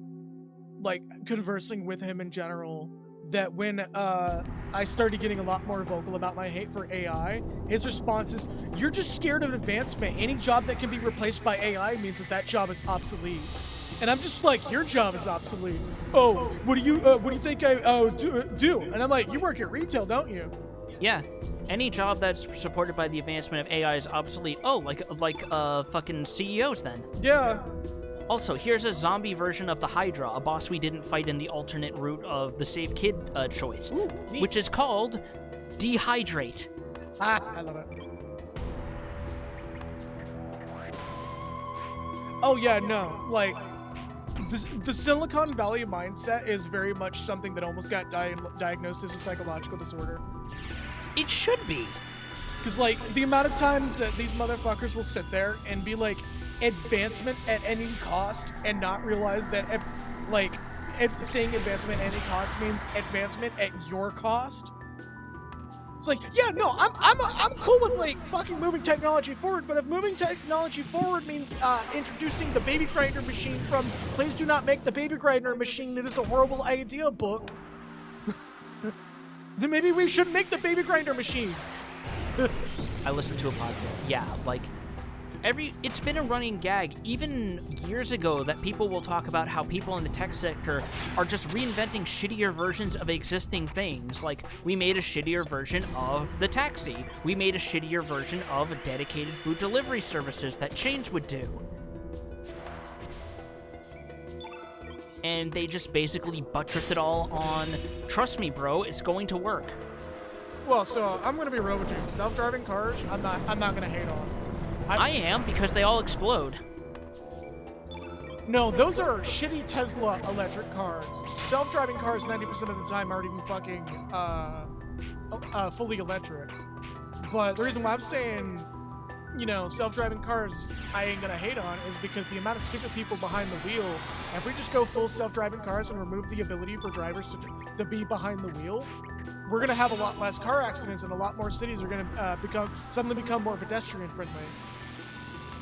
like, conversing with him in general, that when I started getting a lot more vocal about my hate for AI, his response is, you're just scared of advancement. Any job that can be replaced by AI means that job is obsolete. And I'm just like, your job is obsolete. Oh, what do you think I do? And I'm like, you work at retail, don't you? Yeah. Any job that's supported by the advancement of AI is obsolete. Oh, like fucking CEOs then. Yeah. Also, here's a zombie version of the Hydra, a boss we didn't fight in the alternate route of the Save Kid choice, Ooh, neat. which is called Dehydrate. Ah, I love it. Oh yeah, no, like, the Silicon Valley mindset is very much something that almost got diagnosed as a psychological disorder. It should be. Because, like, the amount of times that these motherfuckers will sit there and be like, advancement at any cost, and not realize that, saying advancement at any cost means advancement at your cost. It's like, yeah, no, I'm cool with, like, fucking moving technology forward, but if moving technology forward means introducing the baby grinder machine from Please Do Not Make the Baby Grinder Machine, It Is a Horrible Idea book, then maybe we should make the baby grinder machine. I listened to a podcast. Yeah, like, it's been a running gag, even years ago, that people will talk about how people in the tech sector are just reinventing shittier versions of existing things. Like, we made a shittier version of the taxi. We made a shittier version of dedicated food delivery services that chains would do. And they just basically buttressed it all on, trust me, bro, it's going to work. Well, so I'm gonna be Robogen. Self-driving cars, I'm not gonna hate on. I am, because they all explode. No, those are shitty Tesla electric cars. Self-driving cars 90% of the time aren't even fucking fully electric. But the reason why I'm saying, you know, self-driving cars I ain't gonna hate on is because the amount of stupid people behind the wheel, if we just go full self-driving cars and remove the ability for drivers to be behind the wheel, we're gonna have a lot less car accidents, and a lot more cities are gonna suddenly become more pedestrian friendly.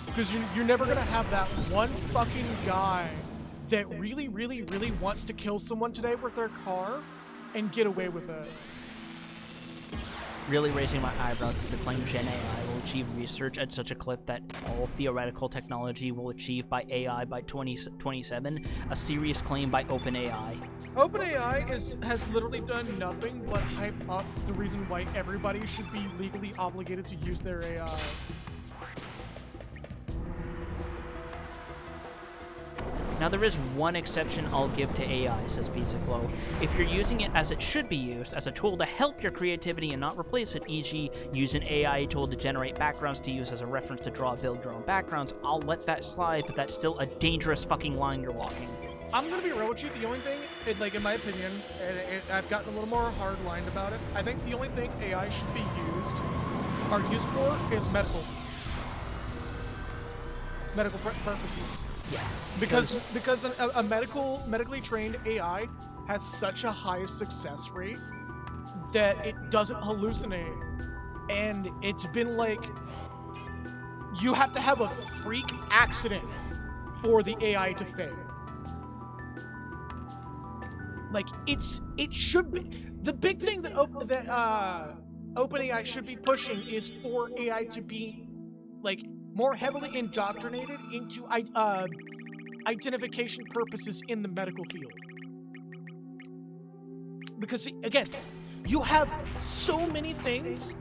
Because you're never gonna have that one fucking guy that really, really, really wants to kill someone today with their car and get away with it. Really raising my eyebrows to the claim Gen AI will achieve research at such a clip that all theoretical technology will achieve by AI by 2027, a serious claim by OpenAI. OpenAI has literally done nothing but hype up the reason why everybody should be legally obligated to use their AI. Now, there is one exception I'll give to AI, says Pizza Glow. If you're using it as it should be used, as a tool to help your creativity and not replace it, e.g. use an AI tool to generate backgrounds to use as a reference to draw, build your own backgrounds, I'll let that slide, but that's still a dangerous fucking line you're walking. I'm gonna be real with you, the only thing, in my opinion, and I've gotten a little more hard-lined about it, I think the only thing AI should be used for is medical purposes. Yeah. Because a medically trained AI has such a high success rate that it doesn't hallucinate. And it's been like, you have to have a freak accident for the AI to fail. Like, it should be, the big thing that OpenAI should be pushing is for AI to be, like, more heavily indoctrinated into identification purposes in the medical field. Because, again, you have so many things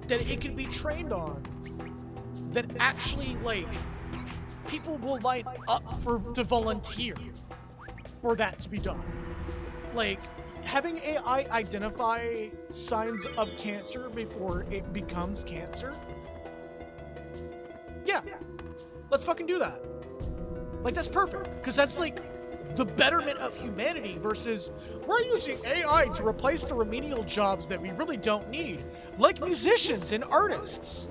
that it can be trained on that actually, like, people will line up to volunteer for that to be done. Like, having AI identify signs of cancer before it becomes cancer. Yeah, let's fucking do that. Like, that's perfect, because that's like the betterment of humanity versus we're using AI to replace the remedial jobs that we really don't need, like musicians and artists.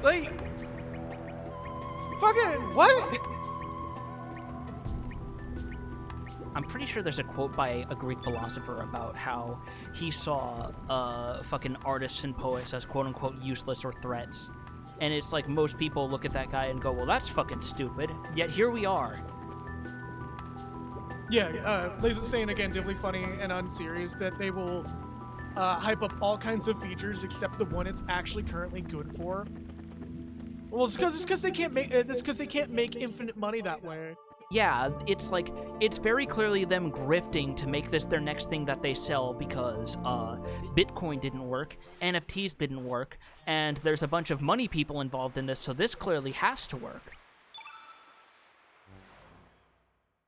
Like, fucking what? I'm pretty sure there's a quote by a Greek philosopher about how he saw fucking artists and poets as quote-unquote useless or threats. And it's like most people look at that guy and go, well, that's fucking stupid. Yet here we are. Yeah, Liz is saying again, deeply funny and unserious, that they will hype up all kinds of features except the one it's actually currently good for. Well, it's because they can't make infinite money that way. Yeah, it's like, it's very clearly them grifting to make this their next thing that they sell because Bitcoin didn't work, NFTs didn't work, and there's a bunch of money people involved in this, so this clearly has to work.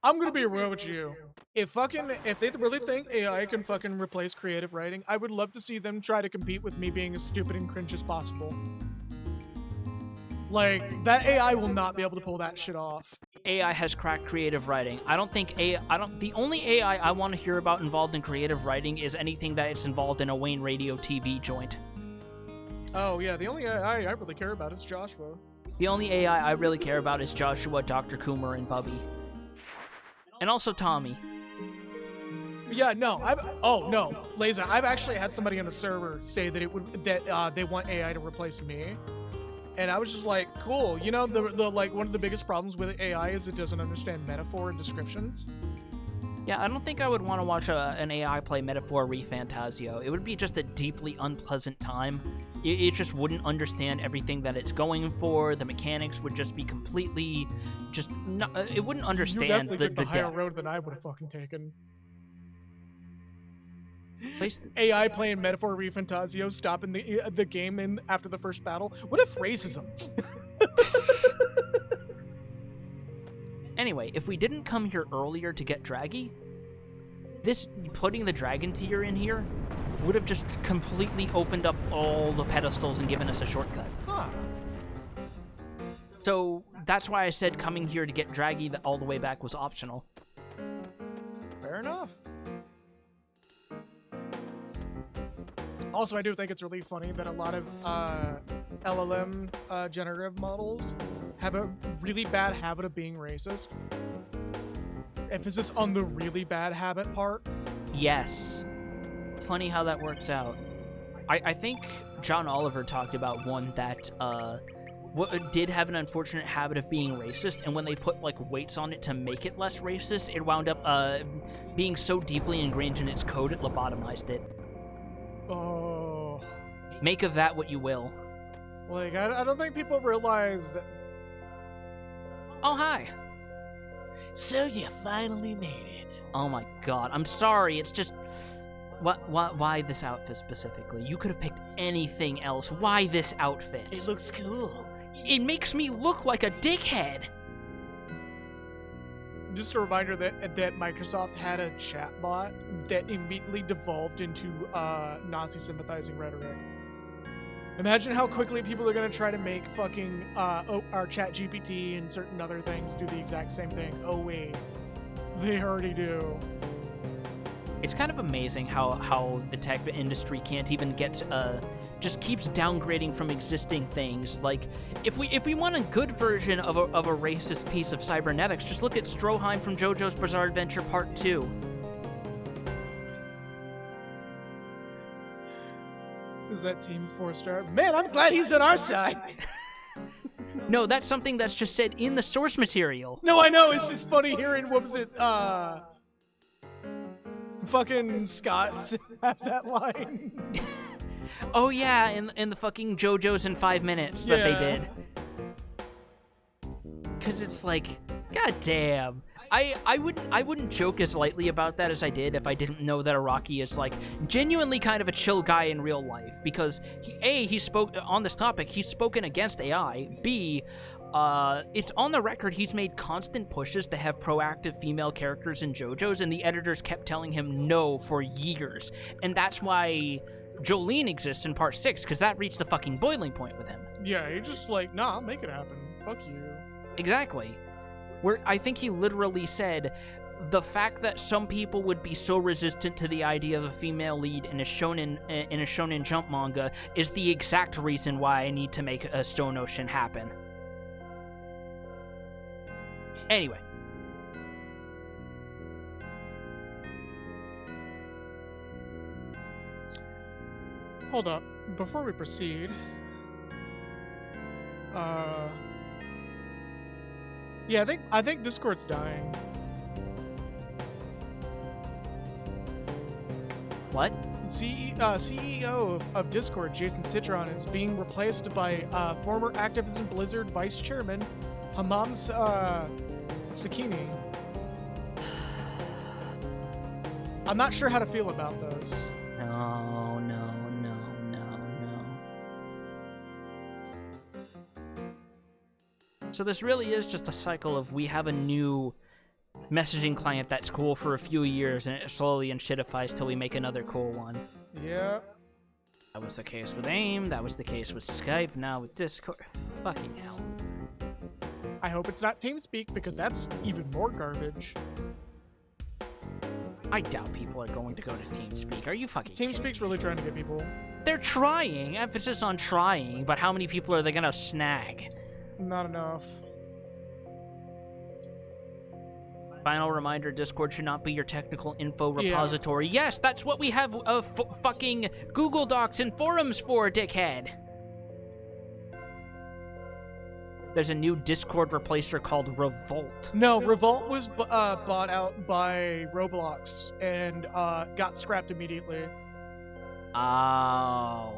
I'm gonna be real with you. If they really think AI can fucking replace creative writing, I would love to see them try to compete with me being as stupid and cringe as possible. Like, that AI will not be able to pull that shit off. AI has cracked creative writing. The only AI I want to hear about involved in creative writing is anything that it's involved in a Wayne Radio TV joint. Oh yeah, the only AI I really care about is Joshua. The only AI I really care about is Joshua, Dr. Coomer, and Bubby. And also Tommy. Yeah, no, Laza, I've actually had somebody on a server say that they want AI to replace me. And I was just like, cool. You know, the like one of the biggest problems with AI is it doesn't understand metaphor and descriptions. Yeah, I don't think I would want to watch an AI play Metaphor ReFantazio. It would be just a deeply unpleasant time. It just wouldn't understand everything that it's going for. The mechanics would just be completely, it wouldn't understand you definitely took the higher depth. road than I would have fucking taken. Place AI playing Metaphor ReFantazio, stopping the game in after the first battle. What if racism? Anyway, if we didn't come here earlier to get Draggy, this putting the dragon tier in here would have just completely opened up all the pedestals and given us a shortcut. Huh. So that's why I said coming here to get Draggy all the way back was optional. Fair enough. Also, I do think it's really funny that a lot of LLM generative models have a really bad habit of being racist. Emphasis on the really bad habit part. Yes. Funny how that works out. I think John Oliver talked about one that did have an unfortunate habit of being racist, and when they put like weights on it to make it less racist, it wound up being so deeply ingrained in its code it lobotomized it. Oh. Make of that what you will. Like, I don't think people realize that. Oh, hi. So you finally made it. Oh my god, I'm sorry, it's just... Why this outfit specifically? You could have picked anything else. Why this outfit? It looks cool. It makes me look like a dickhead. Just a reminder that Microsoft had a chatbot that immediately devolved into Nazi sympathizing rhetoric. Imagine how quickly people are going to try to make fucking our ChatGPT and certain other things do the exact same thing. Oh wait, they already do. It's kind of amazing how the tech industry can't even get just keeps downgrading from existing things. Like, if we want a good version of a racist piece of cybernetics, just look at Stroheim from JoJo's Bizarre Adventure Part 2. Is that Team 4-star? Man, I'm glad he's on our side. No, that's something that's just said in the source material. No, I know. It's just funny hearing, what was it, fucking Scots have that line. Oh yeah, in the fucking JoJo's in 5 minutes that they did. Cause it's like, god damn. I wouldn't joke as lightly about that as I did if I didn't know that Araki is like genuinely kind of a chill guy in real life, because he spoke on this topic, he's spoken against AI. B, it's on the record he's made constant pushes to have proactive female characters in JoJo's, and the editors kept telling him no for years. And that's why Jolene exists in Part 6, because that reached the fucking boiling point with him. Yeah, you're just like, nah, I'll make it happen. Fuck you. Exactly. Where I think he literally said, the fact that some people would be so resistant to the idea of a female lead in a shonen Jump manga is the exact reason why I need to make a Stone Ocean happen. Anyway. Hold up. Before we proceed, yeah, I think Discord's dying. What? CEO of Discord, Jason Citron, is being replaced by former Activision Blizzard vice chairman Hamam Sakini. I'm not sure how to feel about this. No. So this really is just a cycle of, we have a new messaging client that's cool for a few years, and it slowly unshitifies till we make another cool one. Yeah. That was the case with AIM, that was the case with Skype, now with Discord. Fucking hell. I hope it's not TeamSpeak, because that's even more garbage. I doubt people are going to go to TeamSpeak. Are you fucking kidding TeamSpeak's me? really trying to get people. They're trying, emphasis on trying, but how many people are they gonna snag? Not enough. Final reminder, Discord should not be your technical info repository. Yeah. Yes, that's what we have fucking Google Docs and forums for, dickhead. There's a new Discord replacer called Revolt. No, Revolt was bought out by Roblox and got scrapped immediately. Oh,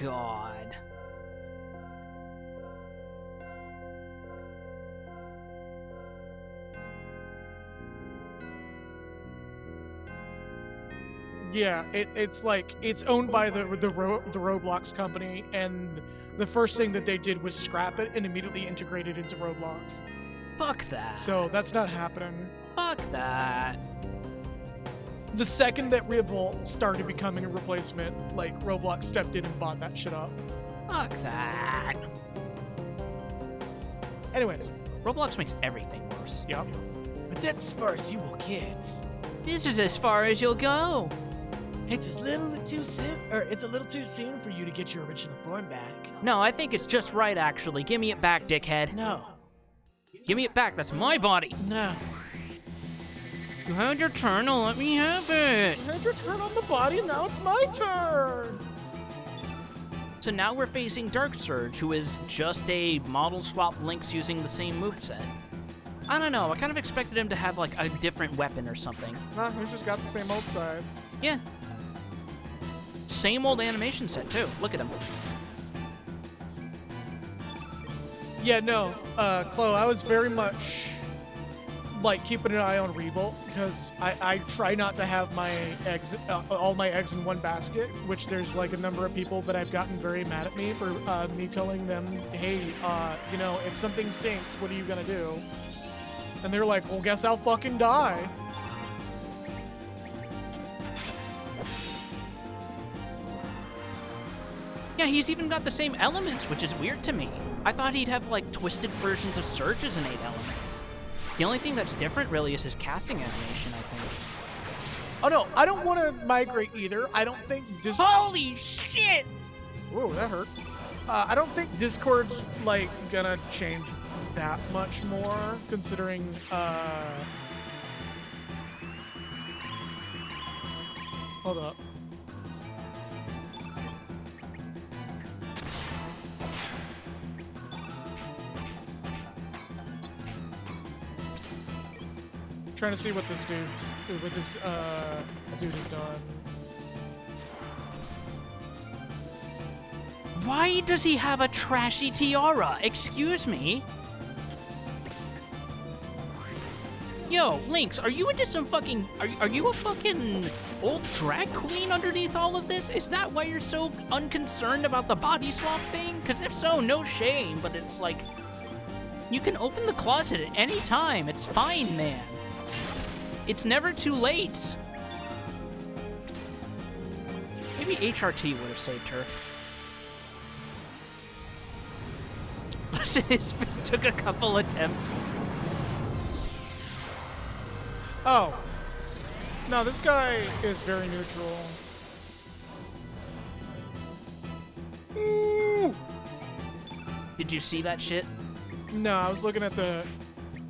God. Yeah, it's like, it's owned by the Roblox company, and the first thing that they did was scrap it and immediately integrate it into Roblox. Fuck that. So that's not happening. Fuck that. The second that Revolt started becoming a replacement, like, Roblox stepped in and bought that shit up. Fuck that. Anyways. Roblox makes everything worse. Yep. But that's as far as you will get. This is as far as you'll go. It's a little too soon for you to get your original form back. No, I think it's just right, actually. Give me it back, dickhead. No. Give me it back. That's my body. No. You had your turn. Now let me have it. You had your turn on the body, and now it's my turn. So now we're facing Dark Surge, who is just a model swap Lynx using the same moveset. I don't know. I kind of expected him to have, like, a different weapon or something. Nah, he's just got the same old side. Yeah. Same old animation set, too. Look at him. Yeah, no, Chloe, I was very much like keeping an eye on Revolt because I try not to have my eggs, all my eggs in one basket. Which there's like a number of people that I've gotten very mad at me for me telling them, hey, you know, if something sinks, what are you gonna do? And they're like, well, guess I'll fucking die. Yeah, he's even got the same elements, which is weird to me. I thought he'd have, like, twisted versions of Surge's innate elements. The only thing that's different, really, is his casting animation, I think. Oh, no, I don't want to migrate either. I don't think Holy shit! Whoa, that hurt. I don't think Discord's, like, gonna change that much more, considering, Hold up. Trying to see what this dude has done. Why does he have a trashy tiara? Excuse me? Yo, Lynx, are you into some fucking... Are you a fucking old drag queen underneath all of this? Is that why you're so unconcerned about the body swap thing? Because if so, no shame, but it's like... You can open the closet at any time. It's fine, man. It's never too late. Maybe HRT would have saved her. Listen, it took a couple attempts. Oh. No, this guy is very neutral. Ooh. Did you see that shit? No, I was looking at the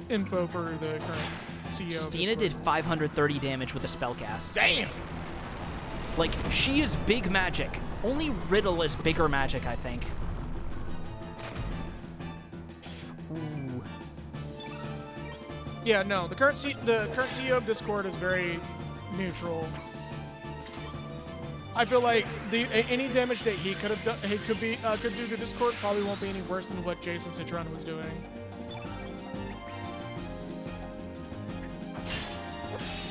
info for the current CEO. Stina did 530 damage with a spellcast. Damn! Like, she is big magic. Only Riddle is bigger magic, I think. Ooh. Yeah, no, the current CEO of Discord is very neutral. I feel like any damage that he could have done, could do to Discord probably won't be any worse than what Jason Citron was doing.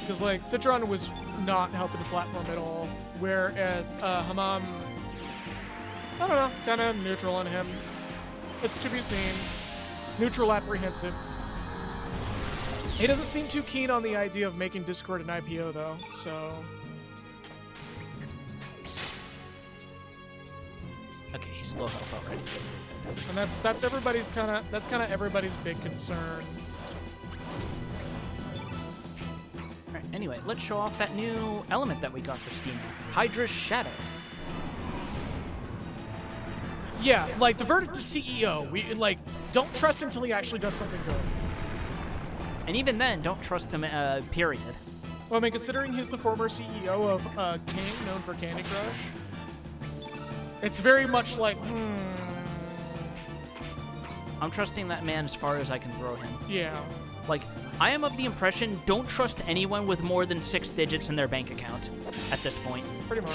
Because like Citron was not helping the platform at all, whereas Hamam, I don't know, kind of neutral on him. It's to be seen. Neutral, apprehensive. He doesn't seem too keen on the idea of making Discord an IPO though, so. Okay, he's low health already. And that's everybody's kind of everybody's big concern. Alright, anyway, let's show off that new element that we got for Stina. Hydra's Shadow. Yeah, like the verdict to CEO, we like don't trust him until he actually does something good. And even then, don't trust him, period. Well, I mean, considering he's the former CEO of King, known for Candy Crush, it's very much like, I'm trusting that man as far as I can throw him. yeah. Like, I am of the impression, don't trust anyone with more than 6 digits in their bank account at this point. Pretty much.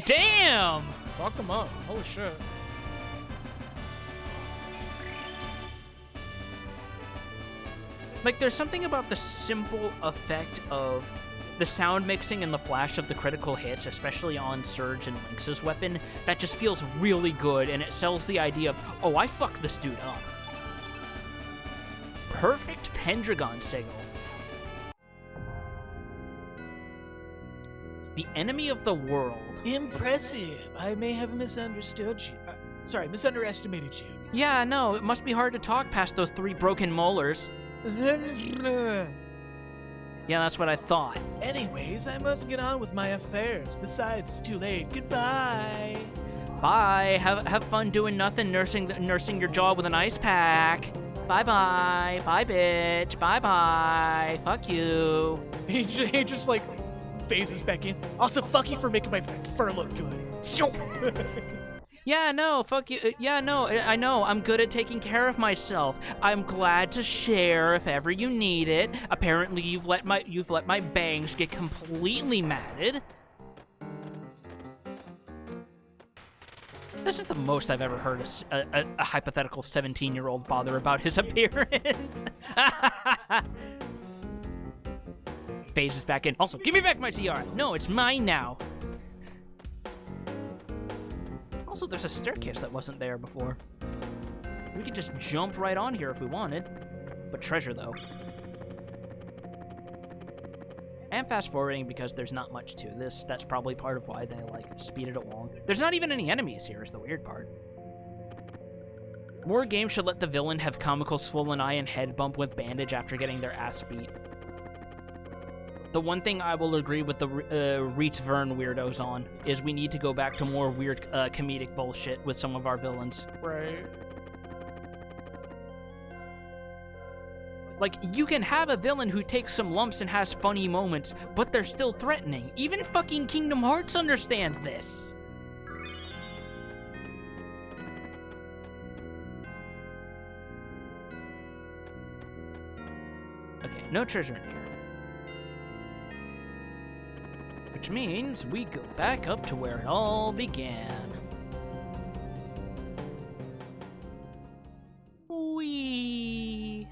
Damn! Fuck him up. Holy shit. Like, there's something about the simple effect of the sound mixing and the flash of the critical hits, especially on Surge and Lynx's weapon, that just feels really good, and it sells the idea of, oh, I fucked this dude up. Perfect Pendragon signal. The enemy of the world. Impressive. I may have misunderstood you. Misunderestimated you. Yeah, no, it must be hard to talk past those 3 broken molars. Yeah, that's what I thought. Anyways, I must get on with my affairs. Besides, it's too late. Goodbye. Bye. Have fun doing nothing, nursing your jaw with an ice pack. Bye-bye. Bye, bitch. Bye-bye. Fuck you. He just like phases back in. Also, fuck you for making my fur look good. Yeah, no, fuck you. Yeah, no, I know. I'm good at taking care of myself. I'm glad to share if ever you need it. Apparently, you've let my bangs get completely matted. This is the most I've ever heard a hypothetical 17-year-old bother about his appearance. Phases back in. Also, give me back my tiara. No, it's mine now. Also, there's a staircase that wasn't there before. We could just jump right on here if we wanted. But treasure, though. And fast forwarding because there's not much to this. That's probably part of why they, like, speeded it along. There's not even any enemies here is the weird part. More games should let the villain have comical swollen eye and head bump with bandage after getting their ass beat. The one thing I will agree with the Reitz Vern weirdos on is we need to go back to more weird comedic bullshit with some of our villains. Right. Like, you can have a villain who takes some lumps and has funny moments, but they're still threatening. Even fucking Kingdom Hearts understands this. Okay, no treasure in here. Which means we go back up to where it all began. Whee!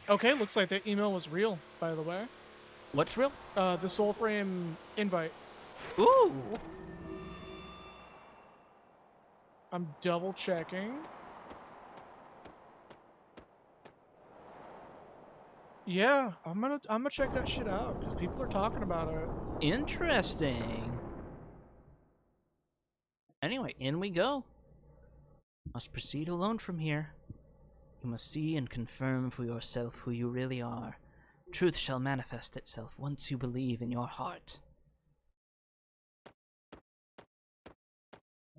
Okay, looks like that email was real, by the way. What's real? The Soulframe invite. Ooh! I'm double checking. Yeah, I'm gonna check that shit out because people are talking about it. Interesting. Anyway, in we go. Must proceed alone from here. You must see and confirm for yourself who you really are. Truth shall manifest itself once you believe in your heart.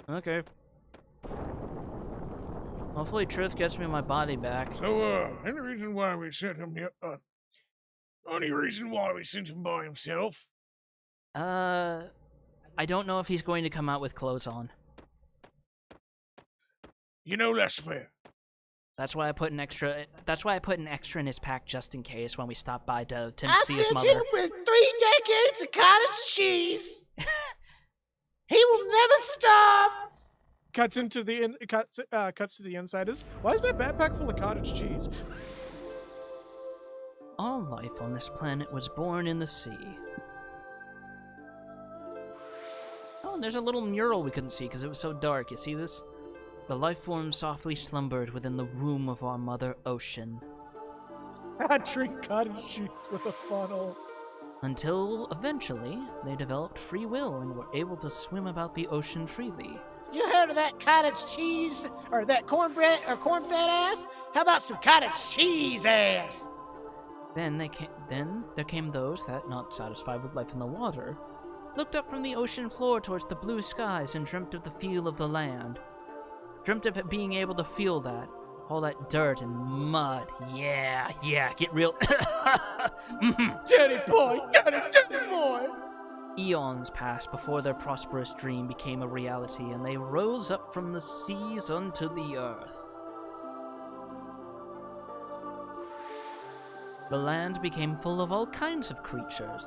Okay. Hopefully truth gets me my body back. So, any reason why we sent him here? Any reason why we sent him by himself? I don't know if he's going to come out with clothes on. You know, that's fair. That's why I put an extra. That's why I put an extra in his pack just in case when we stop by to I see his sent mother. him with 3 decades of cottage cheese. He will never starve. Cuts into the cuts to the insiders. Why is my backpack full of cottage cheese? All life on this planet was born in the sea. Oh, and there's a little mural we couldn't see because it was so dark. You see this? The life form softly slumbered within the womb of our mother ocean. I drink cottage cheese with a funnel. Until eventually, they developed free will and were able to swim about the ocean freely. You heard of that cottage cheese or that cornbread or corn-fed ass? How about some cottage cheese ass? Then there came those that, not satisfied with life in the water, looked up from the ocean floor towards the blue skies and dreamt of the feel of the land. Dreamt of it being able to feel that. All that dirt and mud. Yeah, get real. Daddy boy, daddy boy. Eons passed before their prosperous dream became a reality, and they rose up from the seas unto the earth. The land became full of all kinds of creatures.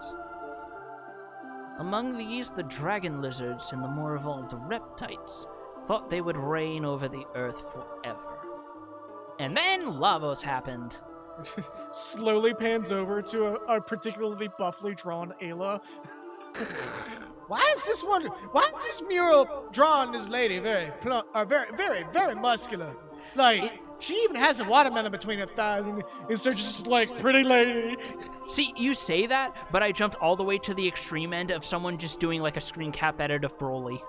Among these, the dragon lizards and the more evolved reptites thought they would reign over the earth forever. And then Lavos happened. Slowly pans over to a particularly buffly drawn Ayla. Why is this mural drawing this lady very very muscular? Like, she even has a watermelon between her thighs, and It's just like pretty lady. See, you say that, but I jumped all the way to the extreme end of someone just doing like a screen cap edit of Broly.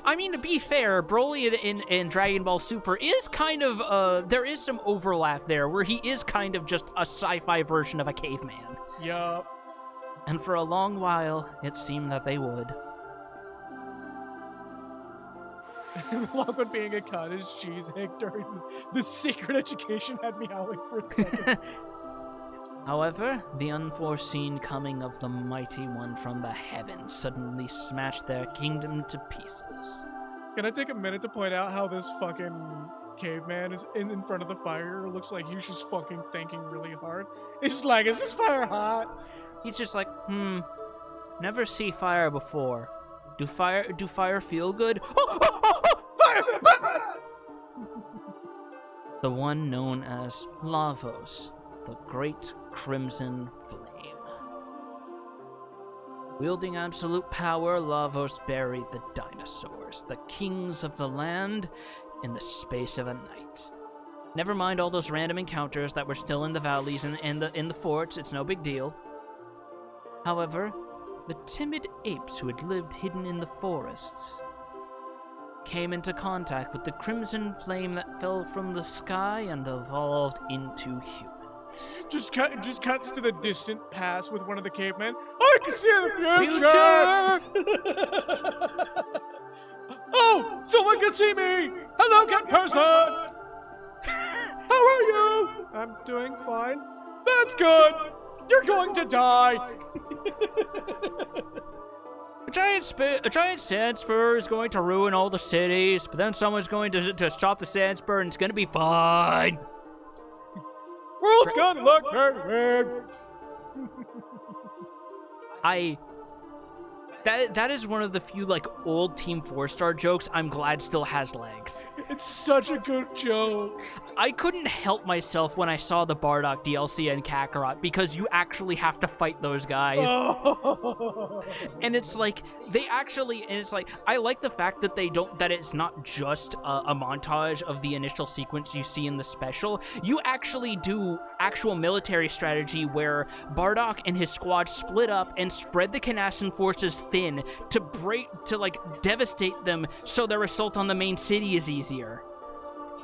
I mean, to be fair, Broly in Dragon Ball Super is kind of, there is some overlap there, where he is kind of just a sci-fi version of a caveman. Yup. And for a long while, it seemed that they would. Along with being a cottage cheese egg during the secret education had me howling for a second. However, the unforeseen coming of the mighty one from the heavens suddenly smashed their kingdom to pieces. Can I take a minute to point out how this fucking caveman is in front of the fire. It looks like he's just fucking thinking really hard. He's just like, is this fire hot? He's just like, never see fire before. Do fire feel good? Fire! The one known as Lavos, the Great Crimson Flame. Wielding absolute power, Lavos buried the dinosaurs, the kings of the land, in the space of a night. Never mind all those random encounters that were still in the valleys and in the forts, it's no big deal. However, the timid apes who had lived hidden in the forests came into contact with the crimson flame that fell from the sky and evolved into humans. Just cuts to the distant past with one of the cavemen. I can see the future! Oh, someone can see me! Hello, cat person! How are you? I'm doing fine. That's good! You're going to die! A giant sand spur is going to ruin all the cities, but then someone's going to stop the sand spur and it's going to be fine. World's gonna look perfect! That is one of the few, like, old Team 4-star jokes I'm glad still has legs. It's such a good joke. I couldn't help myself when I saw the Bardock DLC in Kakarot, because you actually have to fight those guys. Oh. And it's like, I like the fact that that it's not just a montage of the initial sequence you see in the special. You actually do actual military strategy where Bardock and his squad split up and spread the Canassan forces thin to devastate them so their assault on the main city is easier.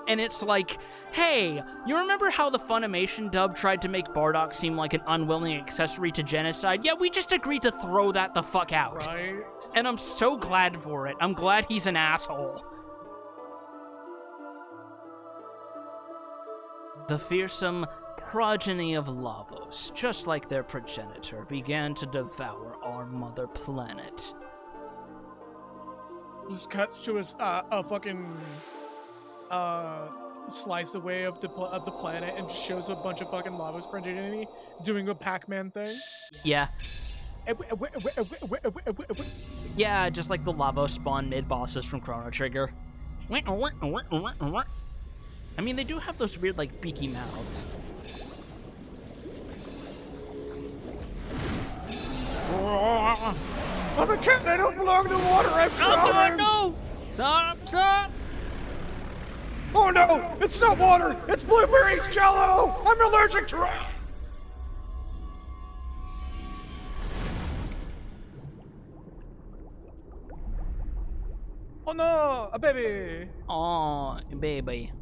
And it's like, hey, you remember how the Funimation dub tried to make Bardock seem like an unwilling accessory to genocide? Yeah, we just agreed to throw that the fuck out. Right? And I'm so glad for it. I'm glad he's an asshole. The fearsome progeny of Lavos, just like their progenitor, began to devour our mother planet. Just cuts to a fucking slice away of the planet and just shows a bunch of fucking Lavos progeny doing a Pac-Man thing. Yeah. Yeah, just like the Lavos spawn mid-bosses from Chrono Trigger. I mean, they do have those weird, like, beaky mouths. I'm a cat and I don't belong in the water, I'm drowning! Oh, no! Stop! Oh no! It's not water! It's blueberry jello! I'm allergic to it! Oh no! A baby! Oh, baby.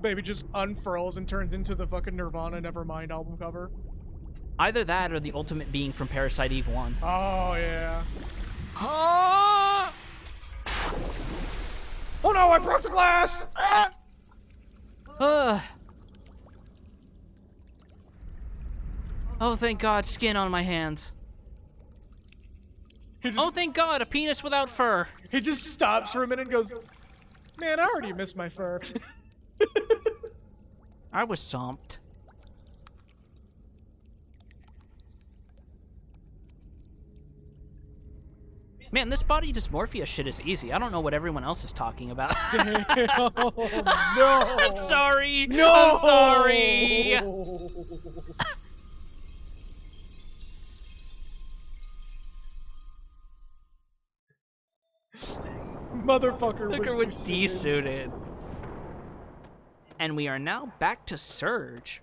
Baby just unfurls and turns into the fucking Nirvana Nevermind album cover. Either that or the ultimate being from Parasite Eve 1. Oh yeah. Oh! Oh no, I broke the glass! Oh, thank God, skin on my hands. Oh, thank God, a penis without fur. He just stops for a minute and goes, man, I already miss my fur. I was stomped. Man, this body dysmorphia shit is easy. I don't know what everyone else is talking about. Damn, no. I'm sorry. No. I'm sorry. Motherfucker Hooker was desuited. desuited. And we are now back to Surge.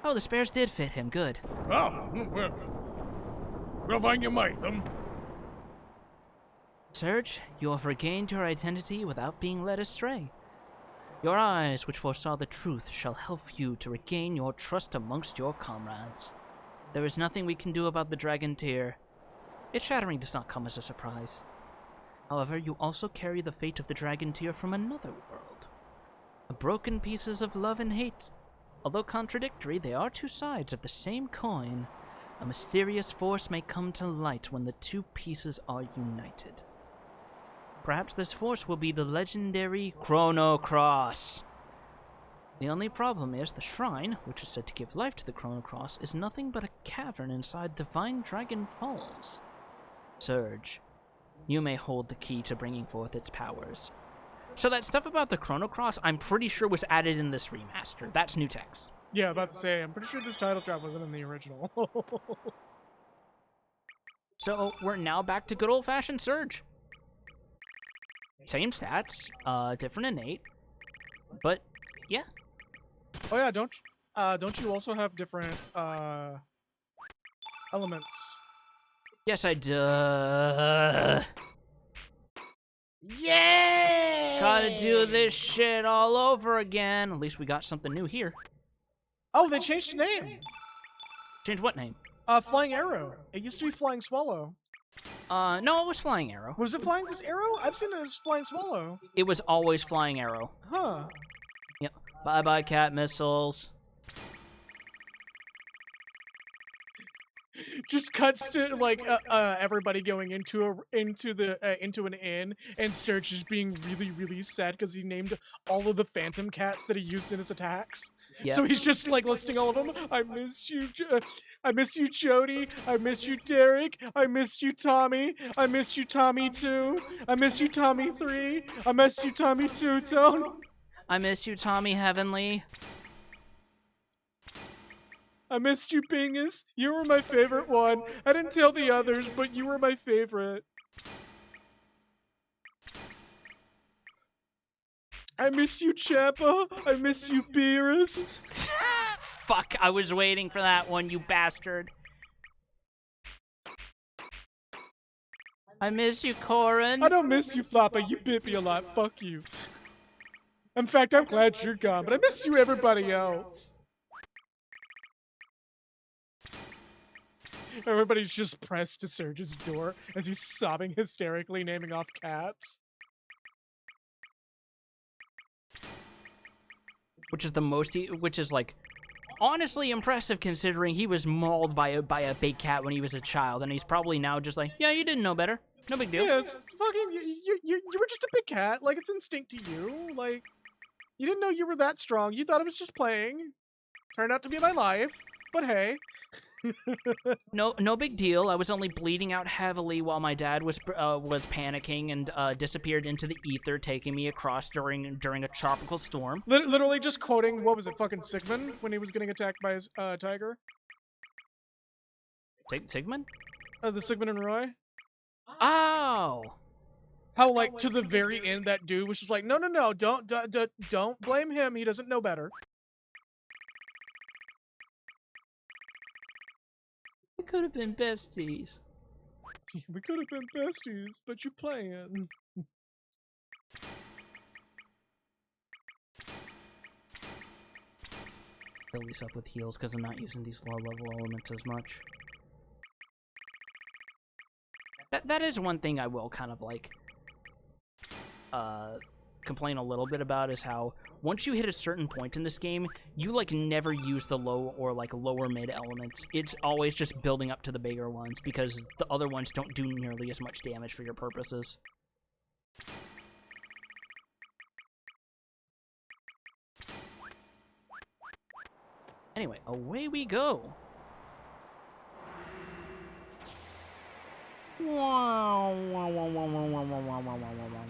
Oh, the spares did fit him. Good. Oh, well, find your might, Surge, you have regained your identity without being led astray. Your eyes, which foresaw the truth, shall help you to regain your trust amongst your comrades. There is nothing we can do about the Dragon Tear. Its shattering does not come as a surprise. However, you also carry the fate of the Dragon Tear from another world. The broken pieces of love and hate. Although contradictory, they are two sides of the same coin. A mysterious force may come to light when the two pieces are united. Perhaps this force will be the legendary Chrono Cross. The only problem is the shrine, which is said to give life to the Chrono Cross, is nothing but a cavern inside Divine Dragon Falls. Surge, you may hold the key to bringing forth its powers. So that stuff about the Chrono Cross, I'm pretty sure was added in this remaster. That's new text. Yeah, about to say, I'm pretty sure this title track wasn't in the original. So we're now back to good old-fashioned Surge. Same stats, different innate, but yeah. Oh yeah, don't you also have different elements? Yes, I do. Yeah! Gotta do this shit all over again. At least we got something new here. Oh, they changed the name. Change what name? Flying Arrow. It used to be Flying Swallow. No, it was Flying Arrow. Was it Flying Arrow? I've seen it as Flying Swallow. It was always Flying Arrow. Huh. Yep. Bye-bye, cat missiles. Just cuts to like everybody going into an inn, and Surge is being really sad because he named all of the phantom cats that he used in his attacks. Yep. So he's just like listing all of them. I miss you, I miss you, Jody. I miss you, Derek. I miss you, Tommy. I miss you, Tommy 2. I miss you, Tommy 3. I miss you, Tommy 2 Tone. I miss you, Tommy Heavenly. I missed you, Bingus. You were my favorite one. I didn't tell the others, but you were my favorite. I miss you, Champa. I miss you, Beerus. Fuck, I was waiting for that one, you bastard. I miss you, Corin. I don't miss you, Floppa. You bit me a lot. Fuck you. In fact, I'm glad you're gone, but I miss you, everybody else. Everybody's just pressed to Surge's door as he's sobbing hysterically, naming off cats. Which is like honestly impressive considering he was mauled by a big cat when he was a child, and he's probably now just like, yeah, you didn't know better. No big deal. Yeah, it's fucking you were just a big cat. Like, it's instinct to you. Like, you didn't know you were that strong. You thought it was just playing. Turned out to be my life. But hey. No big deal. I was only bleeding out heavily while my dad was panicking and disappeared into the ether, taking me across during a tropical storm. Literally just quoting, what was it, fucking Sigmund when he was getting attacked by his tiger? Sigmund? The Sigmund and Roy? Oh. How, like, to the very end, that dude was just like, no, don't blame him. He doesn't know better. We could have been besties. We could have been besties, but you're playing. Fill these up with heals because I'm not using these low-level elements as much. That is one thing I will kind of like complain a little bit about, is how once you hit a certain point in this game, you like never use the low or like lower mid elements. It's always just building up to the bigger ones because the other ones don't do nearly as much damage for your purposes. Anyway, away we go. Wow, wow, wow, wow, wow, wow, wow, wow, wow, wow.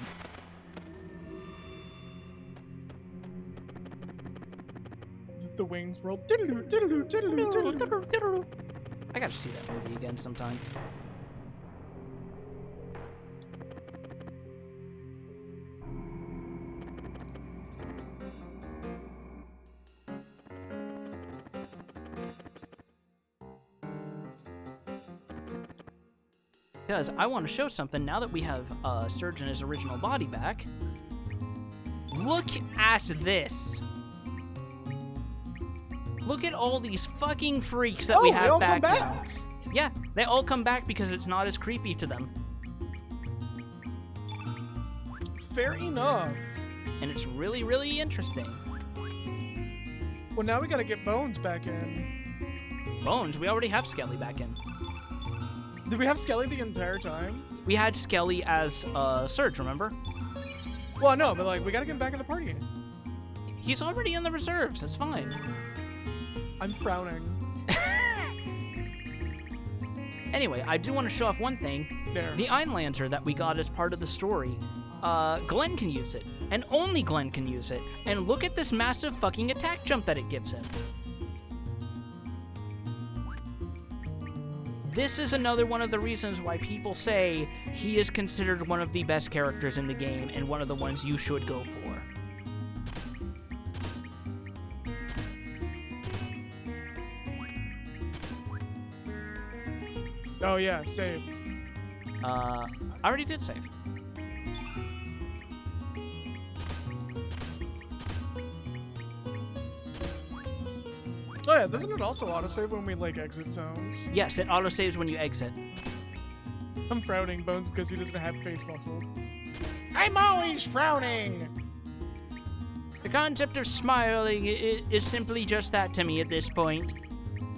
The wings roll. Diddle-doo, diddle-doo, diddle-doo, diddle-doo. I gotta see that movie again sometime. Because I want to show something now that we have Surge in his original body back. Look at this. Look at all these fucking freaks that we they have all back, come back. now. Yeah, they all come back because it's not as creepy to them. Fair enough. And it's really, really interesting. Well, now we gotta get Bones back in. Bones, we already have Skelly back in. Did we have Skelly the entire time? We had Skelly as Surge, remember? Well, no, but like we gotta get him back in the party. He's already in the reserves. It's fine. I'm frowning. Anyway, I do want to show off one thing. There. The Einlancer that we got as part of the story. Glenn can use it. And only Glenn can use it. And look at this massive fucking attack jump that it gives him. This is another one of the reasons why people say he is considered one of the best characters in the game and one of the ones you should go for. Oh yeah, save. I already did save. Oh yeah, doesn't it also autosave when we like exit zones? Yes, it autosaves when you exit. I'm frowning, Bones, because he doesn't have face muscles. I'm always frowning. The concept of smiling is simply just that to me at this point.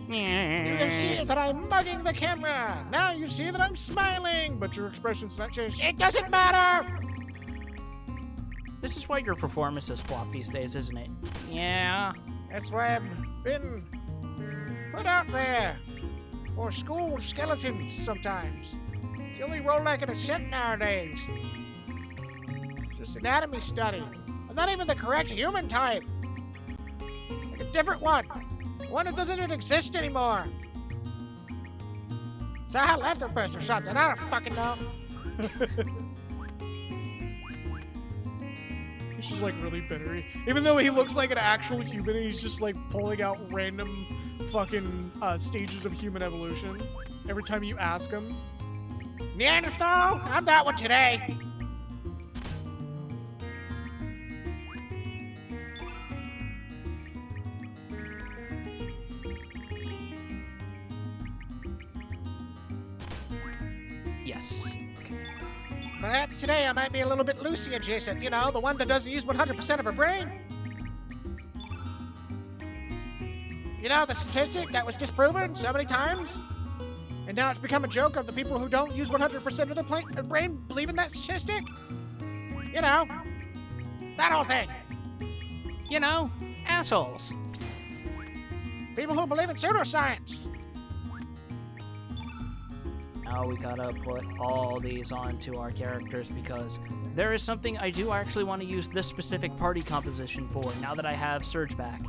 You can see that I'm mugging the camera. Now you see that I'm smiling, but your expression's not changed. It doesn't matter. This is why your performance is flop these days, isn't it? Yeah. That's why I've been put out there for school skeletons sometimes. It's the only role I can accept nowadays. Just anatomy study. I'm not even the correct human type. Like a different one. One that doesn't even exist anymore. Sahelanthropus or something. I don't fucking know. He's just like really bitter. Even though he looks like an actual human, he's just like pulling out random fucking stages of human evolution every time you ask him. Neanderthal? I'm that one today. Yes. Perhaps today I might be a little bit Lucy adjacent, you know, the one that doesn't use 100% of her brain. You know, the statistic that was disproven so many times? And now it's become a joke of the people who don't use 100% of their brain believing that statistic? You know, that whole thing. You know, assholes. People who believe in pseudoscience. Now we gotta put all these onto our characters because there is something I do actually want to use this specific party composition for now that I have Surge back.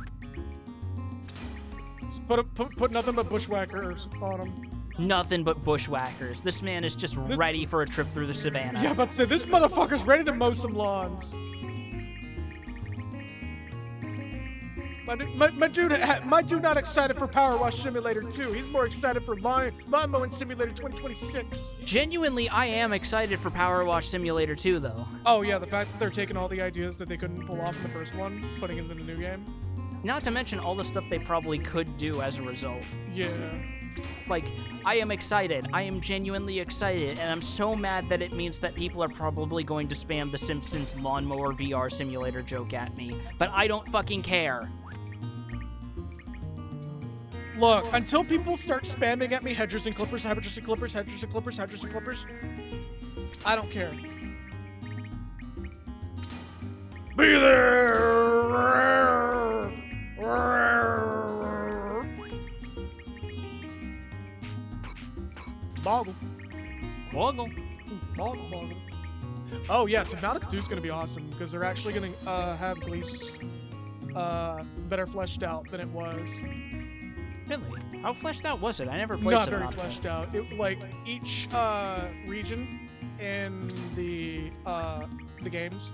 Just put nothing but bushwhackers on him. Nothing but bushwhackers. This man is just ready for a trip through the savannah. Yeah, but say this motherfucker's ready to mow some lawns. My dude not excited for Power Wash Simulator 2. He's more excited for Lawn Mowing Simulator 2026. Genuinely, I am excited for Power Wash Simulator 2, though. Oh yeah, the fact that they're taking all the ideas that they couldn't pull off in the first one, putting it in the new game. Not to mention all the stuff they probably could do as a result. Yeah. Like, I am excited. I am genuinely excited, and I'm so mad that it means that people are probably going to spam the Simpsons Lawnmower VR Simulator joke at me. But I don't fucking care. Look, until people start spamming at me hedgers and clippers, hedgers and clippers, hedgers and clippers, hedgers and clippers, I don't care. Be there! Boggle. Woggle. Boggle, boggle. Oh yeah, Subnautica 2 is going to be awesome because they're actually going to have Gleese better fleshed out than it was. Really? How fleshed out was it? I never played Not Subnautica. very fleshed out. It, like each region in the games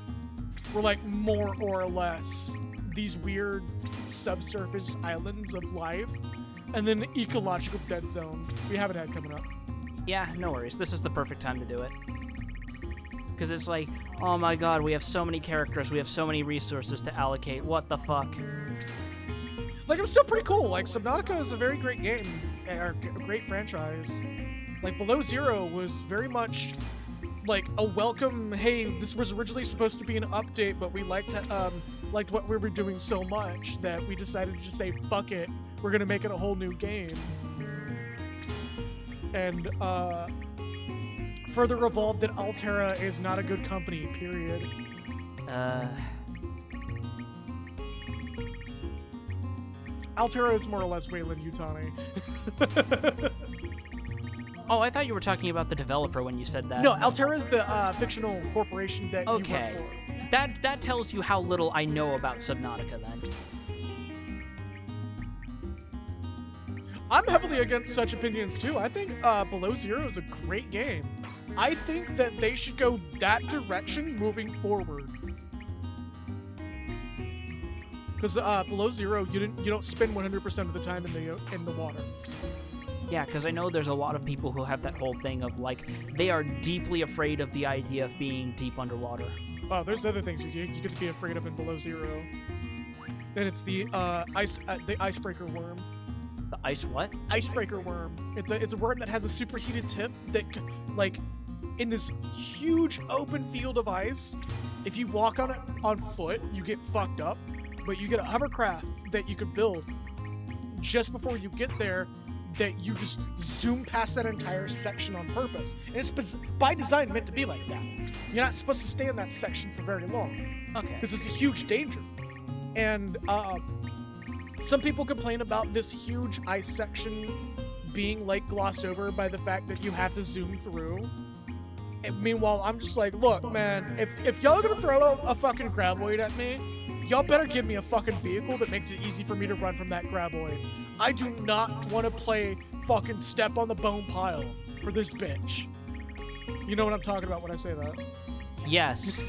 were like more or less these weird subsurface islands of life, and then ecological dead zones we haven't had coming up. Yeah, no worries. This is the perfect time to do it. Because it's like, oh my god, we have so many characters, we have so many resources to allocate. What the fuck? Like, it was still pretty cool. Like, Subnautica is a very great game, or a great franchise. Like, Below Zero was very much like a welcome. Hey, this was originally supposed to be an update, but we liked what we were doing so much that we decided to just say, fuck it, we're gonna make it a whole new game. And further evolved that Altera is not a good company, period. Altera is more or less Wayland Yutani. Oh, I thought you were talking about the developer when you said that. No, Altera is the fictional corporation that Okay. you work for. That tells you how little I know about Subnautica then. I'm heavily against such opinions too. I think Below Zero is a great game. I think that they should go that direction moving forward. Because Below Zero, you don't spend 100% of the time in the water. Yeah, because I know there's a lot of people who have that whole thing of, like, they are deeply afraid of the idea of being deep underwater. Oh, there's other things you get to be afraid of in Below Zero. And it's the icebreaker worm. The ice what? Icebreaker worm. It's a worm that has a superheated tip that, like, in this huge open field of ice, if you walk on it on foot, you get fucked up. But you get a hovercraft that you could build just before you get there, that you just zoom past that entire section on purpose. And it's by design meant to be like that. You're not supposed to stay in that section for very long. Okay. Because it's a huge danger. And some people complain about this huge ice section being like glossed over by the fact that you have to zoom through. And meanwhile, I'm just like, look, man, if y'all are gonna throw a fucking graboid at me, y'all better give me a fucking vehicle that makes it easy for me to run from that graboid. I do not want to play fucking step on the bone pile for this bitch. You know what I'm talking about when I say that? Yes.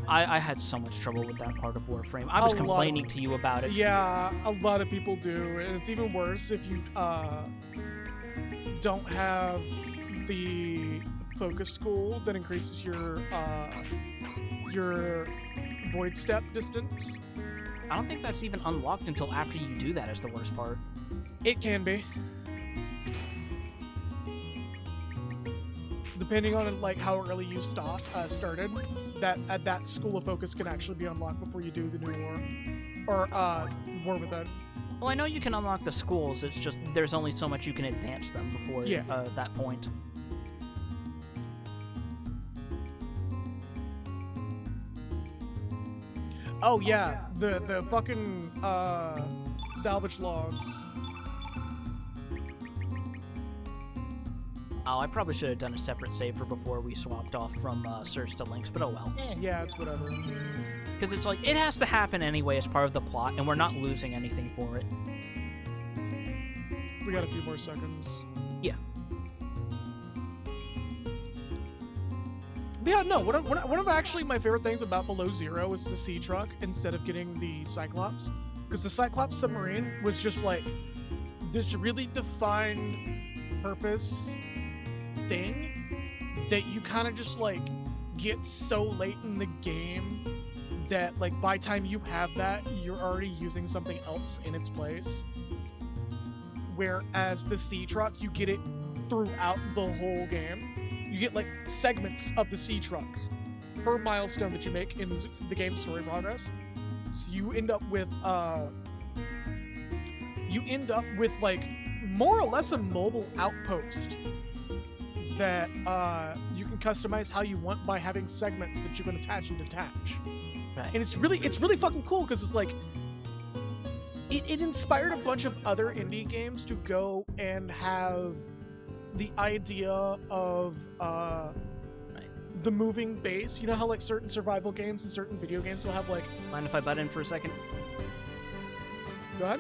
I had so much trouble with that part of Warframe. I was complaining to you about it. Yeah, a lot of people do, and it's even worse if you don't have the focus school that increases your void step distance. I don't think that's even unlocked until after you do that is the worst part. It can be. Depending on like how early you started, that school of focus can actually be unlocked before you do the new war. Or war with that. Well, I know you can unlock the schools, it's just there's only so much you can advance them before that point. Oh yeah, the fucking salvage logs. Oh, I probably should have done a separate save for before we swapped off from Surge to Lynx, but oh well. Yeah, it's whatever. Because it's like, it has to happen anyway as part of the plot, and we're not losing anything for it. We got a few more seconds. Yeah. But yeah, no, one of actually my favorite things about Below Zero is the sea truck instead of getting the Cyclops. Because the Cyclops submarine was just like this really defined purpose thing that you kind of just like get so late in the game that like by the time you have that, you're already using something else in its place. Whereas the sea truck, you get it throughout the whole game. You get like segments of the sea truck per milestone that you make in the game's story progress. So you end up with like more or less a mobile outpost that you can customize how you want by having segments that you can attach and detach. Right. And it's really fucking cool because it's like it inspired a bunch of other indie games to go and have the idea of the moving base. You know how like certain survival games and certain video games will have like... Mind if I butt in for a second? Go ahead.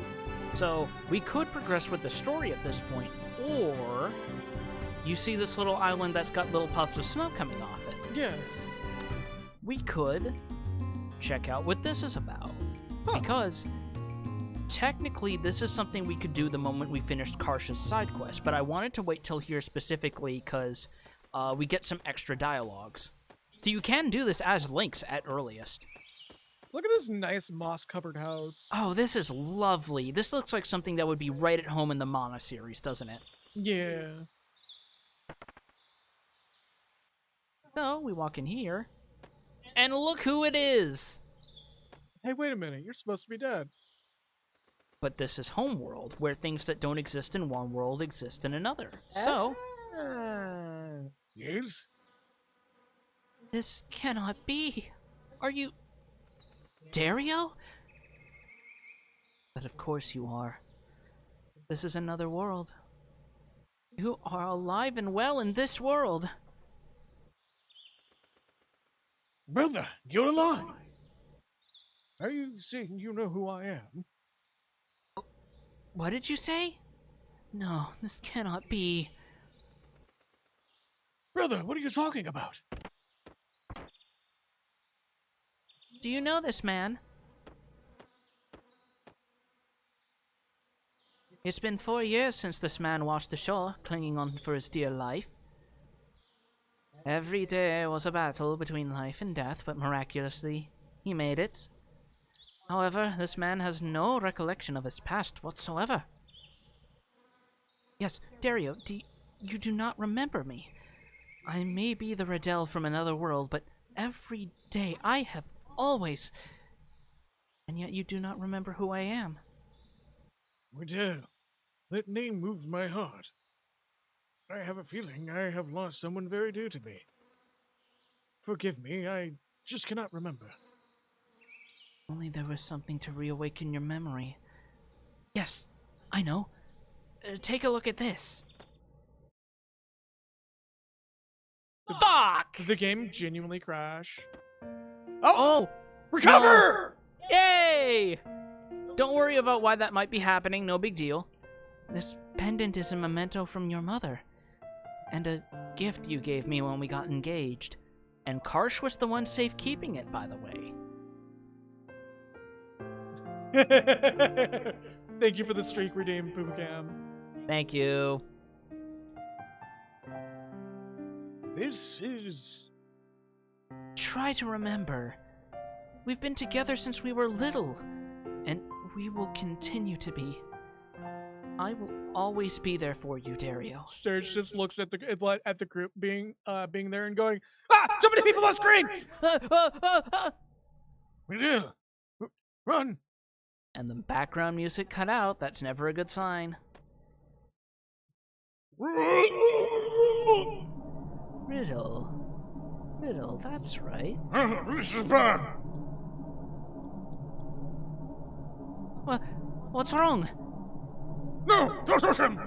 So, we could progress with the story at this point, or you see this little island that's got little puffs of smoke coming off it. Yes. We could check out what this is about. Huh. Because technically this is something we could do the moment we finished Karsh's side quest, but I wanted to wait till here specifically because we get some extra dialogues. So you can do this as Lynx at earliest. Look at this nice moss-covered house. Oh, this is lovely. This looks like something that would be right at home in the Mana series, doesn't it? Yeah. So, we walk in here, and look who it is! Hey, wait a minute. You're supposed to be dead. But this is Homeworld, where things that don't exist in one world exist in another. So, Yes? This cannot be. Are you... Dario? But of course you are. This is another world. You are alive and well in this world. Brother, you're alive. Are you saying you know who I am? What did you say? No, this cannot be. Brother, what are you talking about? Do you know this man? It's been 4 years since this man washed ashore, clinging on for his dear life. Every day was a battle between life and death, but miraculously, he made it. However, this man has no recollection of his past whatsoever. Yes, Dario, you do not remember me. I may be the Riddell from another world, but every day I have always... And yet you do not remember who I am. Riddell, that name moves my heart. I have a feeling I have lost someone very dear to me. Forgive me, I just cannot remember. Only there was something to reawaken your memory. Yes, I know. Take a look at this. Fuck! Did the game genuinely crash? Oh! Recover! Yay! Don't worry about why that might be happening, no big deal. This pendant is a memento from your mother. And a gift you gave me when we got engaged. And Karsh was the one safekeeping it, by the way. Thank you for the streak redeem, Boomcam. Thank you. This is... Try to remember. We've been together since we were little, and we will continue to be. I will always be there for you, Dario. Serge just looks at the group being there and going, "Ah! So many people on screen!" Riddell, run! And the background music cut out. That's never a good sign. Riddle, that's right. This is bad. What's wrong? No, don't touch him!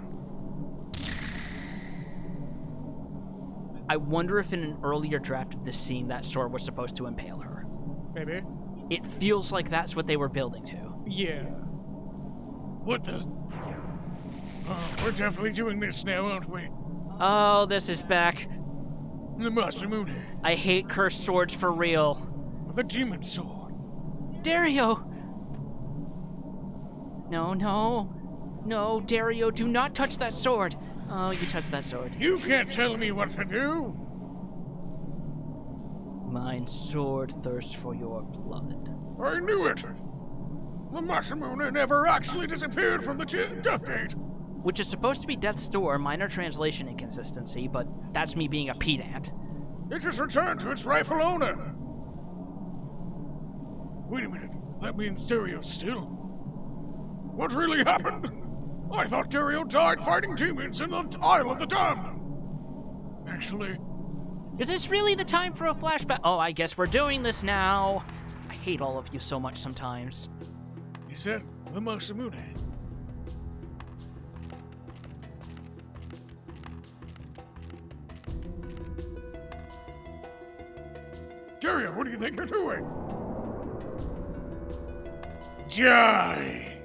I wonder if in an earlier draft of this scene that sword was supposed to impale her. Maybe. It feels like that's what they were building to. Yeah. What the? Oh, we're definitely doing this now, aren't we? Oh, this is back. The Masamune, I hate cursed swords for real. the demon sword. Dario! No, Dario, do not touch that sword. Oh, you touched that sword. You can't tell me what to do. Mine sword thirsts for your blood. I knew it. The Masamune never actually disappeared from the Death Gate. Which is supposed to be Death's Door, minor translation inconsistency, but that's me being a pedant. It just returned to its rightful owner. Wait a minute. That means Dario's still. What really happened? I thought Dario died fighting demons in the Isle of the Damned. Actually, Is this really the time for a flashback? Oh, I guess we're doing this now. I hate all of you so much sometimes. he said the Masamune. Dario, what do you think you're doing? Die!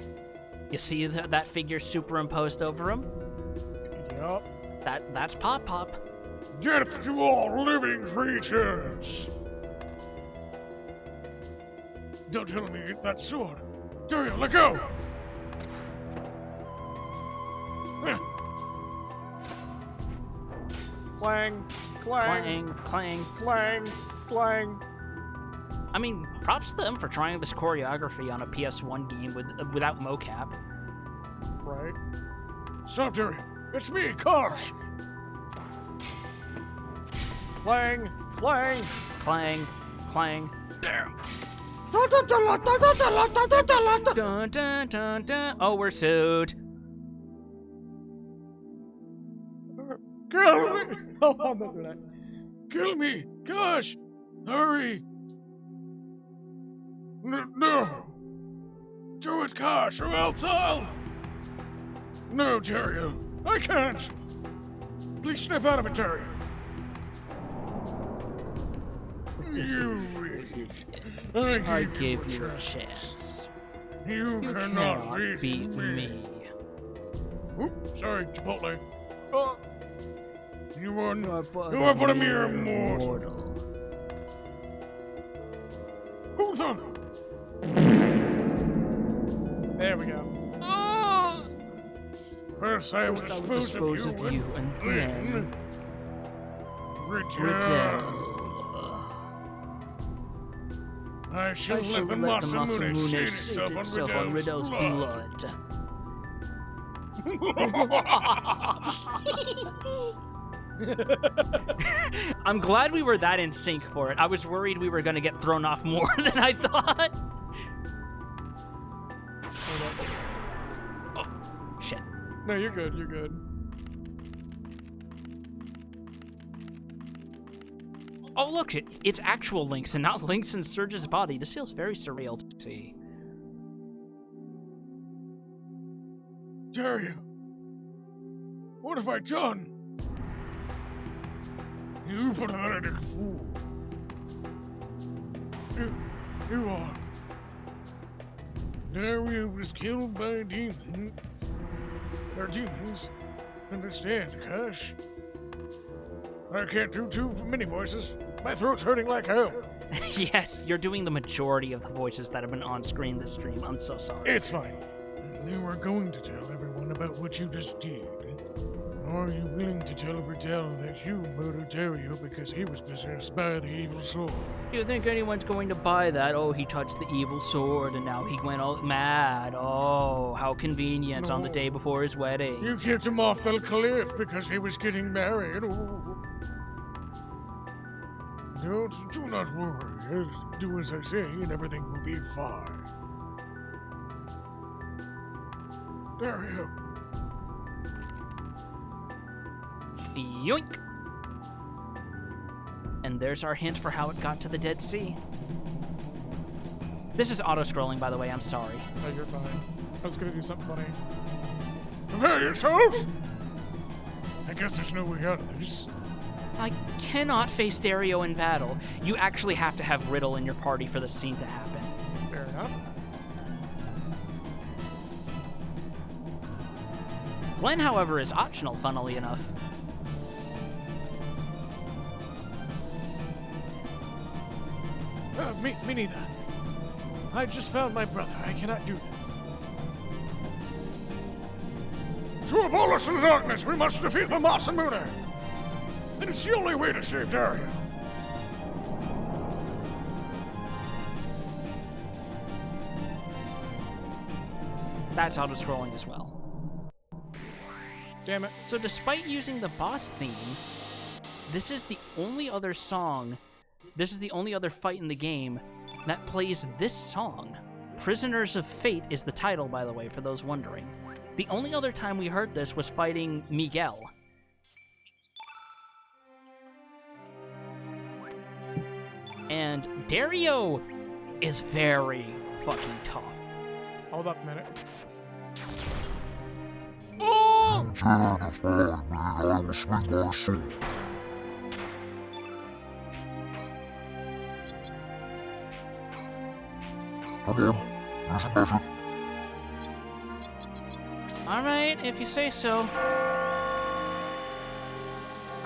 You see that figure superimposed over him? Yup. That's Pop Pop. Death to all living creatures! Don't tell me that sword. Dario, let go! Clang, clang, Clang, clang. clang, clang. I mean, props to them for trying this choreography on a PS1 game without mocap. Right. Stop, Dario. It's me, Karsh. Clang, clang. Clang, clang. Damn. Dun dun dun dun. Oh, we're sued. Kill me! Oh, I'm not doing that. Kill me! Gosh! Hurry! No! Do it, Kosh, or else I'll... No, Dario. I can't! Please step out of it, Dario. You idiot. I gave you a chance. You You cannot cannot beat me. Oops, sorry, Chipotle. You are You you are but a mere mortal. Who's on? There we go. First I will First I will dispose of you, and then Riddle. I shall let the Masamune stain itself on Riddle's blood. I'm glad we were that in sync for it. I was worried we were gonna get thrown off more than I thought. Oh, shit. No, you're good. You're good. Oh, look, it's actual Lynx and not Lynx in Surge's body. This feels very surreal to see. Dario, what have I done? You pathetic fool. You are. Dario was killed by a demon. Or demons. Understand, Kosh? I can't do too many voices. My throat's hurting like hell. Yes, you're doing the majority of the voices that have been on screen this stream. I'm so sorry. It's fine. You are going to tell everyone about what you just did. Are you willing to tell Riddell that you murdered Dario because he was possessed by the evil sword? Do you think anyone's going to buy that? Oh, he touched the evil sword and now he went all mad. Oh, how convenient on the day before his wedding. You kicked him off the cliff because he was getting married. Oh. Do not worry. Do as I say and everything will be fine. Dario. Yoink! And there's our hint for how it got to the Dead Sea. This is auto-scrolling, by the way, I'm sorry. Oh, you're fine. I was gonna do something funny. Prepare yourself! I guess there's no way out of this. I cannot face Dario in battle. You actually have to have Riddle in your party for this scene to happen. Fair enough. Glenn, however, is optional, funnily enough. Me neither. I just found my brother. I cannot do this. To abolish the darkness, we must defeat the Masamune. And it's the only way to save Dario. That's auto-scrolling as well. Damn it. So despite using the boss theme, this is the only other song, this is the only other fight in the game that plays this song. Prisoners of Fate is the title, by the way, for those wondering. The only other time we heard this was fighting Miguel. And Dario is very fucking tough. Hold up a minute. Oh! Dare to find me, I will swing my sword. Come on, there's a method. Alright, if you say so.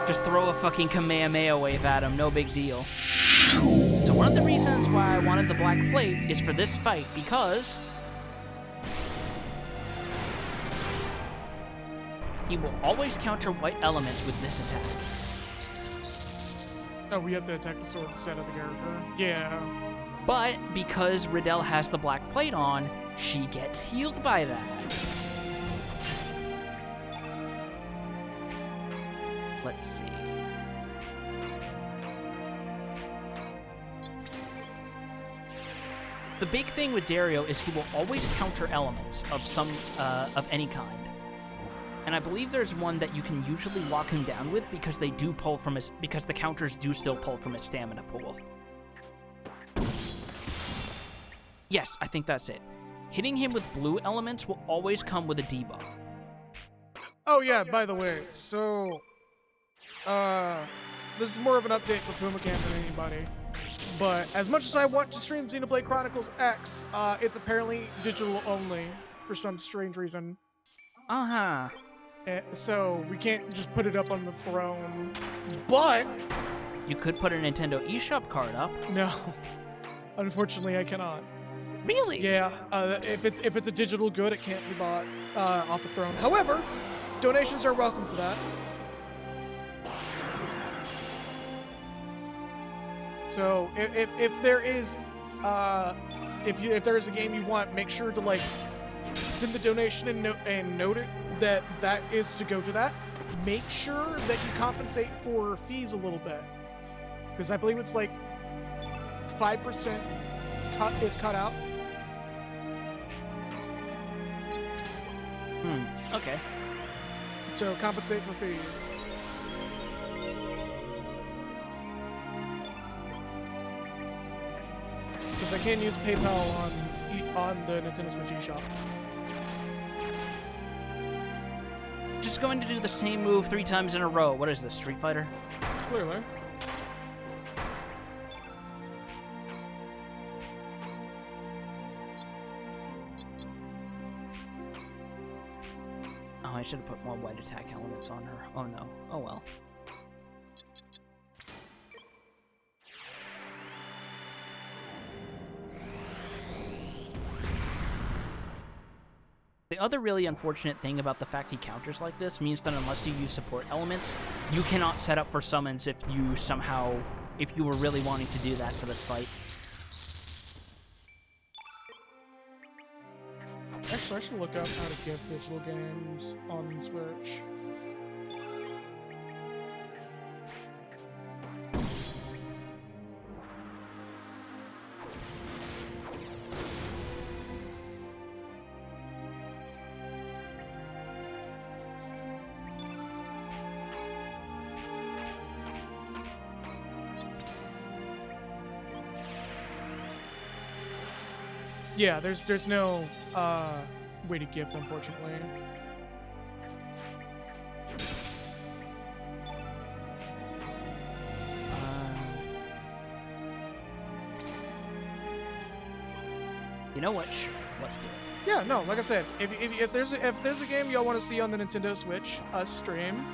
Just throw a fucking Kamehameha wave at him, no big deal. So one of the reasons why I wanted the black plate is for this fight, because he will always counter white elements with this attack. Oh, we have to attack the sword instead of the character. Yeah. But because Riddell has the black plate on, she gets healed by that. Let's see. The big thing with Dario is he will always counter elements of some of any kind. And I believe there's one that you can usually lock him down with because they do pull from his, because the counters do still pull from his stamina pool. Yes, I think that's it. Hitting him with blue elements will always come with a debuff. Oh yeah, by the way, so this is more of an update for PumaCam than anybody. But as much as I want to stream Xenoblade Chronicles X, it's apparently digital only for some strange reason. Uh-huh. So we can't just put it up on the throne. But You could put a Nintendo eShop card up. no, unfortunately, I cannot. Really? Yeah, if it's a digital good, it can't be bought off the throne. However, donations are welcome for that. So if there is if there is a game you want, make sure to like send the donation and note it that is to go to that. Make sure that you compensate for fees a little bit, because I believe it's like 5% is cut out. Okay. So compensate for fees. Because I can use PayPal on the Nintendo Switch eShop. Just going to do the same move 3 times in a row. What is this, Street Fighter? Clearly. Oh, I should have put more wide attack elements on her. Oh no. Oh well. The other really unfortunate thing about the fact he counters like this means that unless you use support elements, you cannot set up for summons if you were really wanting to do that for this fight. Actually, I should look up how to get digital games on the Switch. Yeah, there's no way to gift, unfortunately. You know what? Let's do it. Yeah, no, like I said, if there's a game y'all want to see on the Nintendo Switch, us stream,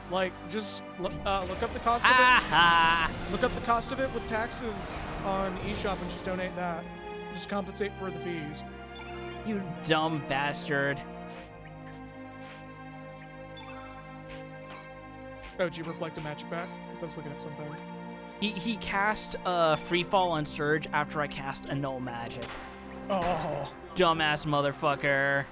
like just look up the cost of it. Look up the cost of it with taxes on eShop and just donate that. Just compensate for the fees. You dumb bastard. Oh, did you reflect a magic back? Because I was looking at something. He cast Free Fall on Surge after I cast Annul Magic. Oh. Dumbass motherfucker.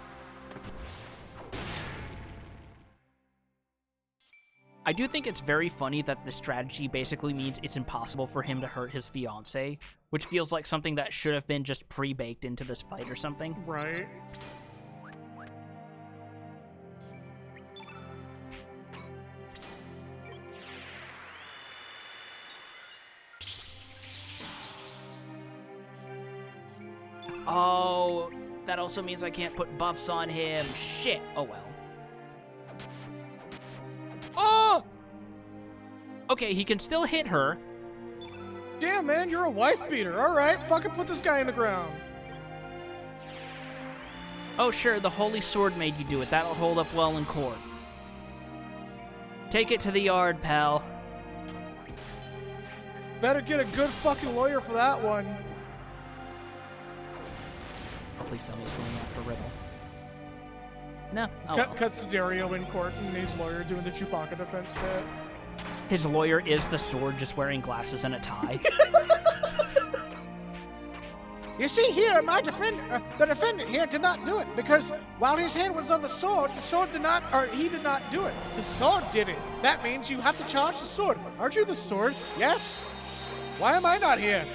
I do think it's very funny that the strategy basically means it's impossible for him to hurt his fiancée, which feels like something that should have been just pre-baked into this fight or something. Right. Oh, that also means I can't put buffs on him. Shit. Oh well. Oh! Okay, he can still hit her. Damn, man, you're a wife beater. All right, fucking put this guy in the ground. Oh, sure, the Holy Sword made you do it. That'll hold up well in court. Take it to the yard, pal. Better get a good fucking lawyer for that one. Please tell me he's going after Ribble. No. Oh, Cuts to Dario in court and his lawyer doing the Chewbacca defense bit. his lawyer is the sword, just wearing glasses and a tie. You see here, the defendant here did not do it because while his hand was on the sword did not, or he did not do it. The sword did it. That means you have to charge the sword. Aren't you the sword? Yes. Why am I not here?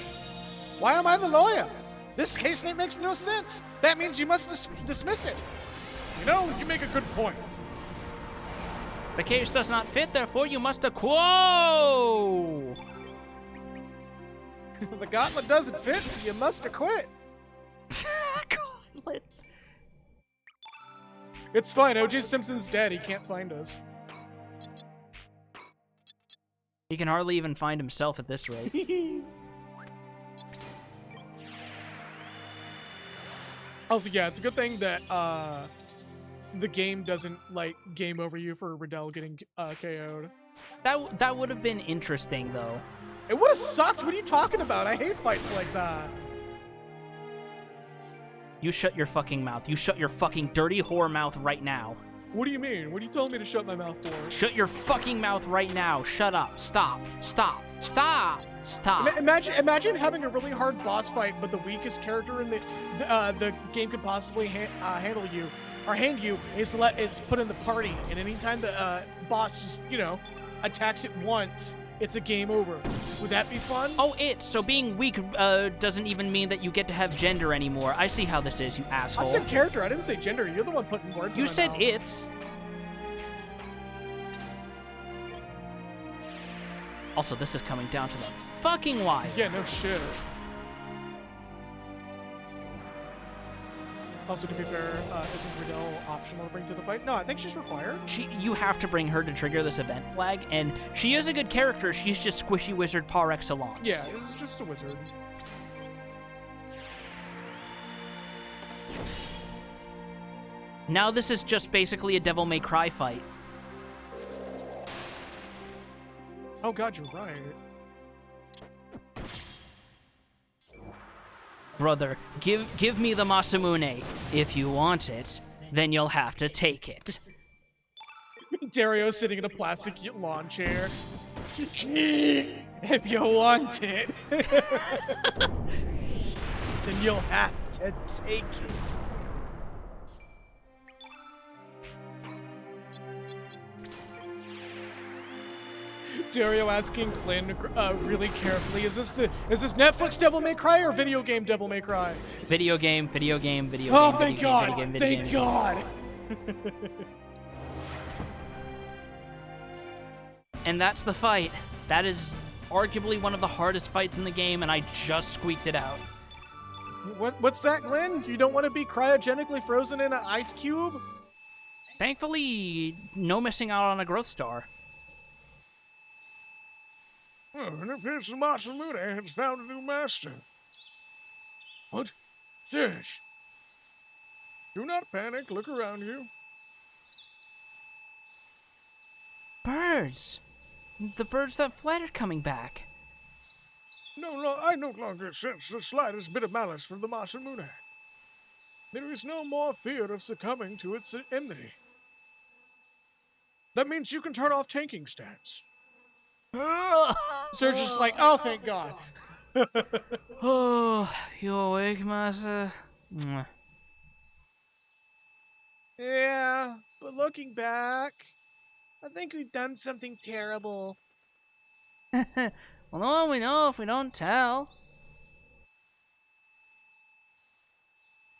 Why am I the lawyer? This case name makes no sense. That means you must dismiss it. You know, you make a good point. The case does not fit, therefore you must acquo! The gauntlet doesn't fit, so you must acquit. Gauntlet. It's fine. O.J. Simpson's dead. He can't find us. He can hardly even find himself at this rate. Also, yeah, it's a good thing that the game doesn't like game over you for Riddell getting KO'd. That would have been interesting, though. It would have sucked. What are you talking about? I hate fights like that. You shut your fucking mouth. You shut your fucking dirty whore mouth right now. What do you mean? What are you telling me to shut my mouth for? Shut your fucking mouth right now. Shut up. Stop. Stop. Stop. Stop. Imagine having a really hard boss fight, but the weakest character in the game could possibly handle you or hand you is put in the party, and anytime the boss just attacks it once, it's a game over. Would that be fun? Oh, so being weak doesn't even mean that you get to have gender anymore. I see how this is, you asshole. I said character. I didn't say gender. You're the one putting words. You in my said mouth. it's. Also, this is coming down to the fucking wire. Yeah, no shit. Also, to be fair, isn't Riddell optional to bring to the fight? No, I think she's required. You have to bring her to trigger this event flag, and she is a good character. She's just squishy wizard par excellence. Yeah, it's just a wizard. Now this is just basically a Devil May Cry fight. Oh god, you're right. Brother, give me the Masamune. If you want it, then you'll have to take it. Dario sitting in a plastic lawn chair. If you want it, then you'll have to take it. Dario asking Glenn really carefully, is this Netflix Devil May Cry or video game Devil May Cry? Video game. Oh, thank God! Thank God! And that's the fight. That is arguably one of the hardest fights in the game, and I just squeaked it out. What's that, Glenn? You don't want to be cryogenically frozen in an ice cube? Thankfully, no missing out on a growth star. Oh, and it appears the Masamune has found a new master. What? Serge? Do not panic. Look around you. Birds! The birds that fled are coming back. No, I no longer sense the slightest bit of malice from the Masamune. There is no more fear of succumbing to its enmity. That means you can turn off tanking stance. Serge is like, oh, thank God. Oh, you awake, Masa? Yeah, but looking back, I think we've done something terrible. Well, no one we know if we don't tell.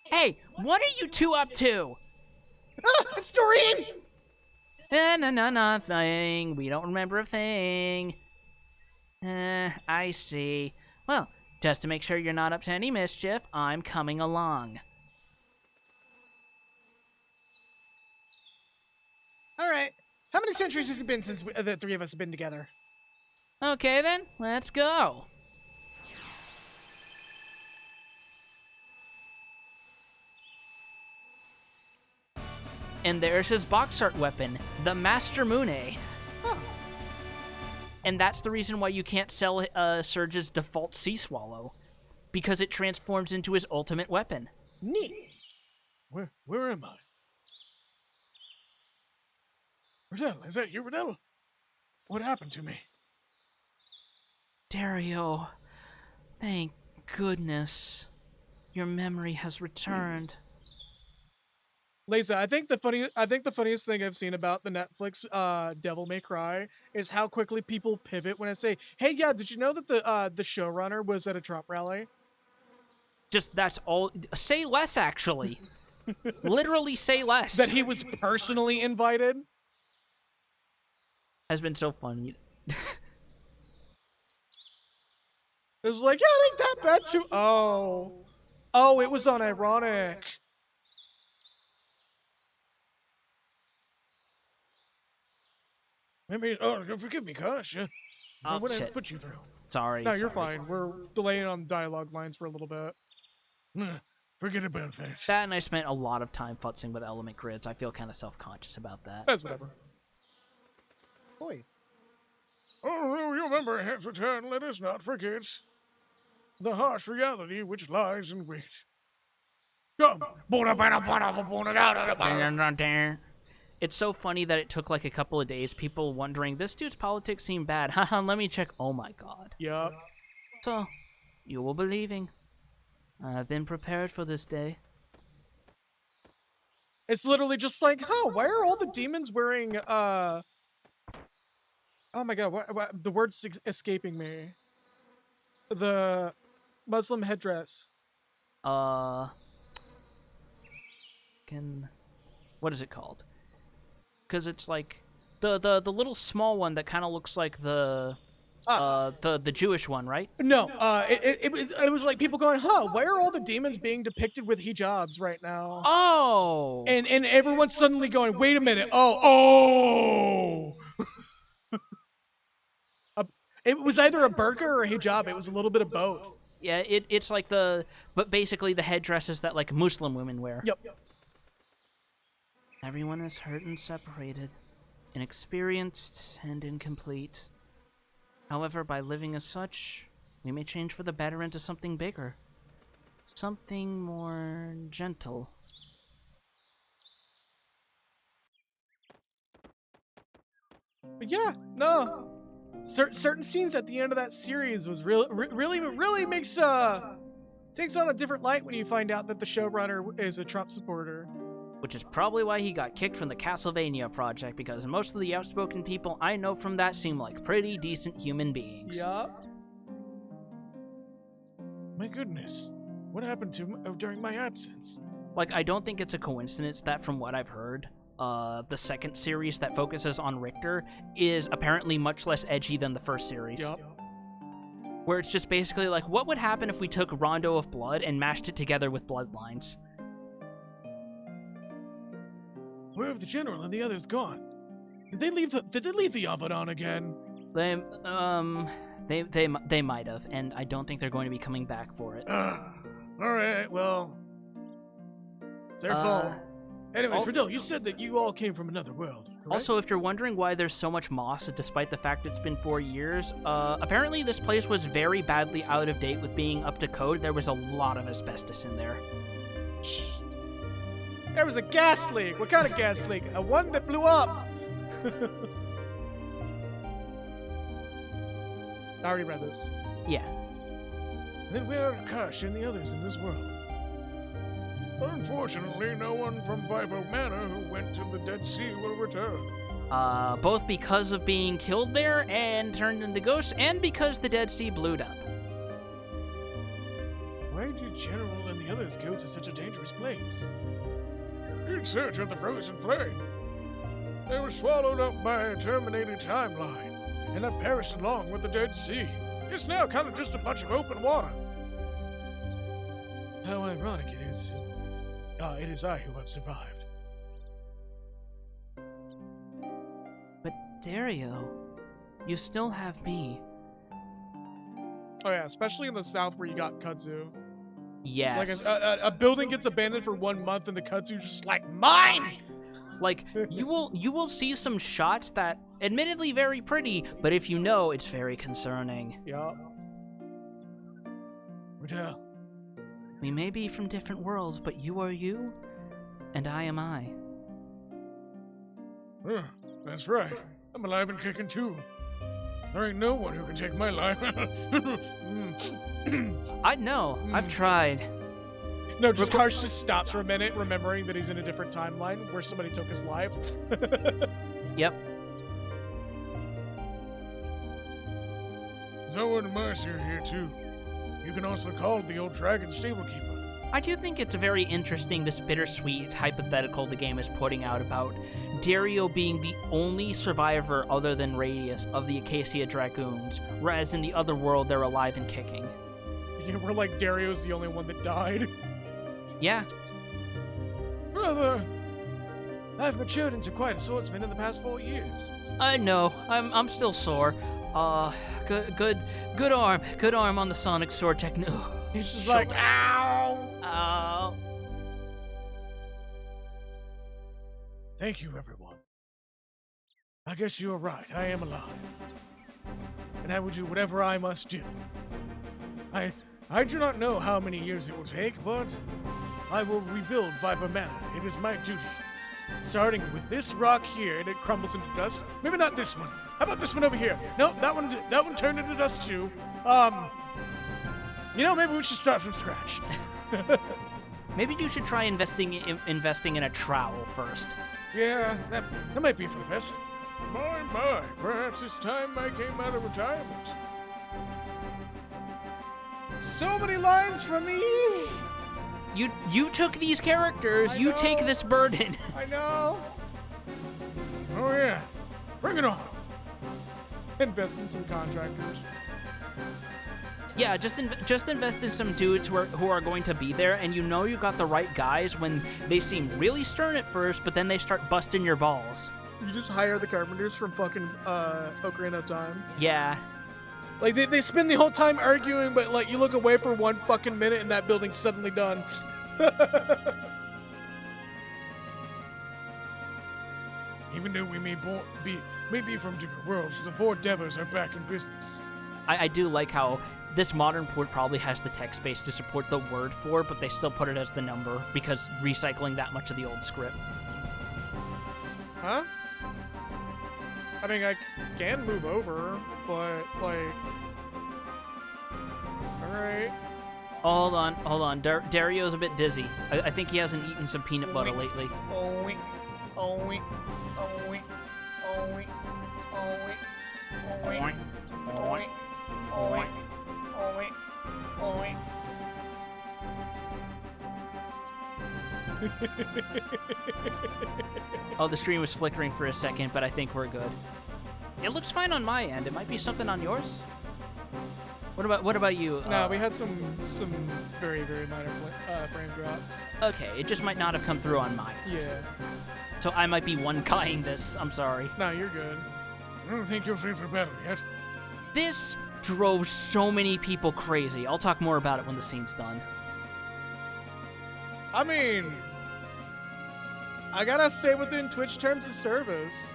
Hey, what are you two up to? Ah, it's Doreen! No, nothing. We don't remember a thing. I see. Well, just to make sure you're not up to any mischief, I'm coming along. All right. How many centuries has it been since the three of us have been together? Okay then, let's go. And there's his box art weapon, the Masamune. Huh. And that's the reason why you can't sell Serge's default Sea Swallow, because it transforms into his ultimate weapon. Neat. Where am I? Riddell, is that you, Riddell? What happened to me? Dario, thank goodness. Your memory has returned. Lisa, I think the funniest thing I've seen about the Netflix Devil May Cry is how quickly people pivot when I say, "Hey, yeah, did you know that the showrunner was at a Trump rally?" Just that's all. Say less, actually. Literally say less. That he was personally invited. has been so funny. It was like, yeah, it ain't that bad too. Oh. Oh, it was unironic. Maybe, forgive me, Kosh. Oh, What I shit. put you through. Sorry. No, you're sorry. fine. We're delaying on dialogue lines for a little bit. Forget about that. That and I spent a lot of time futzing with element grids. I feel kind of self-conscious about that. That's whatever. Boy. Oh, you remember, Hephaton, let us not forget the harsh reality which lies in wait. Come! It's so funny that it took like a couple of days. People wondering, this dude's politics seem bad. Haha, let me check. Oh my god. Yup. So, you were believing. I've been prepared for this day. It's literally just like, huh, why are all the demons wearing, oh my god, what the word's escaping me. The Muslim headdress. What is it called? Because it's like the little small one that kind of looks like the Jewish one, right? No, it was like people going, huh, why are all the demons being depicted with hijabs right now? Oh! And everyone's suddenly going, wait a minute, oh! It was either a burqa or a hijab. It was a little bit of both. Yeah, it's like but basically the headdresses that like Muslim women wear. Yep. Everyone is hurt and separated, inexperienced and incomplete. However, by living as such, we may change for the better into something bigger. Something more gentle. But yeah, no. Certain scenes at the end of that series was really makes takes on a different light when you find out that the showrunner is a Trump supporter. Which is probably why he got kicked from the Castlevania project, because most of the outspoken people I know from that seem like pretty decent human beings. Yup. My goodness. What happened during my absence? Like, I don't think it's a coincidence that from what I've heard, the second series that focuses on Richter is apparently much less edgy than the first series. Yup. Where it's just basically like, what would happen if we took Rondo of Blood and mashed it together with Bloodlines? Where have the general and the others gone? Did they leave the Avedon again? They might have, and I don't think they're going to be coming back for it. Alright, well, It's their fault. anyways, Verdell, you said that you all came from another world, correct? Also, if you're wondering why there's so much moss despite the fact it's been 4 years, apparently this place was very badly out of date with being up to code. There was a lot of asbestos in there. There was a gas leak. What kind of gas leak? A one that blew up. I already read this. Yeah. Then where are Kosh and the others in this world? Unfortunately, no one from Vibo Manor who went to the Dead Sea will return. Both because of being killed there and turned into ghosts, and because the Dead Sea blew up. Why did General and the others go to such a dangerous place? In search of the frozen flame. They were swallowed up by a terminated timeline, and have perished along with the Dead Sea. It's now kind of just a bunch of open water. How ironic it is. It is I who have survived. But Dario, you still have me. Oh yeah, especially in the south where you got kudzu. Yes. Like a building gets abandoned for 1 month and the kudzu's just like, mine! Like, you will see some shots that, admittedly very pretty, but if you know, it's very concerning. Yup. Verdell, We may be from different worlds, but you are you, and I am I. that's right. I'm alive and kicking too. There ain't no one who can take my life. I know, I've tried. No, just Karsh just stops for a minute, remembering that he's in a different timeline where somebody took his life. Yep. Zoe and Marcy are here too. You can also call the old dragon stable keeper. I do think it's very interesting, this bittersweet hypothetical the game is putting out about Dario being the only survivor other than Radius of the Acacia Dragoons, whereas in the other world they're alive and kicking. Yeah, we're like Dario's the only one that died. Yeah. Brother, I've matured into quite a swordsman in the past 4 years. No, I'm still sore. Good arm on the Sonic Sword techno. He's just like, ow! Ow. Thank you, everyone. I guess you are right. I am alive. And I will do whatever I must do. I do not know how many years it will take, but I will rebuild Viper Manor. It is my duty. Starting with this rock here, and it crumbles into dust. Maybe not this one. How about this one over here? Nope, that one turned into dust too. Maybe we should start from scratch. Maybe you should try investing in a trowel first. Yeah, that might be for the best. My, perhaps it's time I came out of retirement. So many lines from me! You took these characters, you take this burden. I know! Oh yeah, bring it on. Invest in some contractors. Yeah, just invest in some dudes who are going to be there, and you know you got the right guys when they seem really stern at first, but then they start busting your balls. You just hire the carpenters from fucking Ocarina of Time. Yeah. Like, they spend the whole time arguing, but, like, you look away for 1 fucking minute and that building's suddenly done. Even though we may be from different worlds, the 4 Devas are back in business. I do like how this modern port probably has the tech space to support the word for, but they still put it as the number, because recycling that much of the old script. Huh? I mean, I can move over, but, like... Alright. Hold on. Dario's a bit dizzy. I think he hasn't eaten some peanut butter lately. Oink, oink, oink, oink, oink, oink, oink, oink, oink, oink. Oh, the screen was flickering for a second, but I think we're good. It looks fine on my end. It might be something on yours. What about you? No, we had some very, very minor frame drops. Okay, it just might not have come through on mine. Yeah. So I might be one-guying this. I'm sorry. No, you're good. I don't think you're free for battle yet. This drove so many people crazy. I'll talk more about it when the scene's done. I mean, I gotta stay within Twitch terms of service.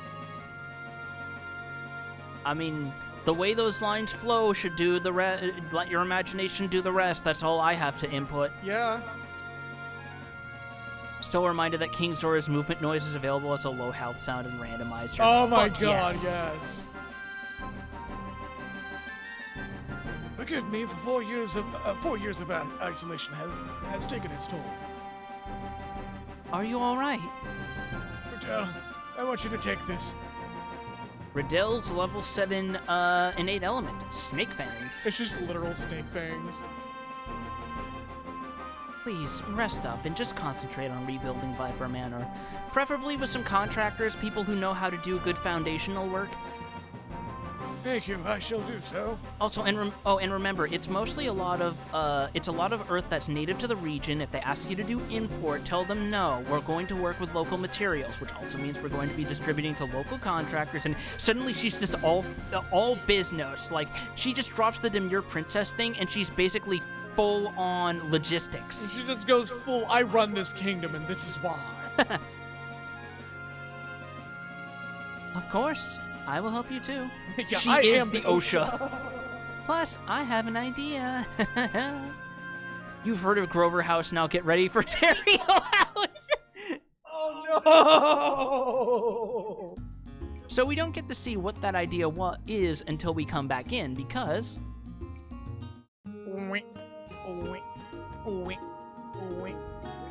I mean, the way those lines flow should do the rest. Let your imagination do the rest. That's all I have to input. Yeah. Still reminded that King Zora's movement noise is available as a low health sound and randomizer. Oh my Fuck god, yes. Forgive me for 4 years of isolation has taken its toll. Are you all right? Riddell, I want you to take this. Riddell's level 7 innate element, Snake Fangs. It's just literal snake fangs. Please, rest up and just concentrate on rebuilding Viper Manor. Preferably with some contractors, people who know how to do good foundational work. Thank you, I shall do so. Also, and remember, it's mostly a lot of earth that's native to the region. If they ask you to do import, tell them no. We're going to work with local materials, which also means we're going to be distributing to local contractors. And suddenly, she's just all business. Like, she just drops the Demure Princess thing, and she's basically full on logistics. She just goes full, I run this kingdom, and this is why. Of course. I will help you too. Yeah, She I is am the OSHA. Plus, I have an idea. You've heard of Grover House, now get ready for Dario House. Oh no! So we don't get to see what that idea is until we come back in, because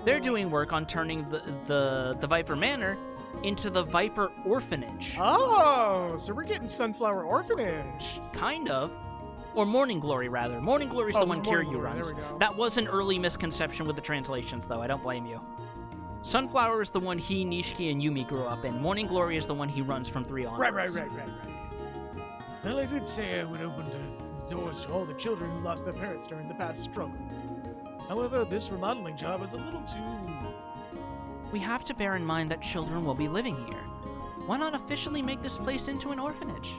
they're doing work on turning the Viper Manor into the Viper Orphanage. Oh, so we're getting Sunflower Orphanage. Kind of. Or Morning Glory, rather. Morning Glory's Oh, the one Morning Kiryu Glory, runs. there we go. That was an early misconception with the translations, though. I don't blame you. Sunflower is the one he, Nishiki, and Yumi grew up in. Morning Glory is the one he runs from 3 onwards. Right. Well, I did say I would open the doors to all the children who lost their parents during the past struggle. However, this remodeling job is a little too... We have to bear in mind that children will be living here. Why not officially make this place into an orphanage?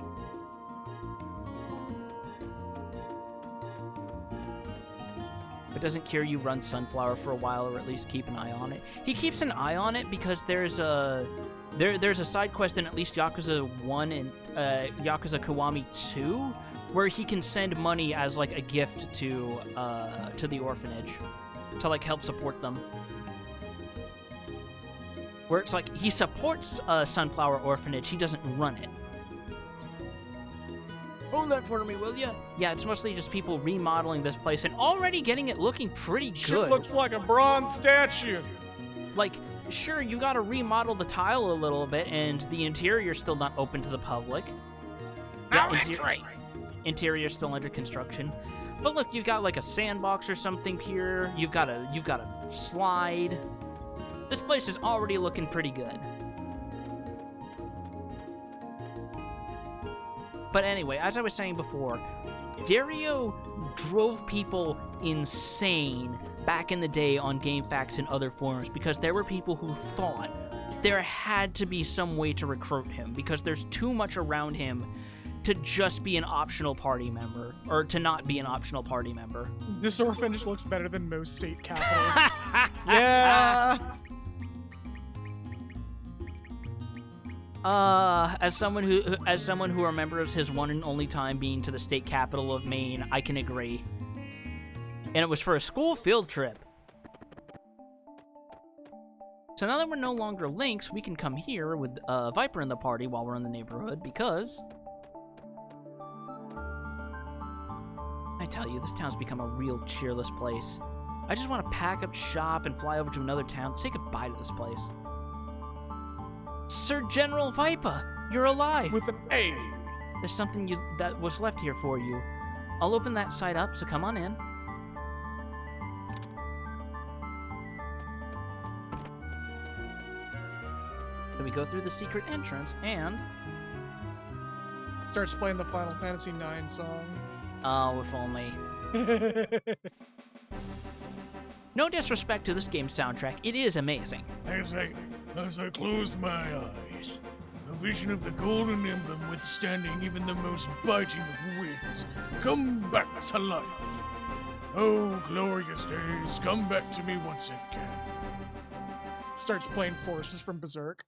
But doesn't Kiryu run Sunflower for a while, or at least keep an eye on it? He keeps an eye on it because there's a side quest in at least Yakuza 1 and Yakuza Kiwami 2 where he can send money as like a gift to the orphanage to like help support them. Where it's like he supports Sunflower Orphanage, he doesn't run it. Hold that for me, will ya? Yeah, it's mostly just people remodeling this place and already getting it looking pretty Shit good. looks like a bronze statue. Like, sure, you gotta remodel the tile a little bit, and the interior's still not open to the public. Yeah, that's right. Interior's still under construction. But look, you've got like a sandbox or something here. You've got a slide. This place is already looking pretty good. But anyway, as I was saying before, Dario drove people insane back in the day on GameFAQs and other forums because there were people who thought there had to be some way to recruit him because there's too much around him to just be an optional party member, or to not be an optional party member. This orphanage looks better than most state capitals. Yeah. As someone who remembers his one and only time being to the state capital of Maine, I can agree. And it was for a school field trip. So now that we're no longer Lynx, we can come here with Viper in the party while we're in the neighborhood, because... I tell you, this town's become a real cheerless place. I just want to pack up shop and fly over to another town, say goodbye to this place. Sir General Viper, you're alive! With an A. There's something that was left here for you. I'll open that side up, so come on in. So we go through the secret entrance, and... Starts playing the Final Fantasy IX song. Oh, if only. No disrespect to this game's soundtrack, it is amazing. As I closed my eyes, a vision of the golden emblem withstanding even the most biting of winds come back to life. Oh, glorious days, come back to me once again. Starts playing Forces from Berserk.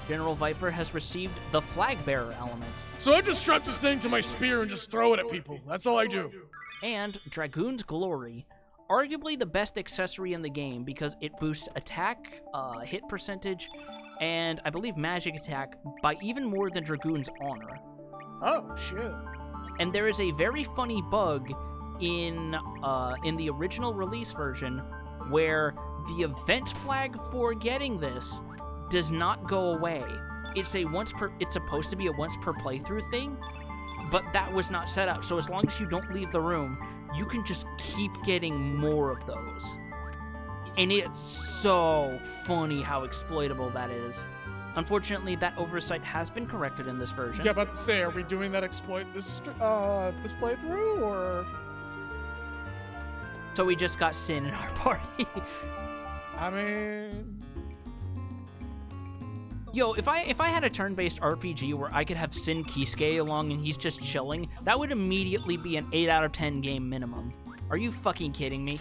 General Viper has received the Flag Bearer element, So I just strap this thing to my spear and just throw it at people. That's all I do. and Dragoon's Glory, arguably the best accessory in the game because it boosts attack, hit percentage, and I believe magic attack by even more than Dragoon's Honor. Oh, shit. And there is a very funny bug in the original release version where the event flag for getting this does not go away. It's supposed to be a once per playthrough thing, but that was not set up. So as long as you don't leave the room, you can just keep getting more of those. And it's so funny how exploitable that is. Unfortunately, that oversight has been corrected in this version. Yeah, about to say, are we doing that exploit this playthrough, or? So we just got Sin in our party. I mean, Yo, if I had a turn-based RPG where I could have Sin Kisuke along and he's just chilling, that would immediately be an 8 out of 10 game minimum. Are you fucking kidding me?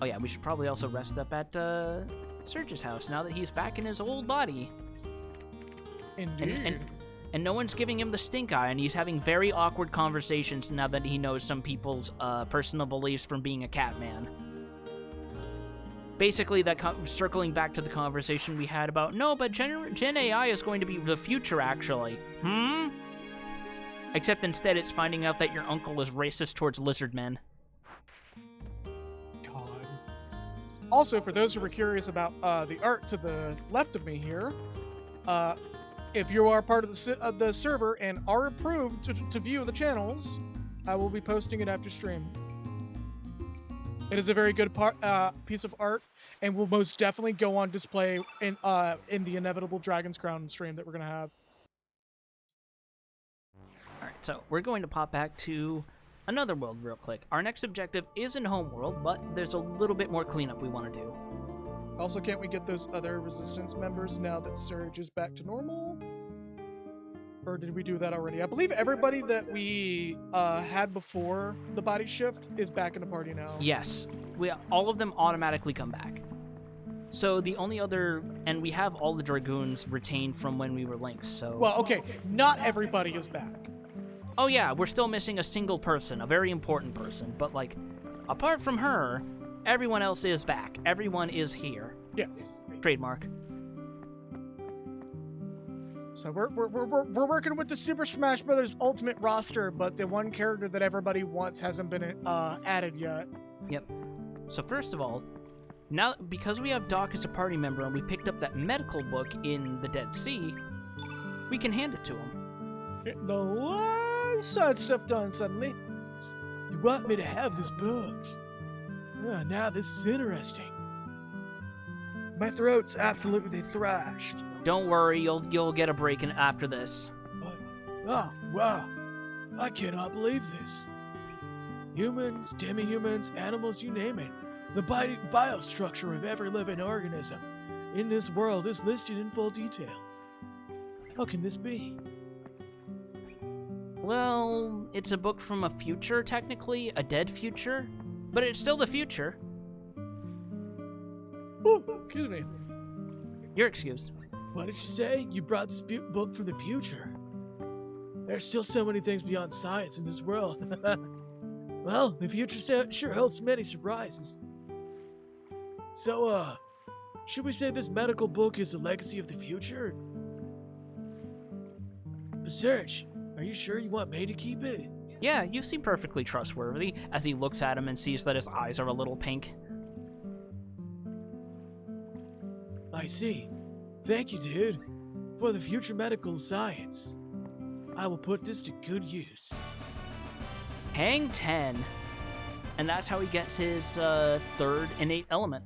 Oh yeah, we should probably also rest up at Serge's house now that he's back in his old body. indeed. And no one's giving him the stink eye, and he's having very awkward conversations now that he knows some people's personal beliefs from being a cat man. Basically, circling back to the conversation we had about, no, but Gen AI is going to be the future, actually. Except instead it's finding out that your uncle is racist towards lizard men. God. Also, for those who were curious about the art to the left of me here, if you are part of the server and are approved to view the channels, I will be posting it after stream. It is a very good piece of art, and will most definitely go on display in the inevitable Dragon's Crown stream that we're gonna have. Alright, so we're going to pop back to another world real quick. Our next objective isn't Homeworld, but there's a little bit more cleanup we want to do. Also, can't we get those other Resistance members now that Surge is back to normal? Or did we do that already? I believe everybody that we had before the body shift is back in the party now. Yes, all of them automatically come back. So the only other, and we have all the Dragoons retained from when we were Lynx, so... Well, okay, not everybody is back. Oh yeah, we're still missing a single person, a very important person, but like, apart from her, everyone else is back. Everyone is here. Yes. Trademark. So we're working with the Super Smash Bros. Ultimate roster, but the one character that everybody wants hasn't been added yet. Yep. So first of all, now because we have Doc as a party member and we picked up that medical book in the Dead Sea, we can hand it to him. No, side stuff done suddenly. You want me to have this book? Now this is interesting. My throat's absolutely thrashed. Don't worry, you'll get a break after this. Oh, wow. I cannot believe this. Humans, demi-humans, animals, you name it. The biostructure of every living organism in this world is listed in full detail. How can this be? Well, it's a book from a future, technically, a dead future, but it's still the future. Oh, excuse me. You're excused. What did you say? You brought this book from the future. There's still so many things beyond science in this world. Well, the future sure holds many surprises. So, should we say this medical book is a legacy of the future? Serge, are you sure you want me to keep it? Yeah, you seem perfectly trustworthy, as he looks at him and sees that his eyes are a little pink. I see. Thank you, dude, for the future medical science. I will put this to good use. Hang 10. And that's how he gets his third innate element.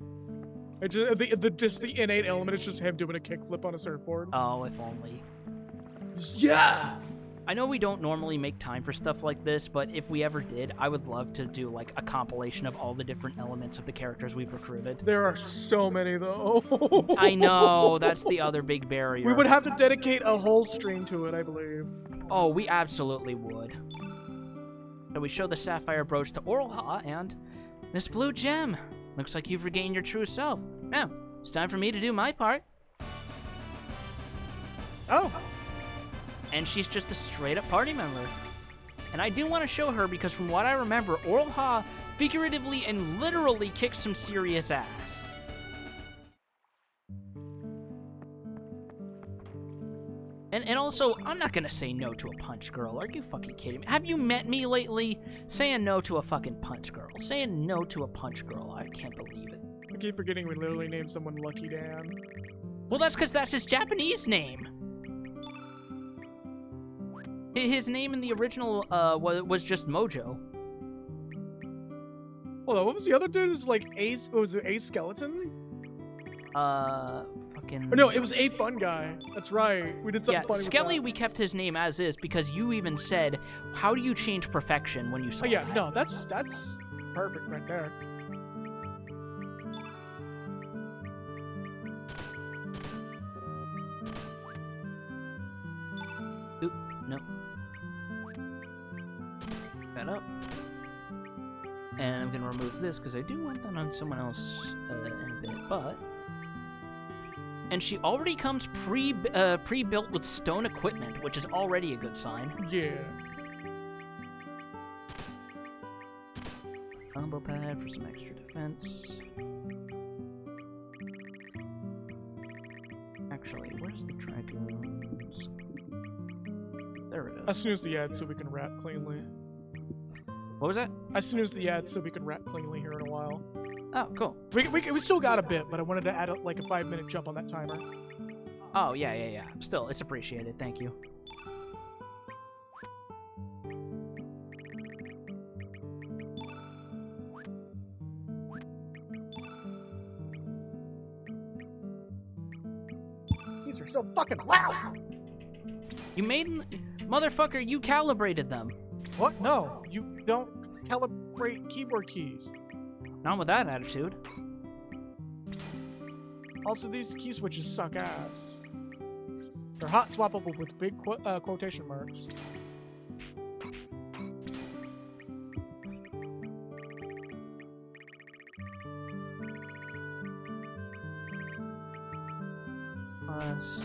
Just the innate element is just him doing a kickflip on a surfboard. Oh, if only. Yeah! I know we don't normally make time for stuff like this, but if we ever did, I would love to do like a compilation of all the different elements of the characters we've recruited. There are so many, though. I know, that's the other big barrier. We would have to dedicate a whole stream to it, I believe. Oh, we absolutely would. So we show the sapphire brooch to Orlha, and this blue gem. Looks like you've regained your true self. Now, it's time for me to do my part. Oh. And she's just a straight-up party member. And I do want to show her because from what I remember, Orlha figuratively and literally kicks some serious ass. And also, I'm not gonna say no to a punch girl. Are you fucking kidding me? Have you met me lately? Saying no to a fucking punch girl. Saying no to a punch girl. I can't believe it. I keep forgetting we literally named someone Lucky Dan. Well, that's because that's his Japanese name. His name in the original was just Mojo. Hold on, what was the other dude? It was like Ace. What was it? Ace Skeleton? Fucking. Or no, it was A Fun Guy. That's right. We did something funny Skelly, with we kept his name as is because you even said, "How do you change perfection?" when you saw. that. Oh yeah, that. no, that's perfect right there. Oop, no. That up. And I'm gonna remove this because I do want that on someone else in a bit, but. And she already comes pre-built with stone equipment, which is already a good sign. Yeah. Combo pad for some extra defense. Actually, where's the dragoons? There it I is. snoozed the ad so we can rap cleanly. What was that? I snoozed the ad so we can rap cleanly here in a while. Oh, cool. We still got a bit, but I wanted to add like a 5-minute jump on that timer. Oh, yeah. Still, it's appreciated. Thank you. These are so fucking loud. You made... Motherfucker, you calibrated them. What? No, you don't calibrate keyboard keys. Not with that attitude. Also, these key switches suck ass. They're hot swappable with big quotation marks. Plus...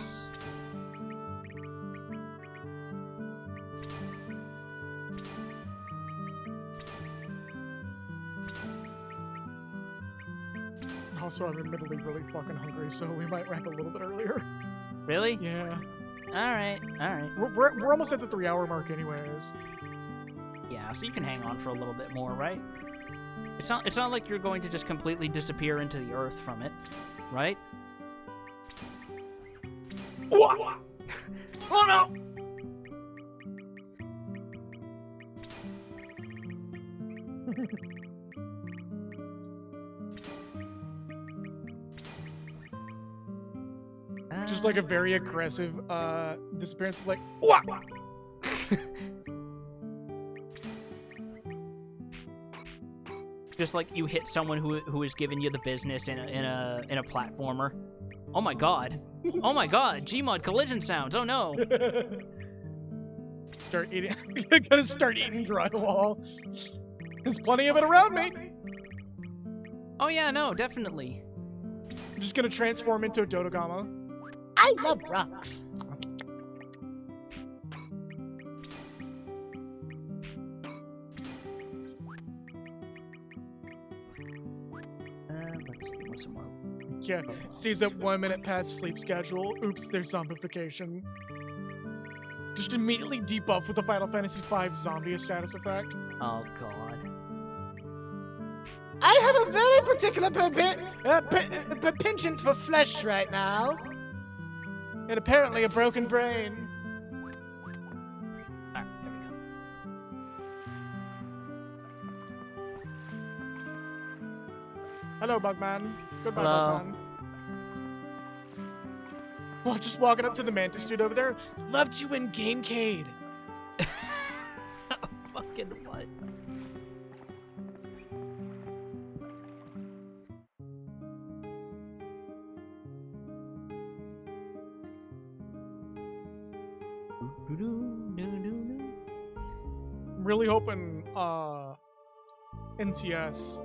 Also, I'm admittedly really fucking hungry, so we might wrap a little bit earlier. Really? Yeah. Alright. We're almost at the 3-hour mark anyways. Yeah, so you can hang on for a little bit more, right? It's not like you're going to just completely disappear into the earth from it, right? Oh no! Just like a very aggressive disappearance. It's like, wah! Just like you hit someone who is giving you the business in a platformer. Oh my god! Oh my god! Gmod collision sounds. Oh no! Start eating. You're gonna start eating drywall. There's plenty of it around me. Oh yeah, no, definitely. I'm just gonna transform into a Dodogama. I love rocks. Let's see. What's some more? Yeah, sees that 1 minute past sleep schedule. Oops, there's zombification. Just immediately debuff with the Final Fantasy V zombie status effect. Oh god. I have a very particular penchant for flesh right now. And apparently a broken brain. Alright, there we go. Hello, Bugman. Goodbye, Hello. Bugman. Well, just walking up to the Mantis dude over there. Loved you in Gamecade. Fucking what? I'm really hoping NCS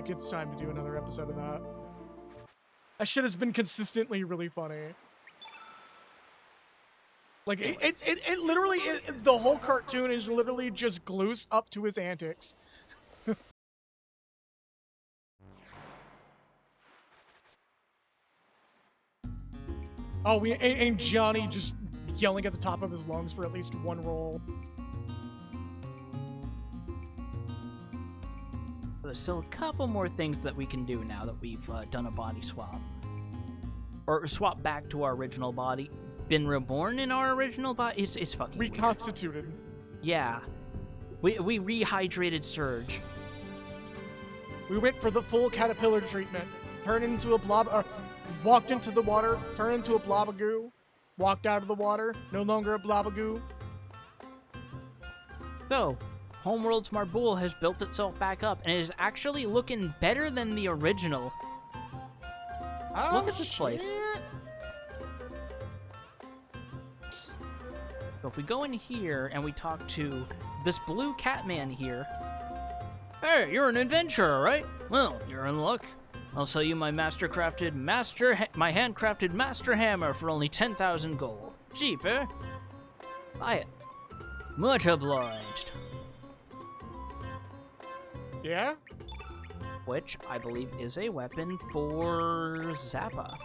gets time to do another episode of that. That shit has been consistently really funny. Like it literally the whole cartoon is literally just Gloos up to his antics. Oh, and Johnny just yelling at the top of his lungs for at least one roll. There's still a couple more things that we can do now that we've done a body swap. Or swap back to our original body. Been reborn in our original body? It's fucking weird. Reconstituted. Yeah. We rehydrated Surge. We went for the full caterpillar treatment. Turned into a blob, walked into the water, turned into a blob of goo, walked out of the water, no longer a blob of goo. So, Homeworld's Marbool has built itself back up and is actually looking better than the original. Oh, Look at this place. So if we go in here and we talk to this blue cat man here. Hey, you're an adventurer, right? Well, you're in luck. I'll sell you my handcrafted master hammer for only 10,000 gold. Cheap, eh? Buy it. Much obliged. Yeah? Which I believe is a weapon for Zappa.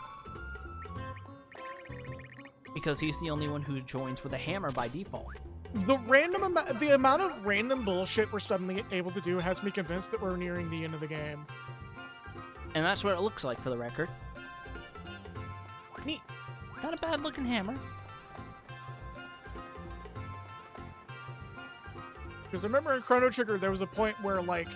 Because he's the only one who joins with a hammer by default. The amount of random bullshit we're suddenly able to do has me convinced that we're nearing the end of the game. And that's what it looks like for the record. Neat. Not a bad looking hammer. Because I remember in Chrono Trigger, there was a point where, like,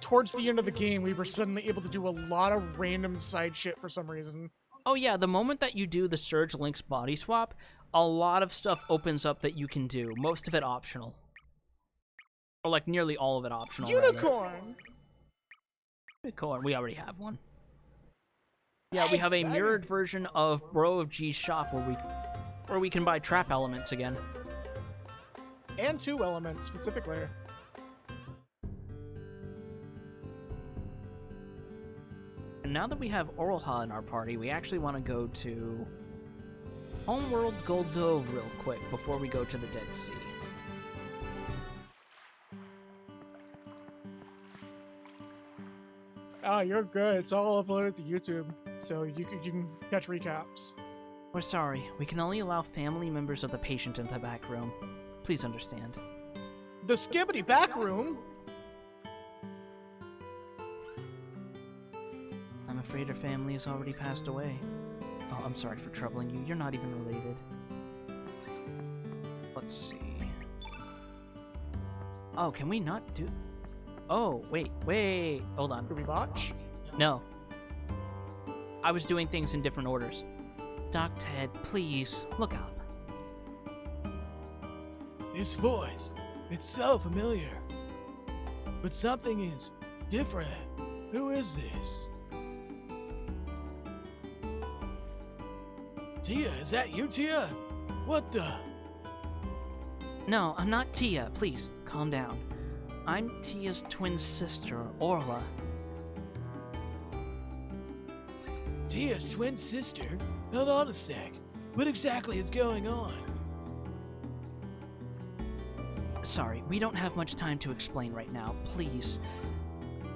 towards the end of the game, we were suddenly able to do a lot of random side shit for some reason. Oh yeah, the moment that you do the Surge Link's body swap, a lot of stuff opens up that you can do. Most of it optional. Or like nearly all of it optional. Unicorn! Unicorn, we already have one. Yeah, we have a mirrored version of Bro of G's shop where we can buy trap elements again. And 2 elements, specifically. And now that we have Orlha in our party, we actually want to go to Homeworld Goldove real quick before we go to the Dead Sea. Ah, you're good. It's all uploaded to YouTube, so you can catch recaps. We're sorry, we can only allow family members of the patient in the back room. Please understand. The Skibbity back room? I'm afraid her family has already passed away. Oh, I'm sorry for troubling you. You're not even related. Let's see. Oh, can we not do... Oh, wait. Hold on. Did we botch? No. I was doing things in different orders. Doc Ted, please, look up. This voice, it's so familiar. But something is different. Who is this? Tia, is that you, Tia? What the? No, I'm not Tia. Please, calm down. I'm Tia's twin sister, Orlha. Tia's twin sister? Hold on a sec. What exactly is going on? Sorry, we don't have much time to explain right now. Please,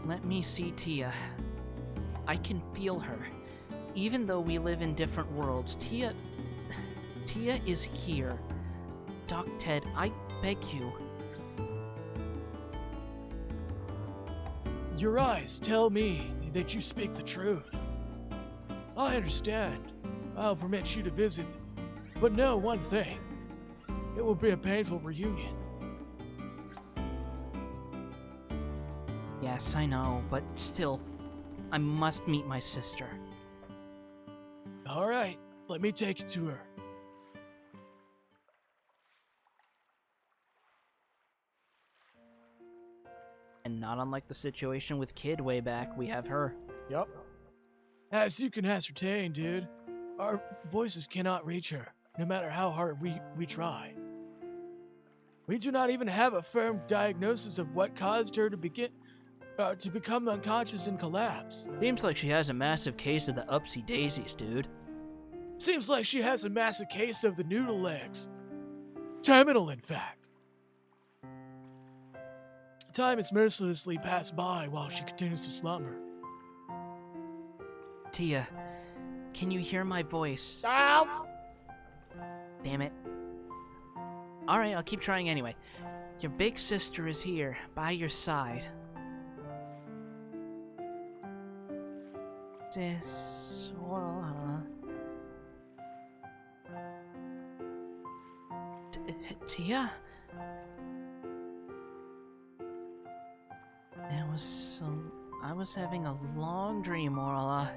let me see Tia. I can feel her. Even though we live in different worlds, Tia is here. Doc Ted, I beg you. Your eyes tell me that you speak the truth. I understand. I'll permit you to visit, but know one thing. It will be a painful reunion. Yes, I know, but still, I must meet my sister. All right, let me take you to her. And not unlike the situation with Kid way back, we have her. Yup. As you can ascertain, dude, our voices cannot reach her, no matter how hard we try. We do not even have a firm diagnosis of what caused her to become unconscious and collapse. Seems like she has a massive case of the upsy daisies, dude. Seems like she has a massive case of the noodle legs. Terminal, in fact. Time has mercilessly passed by while she continues to slumber. Tia, can you hear my voice? Ow! Damn it. Alright, I'll keep trying anyway. Your big sister is here, by your side. Sis, Orlha. Tia? I was having a long dream, Orlha.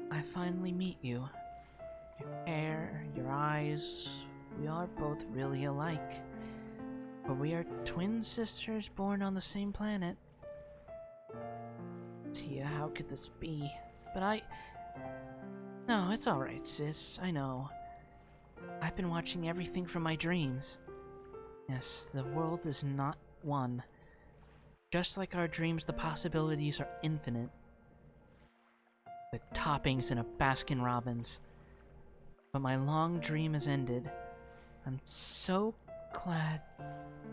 I finally meet you. Your hair, your eyes, we are both really alike. But we are twin sisters born on the same planet. Tia, how could this be? But No, it's alright, sis, I know. I've been watching everything from my dreams. Yes, the world is not one. Just like our dreams, the possibilities are infinite. With toppings in a Baskin-Robbins. But my long dream has ended. I'm so glad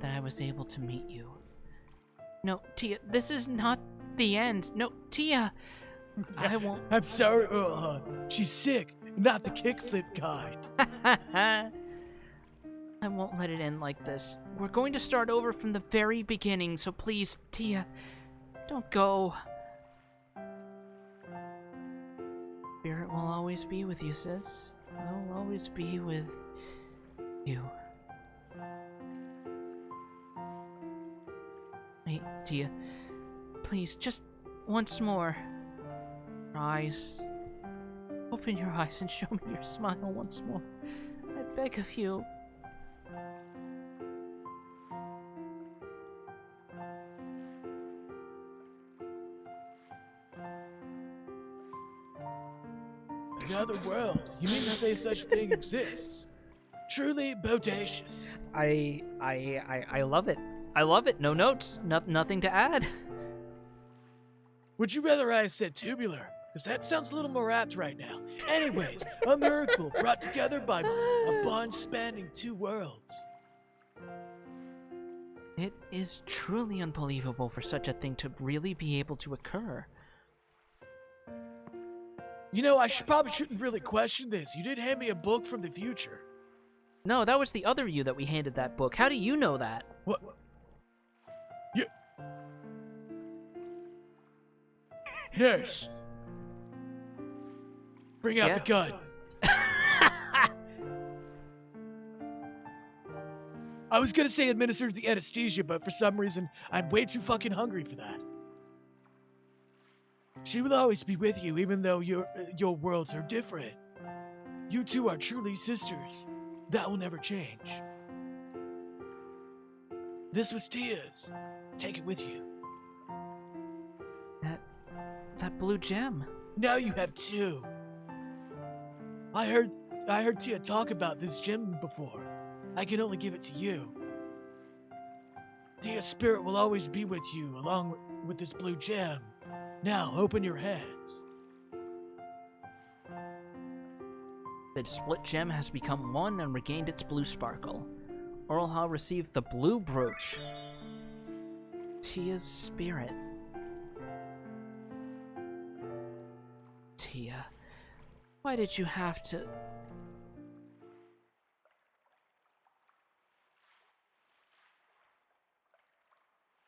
that I was able to meet you. No, Tia, this is not the end. No, Tia! I won't... I'm sorry, she's sick, not the kickflip kind. I won't let it end like this. We're going to start over from the very beginning, so please, Tia, don't go. Spirit will always be with you, sis. I will always be with you. Hey, Tia, please, just once more. Your eyes. Open your eyes and show me your smile once more. I beg of you. Another world? You mean to say such a thing exists? Truly bodacious. I love it. I love it. No notes. Nothing to add. Would you rather I said tubular? Because that sounds a little more apt right now. Anyways, a miracle brought together by a bond spanning two worlds. It is truly unbelievable for such a thing to really be able to occur. You know, I probably shouldn't really question this. You did hand me a book from the future. No, that was the other you that we handed that book. How do you know that? What? You... Nurse. Bring out the gun. I was gonna say administers the anesthesia, but for some reason, I'm way too fucking hungry for that. She will always be with you, even though your worlds are different. You two are truly sisters. That will never change. This was Tia's. Take it with you. That blue gem. Now you have two. I heard Tia talk about this gem before. I can only give it to you. Tia's spirit will always be with you, along with this blue gem. Now, open your hands. The split gem has become one and regained its blue sparkle. Orlha received the blue brooch. Tia's spirit. Tia, why did you have to...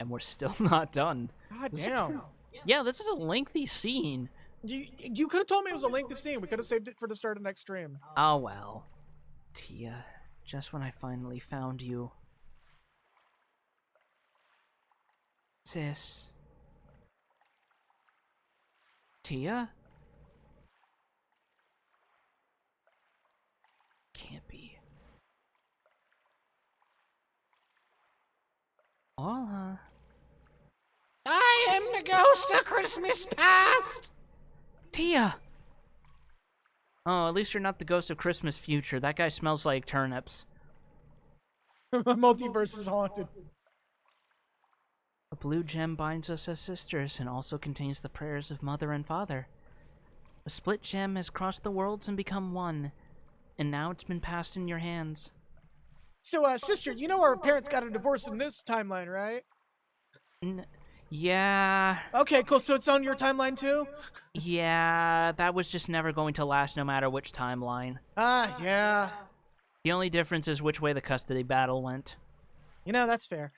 And we're still not done. God damn. Yeah, this is a lengthy scene. You could have told me it was a lengthy scene. We could have saved it for the start of next stream. Oh well. Tia, just when I finally found you. Sis. Tia? Can't be. Orlha. I am the ghost of Christmas past! Tia! Oh, at least you're not the ghost of Christmas future. That guy smells like turnips. The multiverse is haunted. The blue gem binds us as sisters and also contains the prayers of mother and father. The split gem has crossed the worlds and become one, and now it's been passed in your hands. So, sister, you know our parents got a divorce in this timeline, right? Yeah. Okay, cool. So it's on your timeline too? Yeah, that was just never going to last no matter which timeline. Ah, yeah. The only difference is which way the custody battle went. You know, that's fair.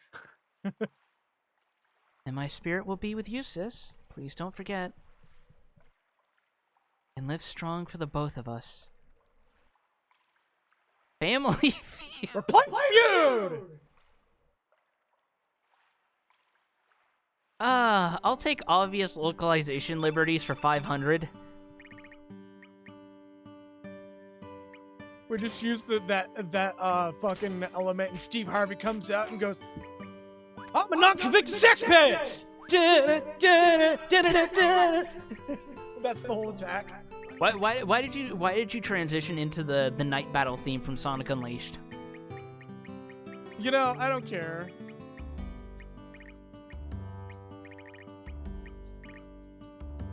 And my spirit will be with you, sis. Please don't forget. And live strong for the both of us. Family feud. We're playing feud! I'll take obvious localization liberties for 500. We just used that fucking element, and Steve Harvey comes out and goes, I'm a non-convicted sex pest! That's the whole attack. Why did you transition into the night battle theme from Sonic Unleashed? You know, I don't care.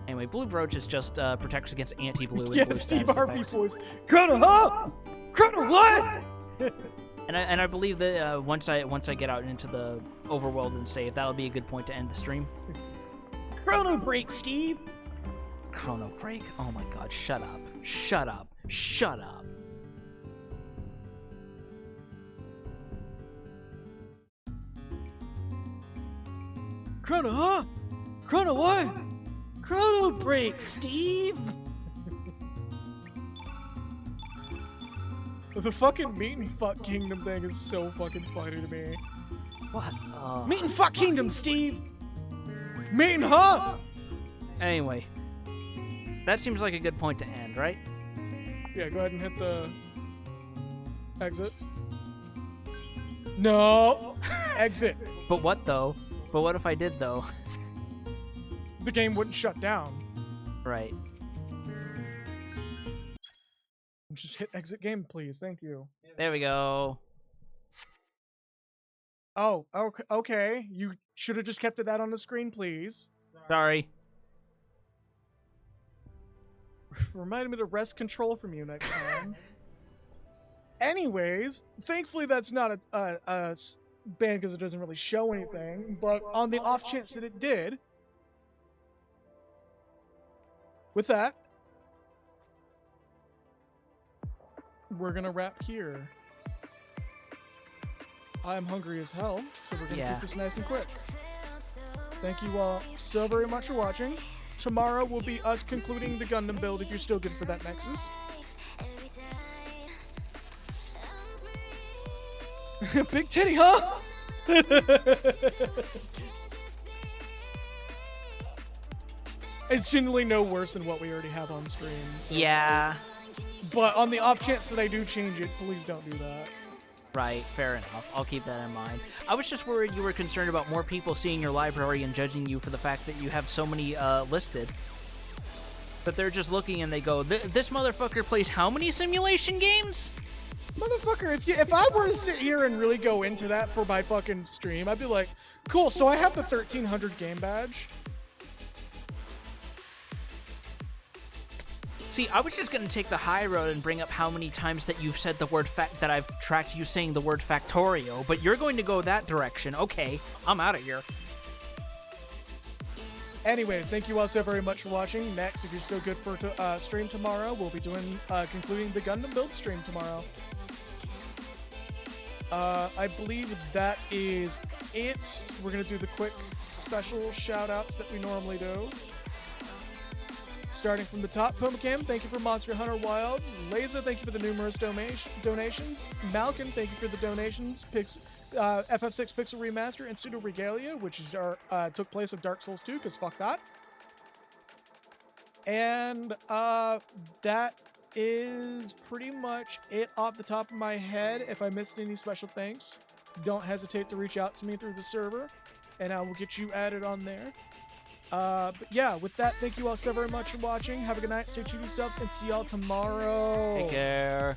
Anyway, Blue Brooch is just protects against anti-blue and Yeah, blue Steve status Harvey effects. voice. Chrono, huh? Chrono, what? And I believe that once I get out into the overworld and save, that'll be a good point to end the stream. Chrono break, Steve. Chrono Break? Oh my god, shut up. Shut up. Shut up. Chrono, huh? Chrono, what? Chrono break, Steve. The fucking meat and fuck kingdom thing is so fucking funny to me. What? Meat and fuck kingdom, Steve! Meat and huh? Anyway, that seems like a good point to end, right? Yeah, go ahead and hit the exit. No! Exit. But what though? But what if I did though? The game wouldn't shut down. Right. Just hit exit game, please. Thank you. There we go. Oh, okay. You should have just kept that on the screen, please. Sorry. Remind me to wrest control from you next time. Anyways, thankfully that's not a band because it doesn't really show anything, but on the off chance that it did, with that, we're gonna wrap here. I'm hungry as hell, so we're gonna keep this nice and quick. Thank you all so very much for watching. Tomorrow will be us concluding the Gundam build if you're still good for that Nexus. Big titty, huh? It's generally no worse than what we already have on screen. So. Yeah. But on the off chance that I do change it, please don't do that. Right, fair enough. I'll keep that in mind. I was just worried you were concerned about more people seeing your library and judging you for the fact that you have so many listed. But they're just looking and they go, this motherfucker plays how many simulation games? Motherfucker, if I were to sit here and really go into that for my fucking stream, I'd be like, cool, so I have the 1300 game badge. See, I was just gonna take the high road and bring up how many times that you've said the word that I've tracked you saying the word Factorio, but you're going to go that direction. Okay, I'm out of here. Anyways, thank you all so very much for watching. Next, if you're still good for stream tomorrow, we'll be doing concluding the Gundam build stream tomorrow. I believe that is it. We're gonna do the quick special shout-outs that we normally do. Starting from the top, Pomacam, thank you for Monster Hunter Wilds. Laza, thank you for the numerous donations. Malkin, thank you for the donations. FF6 Pixel Remaster and Pseudo Regalia, which is our took place of Dark Souls 2, because fuck that. And that is pretty much it off the top of my head. If I missed any special thanks, don't hesitate to reach out to me through the server, and I will get you added on there. But yeah, with that, thank you all so very much for watching. Have a good night, stay tuned yourselves, and see y'all tomorrow. Take care.